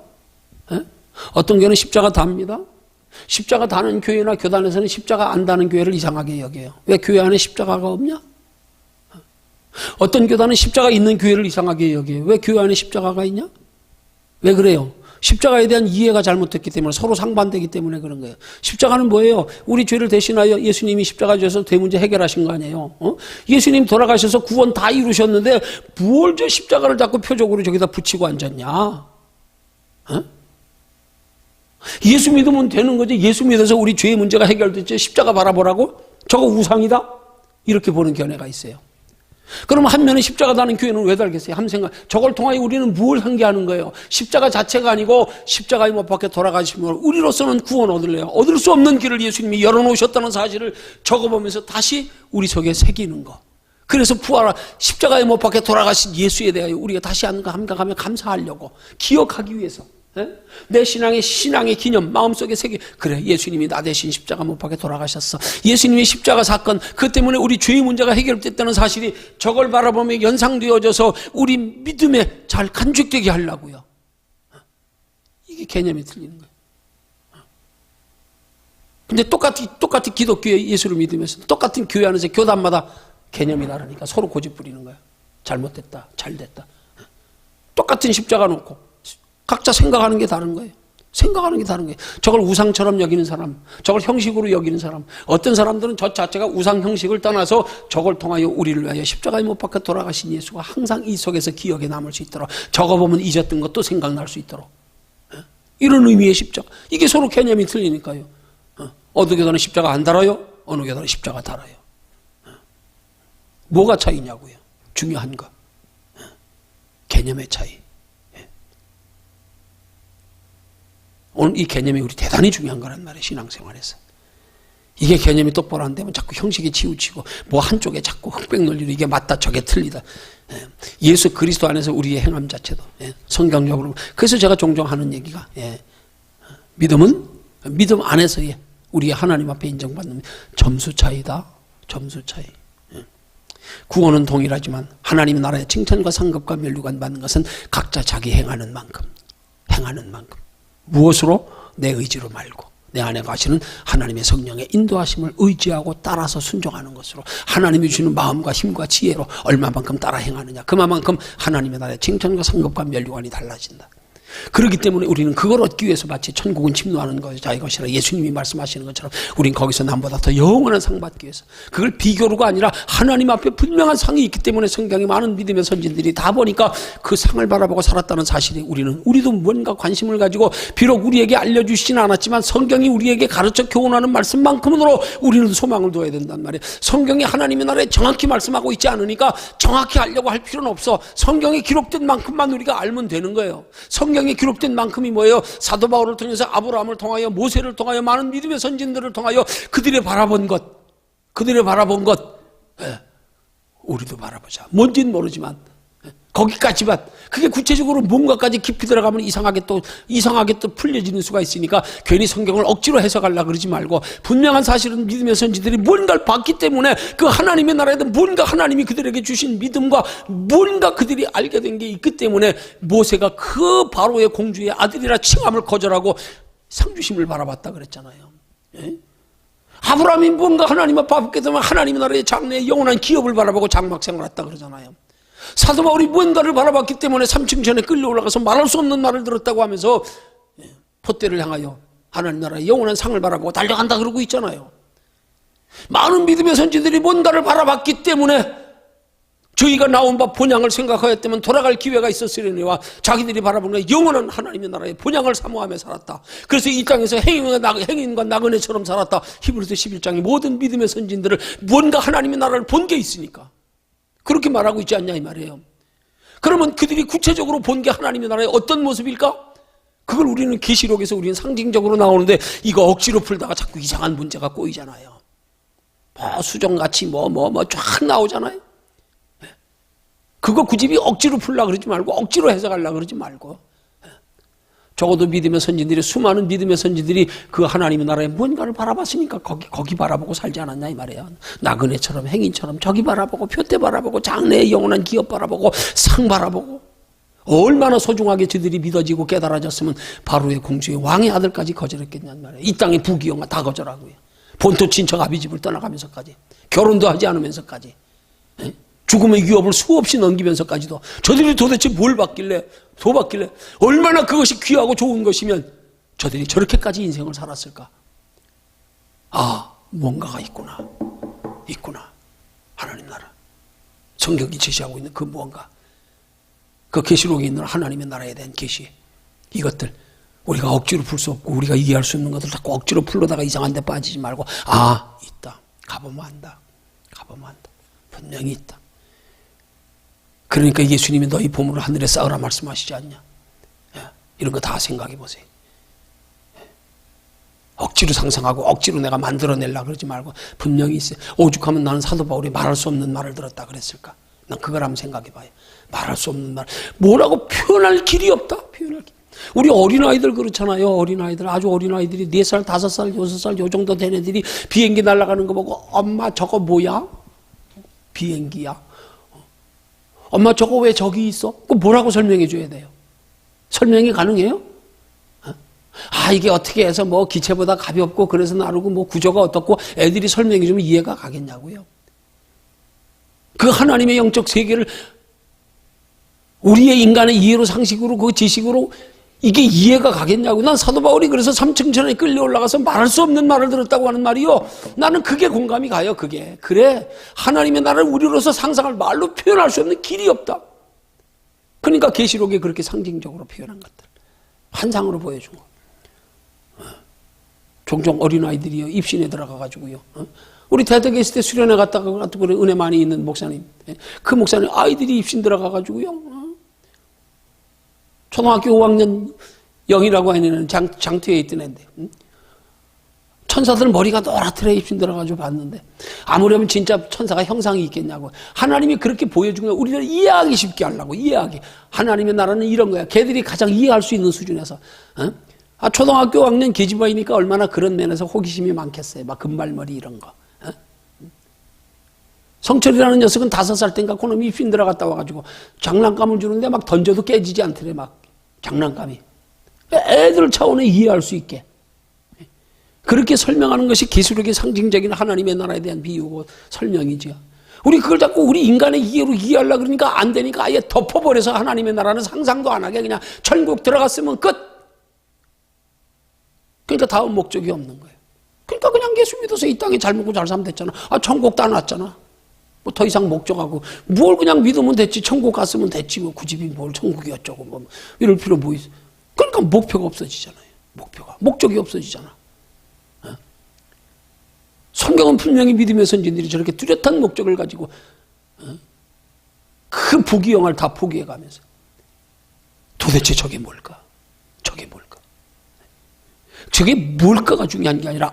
어떤 교회는 십자가 답니다. 십자가 다는 교회나 교단에서는 십자가 안 다는 교회를 이상하게 여겨요. 왜 교회 안에 십자가가 없냐? 어떤 교단은 십자가 있는 교회를 이상하게 여겨요. 왜 교회 안에 십자가가 있냐? 왜 그래요? 십자가에 대한 이해가 잘못됐기 때문에, 서로 상반되기 때문에 그런 거예요. 십자가는 뭐예요? 우리 죄를 대신하여 예수님이 십자가 지어서 대문제 해결하신 거 아니에요? 예수님 돌아가셔서 구원 다 이루셨는데 뭘 저 십자가를 자꾸 표적으로 저기다 붙이고 앉았냐? 예수 믿으면 되는 거지. 예수 믿어서 우리 죄의 문제가 해결됐지. 십자가 바라보라고? 저거 우상이다? 이렇게 보는 견해가 있어요. 그럼 한 면에 십자가 다는 교회는 왜 달겠어요? 한 생각, 저걸 통하여 우리는 무엇을 상기하는 거예요? 십자가 자체가 아니고 십자가에 못 박혀 돌아가시면 우리로서는 구원 얻을래요. 얻을 수 없는 길을 예수님이 열어놓으셨다는 사실을 적어보면서 다시 우리 속에 새기는 거. 그래서 부활, 십자가에 못 박혀 돌아가신 예수에 대하여 우리가 다시 함각하며 감사하려고, 기억하기 위해서. 내 신앙의 기념 마음속에 새기. 그래, 예수님이 나 대신 십자가 못 박혀 돌아가셨어. 예수님의 십자가 사건, 그 때문에 우리 죄의 문제가 해결됐다는 사실이 저걸 바라보며 연상되어져서 우리 믿음에 잘 간직되게 하려고요. 이게 개념이 틀리는 거예요. 근데 똑같이 기독교의 예수를 믿으면서 똑같은 교회 안에서 교단마다 개념이 다르니까 서로 고집 부리는 거예요. 잘못됐다, 잘됐다. 똑같은 십자가 놓고 각자 생각하는 게 다른 거예요. 생각하는 게 다른 거예요. 저걸 우상처럼 여기는 사람, 저걸 형식으로 여기는 사람, 어떤 사람들은 저 자체가 우상 형식을 떠나서 저걸 통하여 우리를 위하여 십자가에 못 박혀 돌아가신 예수가 항상 이 속에서 기억에 남을 수 있도록, 적어보면 잊었던 것도 생각날 수 있도록, 이런 의미의 십자가. 이게 서로 개념이 틀리니까요. 어느 교단은 십자가 안 달아요, 어느 교단은 십자가 달아요. 뭐가 차이냐고요. 중요한 거, 개념의 차이. 오늘 이 개념이 우리 대단히 중요한 거란 말이에요. 신앙생활에서. 이게 개념이 똑바로 안 되면 자꾸 형식에 치우치고 뭐 한쪽에 자꾸 흑백 논리로 이게 맞다 저게 틀리다. 예수 그리스도 안에서 우리의 행함 자체도 성경적으로. 그래서 제가 종종 하는 얘기가 믿음은 믿음 안에서의 우리의 하나님 앞에 인정받는 점수 차이다. 점수 차이. 구원은 동일하지만 하나님 나라의 칭찬과 상급과 면류관 받는 것은 각자 자기 행하는 만큼. 무엇으로? 내 의지로 말고 내 안에 가시는 하나님의 성령의 인도하심을 의지하고 따라서 순종하는 것으로, 하나님이 주시는 마음과 힘과 지혜로 얼마만큼 따라 행하느냐, 그만큼 하나님의 나라의 칭찬과 상급과 면류관이 달라진다. 그렇기 때문에 우리는 그걸 얻기 위해서 마치 천국은 침노하는 것이 자기 것이라 예수님이 말씀하시는 것처럼 우린 거기서 남보다 더 영원한 상 받기 위해서, 그걸 비교로가 아니라 하나님 앞에 분명한 상이 있기 때문에 성경에 많은 믿음의 선진들이 다 보니까 그 상을 바라보고 살았다는 사실에 우리도 뭔가 관심을 가지고, 비록 우리에게 알려주시지는 않았지만 성경이 우리에게 가르쳐 교훈하는 말씀만큼으로 우리는 소망을 둬야 된단 말이에요. 성경이 하나님의 나라에 정확히 말씀하고 있지 않으니까 정확히 알려고 할 필요는 없어. 성경에 기록된 만큼만 우리가 알면 되는 거예요. 성경에 기록된 만큼이 뭐예요? 사도 바울을 통해서 아브라함을 통하여 모세를 통하여 많은 믿음의 선진들을 통하여 그들이 바라본 것, 우리도 바라보자. 뭔지는 모르지만 거기까지만, 그게 구체적으로 뭔가까지 깊이 들어가면 이상하게 또 풀려지는 수가 있으니까 괜히 성경을 억지로 해석하려고 그러지 말고, 분명한 사실은 믿음의 선지들이 뭔가를 봤기 때문에 그 하나님의 나라에도 뭔가 하나님이 그들에게 주신 믿음과 뭔가 그들이 알게 된 게 있기 때문에 모세가 그 바로의 공주의 아들이라 칭함을 거절하고 상주심을 바라봤다 그랬잖아요. 아브라함이 뭔가 하나님 앞에 되면 하나님의 나라의 장래의 영원한 기업을 바라보고 장막생을 했다 그러잖아요. 사도 바울이 무언가를 바라봤기 때문에 3층 전에 끌려 올라가서 말할 수 없는 말을 들었다고 하면서 폿대를 향하여 하나님 나라의 영원한 상을 바라보고 달려간다 그러고 있잖아요. 많은 믿음의 선지들이 뭔가를 바라봤기 때문에 저희가 나온 바 본향을 생각하였다면 돌아갈 기회가 있었으려니와 자기들이 바라보는 영원한 하나님의 나라의 본향을 사모하며 살았다. 그래서 이 땅에서 행인과 나그네처럼 살았다. 히브리서 11장이 모든 믿음의 선진들을 뭔가 하나님의 나라를 본 게 있으니까 그렇게 말하고 있지 않냐 이 말이에요. 그러면 그들이 구체적으로 본 게 하나님의 나라의 어떤 모습일까? 그걸 우리는 계시록에서 우리는 상징적으로 나오는데 이거 억지로 풀다가 자꾸 이상한 문제가 꼬이잖아요. 수정같이 쫙 나오잖아요. 그거 굳이 억지로 풀려고 그러지 말고 억지로 해석하려고 그러지 말고 적어도 믿음의 선지들이 수많은 믿음의 선지들이 그 하나님의 나라의 뭔가를 바라봤으니까 거기 바라보고 살지 않았냐 이 말이에요. 나그네처럼 행인처럼 저기 바라보고 표대 바라보고 장래의 영원한 기업 바라보고 상 바라보고 얼마나 소중하게 저들이 믿어지고 깨달아졌으면 바로의 공주의 왕의 아들까지 거절했겠냐는 말이에요. 이 땅의 부귀영화 다 거절하고요. 본토 친척 아비집을 떠나가면서까지 결혼도 하지 않으면서까지 죽음의 위협을 수없이 넘기면서까지도 저들이 도대체 뭘 받길래 더 받길래 얼마나 그것이 귀하고 좋은 것이면 저들이 저렇게까지 인생을 살았을까? 아, 뭔가가 있구나. 하나님 나라. 성경이 제시하고 있는 그 무언가. 그 계시록에 있는 하나님의 나라에 대한 계시. 이것들 우리가 억지로 풀 수 없고 우리가 이해할 수 있는 것들 자꾸 억지로 풀러다가 이상한 데 빠지지 말고 있다. 가보면 안다. 분명히 있다. 그러니까 예수님이 너희 보물을 하늘에 쌓으라 말씀하시지 않냐. 이런 거 다 생각해 보세요. 억지로 상상하고 억지로 내가 만들어내려고 그러지 말고 분명히 있어요. 오죽하면 나는 사도 바울이 말할 수 없는 말을 들었다 그랬을까. 난 그걸 한번 생각해 봐요. 말할 수 없는 말. 뭐라고 표현할 길이 없다. 우리 어린아이들 그렇잖아요. 어린아이들 아주 어린아이들이 4살, 5살, 6살 요 정도 된 애들이 비행기 날아가는 거 보고 엄마 저거 뭐야? 비행기야. 엄마 저거 왜 저기 있어? 그 뭐라고 설명해 줘야 돼요? 설명이 가능해요? 이게 어떻게 해서 기체보다 가볍고 그래서 나르고 구조가 어떻고 애들이 설명해 주면 이해가 가겠냐고요. 그 하나님의 영적 세계를 우리의 인간의 이해로 상식으로 그 지식으로 이게 이해가 가겠냐고. 난 사도 바울이 그래서 3층 전에 끌려 올라가서 말할 수 없는 말을 들었다고 하는 말이요. 나는 그게 공감이 가요. 그게. 그래. 하나님의 나라를 우리로서 상상할 말로 표현할 수 없는 길이 없다. 그러니까 계시록에 그렇게 상징적으로 표현한 것들. 환상으로 보여준 거. 종종 어린아이들이요. 입신에 들어가가지고요. 우리 대덕에 있을 때 수련회 갔다가 그래 은혜 많이 있는 목사님. 그 목사님 아이들이 입신 들어가가지고요. 초등학교 5학년 영이라고 하는 장투에 있던 애인데 천사들 머리가 노랗더래 입신 들어가지고 봤는데 아무려면 진짜 천사가 형상이 있겠냐고. 하나님이 그렇게 보여준 거야. 우리를 이해하기 쉽게 하려고. 이해하기. 하나님의 나라는 이런 거야. 걔들이 가장 이해할 수 있는 수준에서. 초등학교 5학년 계집아이니까 얼마나 그런 면에서 호기심이 많겠어요. 막 금발머리 이런 거. 성철이라는 녀석은 5살 때인가 그놈이 입신 들어갔다 와가지고 장난감을 주는데 막 던져도 깨지지 않더래. 막 장난감이. 애들 차원에 이해할 수 있게 그렇게 설명하는 것이 계시록의 상징적인 하나님의 나라에 대한 비유고 설명이죠. 우리 그걸 자꾸 우리 인간의 이해로 이해하려고 그러니까 안 되니까 아예 덮어버려서 하나님의 나라는 상상도 안 하게 그냥 천국 들어갔으면 끝. 그러니까 다음 목적이 없는 거예요. 그러니까 그냥 예수 믿어서 이 땅에 잘 먹고 잘 살면 됐잖아. 천국 다 났잖아. 더 이상 목적하고 뭘 그냥 믿으면 됐지. 천국 갔으면 됐지. 그 집이 뭘 천국이 어쩌고 이럴 필요 뭐 있어. 그러니까 목표가 없어지잖아요. 목적이 없어지잖아. 성경은 분명히 믿음의 선진들이 저렇게 뚜렷한 목적을 가지고 그 부귀영화를 다 포기해가면서 도대체 저게 뭘까? 저게 뭘까가 중요한 게 아니라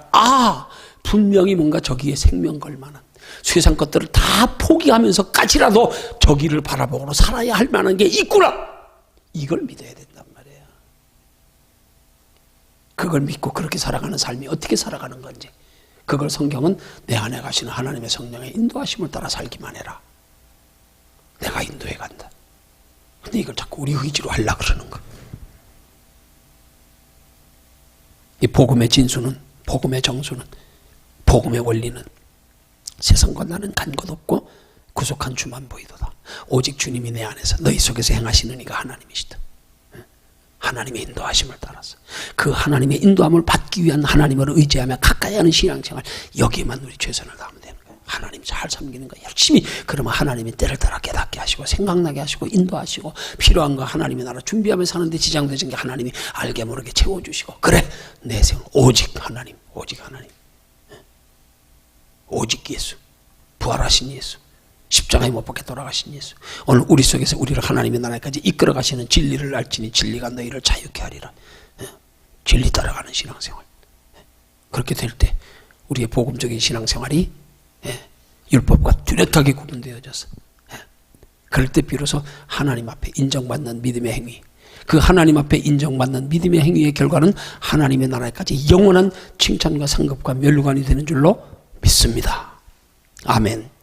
분명히 뭔가 저기에 생명 걸만한 세상 것들을 다 포기하면서까지라도 저기를 바라보고 살아야 할 만한 게 있구나. 이걸 믿어야 된단 말이에요. 그걸 믿고 그렇게 살아가는 삶이 어떻게 살아가는 건지 그걸 성경은 내 안에 가시는 하나님의 성령의 인도하심을 따라 살기만 해라. 내가 인도해 간다. 근데 이걸 자꾸 우리 의지로 하려고 그러는 거. 이 복음의 진수는, 복음의 정수는, 복음의 원리는 세상과 나는 간 것 없고 구속한 주만 보이도다. 오직 주님이 내 안에서 너희 속에서 행하시는 이가 하나님이시다. 하나님의 인도하심을 따라서 그 하나님의 인도함을 받기 위한 하나님을 의지하며 가까이 하는 신앙생활, 여기에만 우리 최선을 다하면 되는 거예요. 하나님 잘 섬기는 거 열심히. 그러면 하나님이 때를 따라 깨닫게 하시고 생각나게 하시고 인도하시고 필요한 거 하나님의 나라 준비하며 사는데 지장되는 게 하나님이 알게 모르게 채워주시고, 그래 내 생각 오직 하나님, 오직 하나님, 오직 예수, 부활하신 예수, 십자가에 못 박혀 돌아가신 예수, 오늘 우리 속에서 우리를 하나님의 나라까지 이끌어 가시는 진리를 알지니 진리가 너희를 자유케 하리라. 진리 따라가는 신앙생활. 그렇게 될 때 우리의 복음적인 신앙생활이 율법과 뚜렷하게 구분되어져서, 그럴 때 비로소 하나님 앞에 인정받는 믿음의 행위, 그 하나님 앞에 인정받는 믿음의 행위의 결과는 하나님의 나라까지 영원한 칭찬과 상급과 면류관이 되는 줄로 믿습니다. 아멘.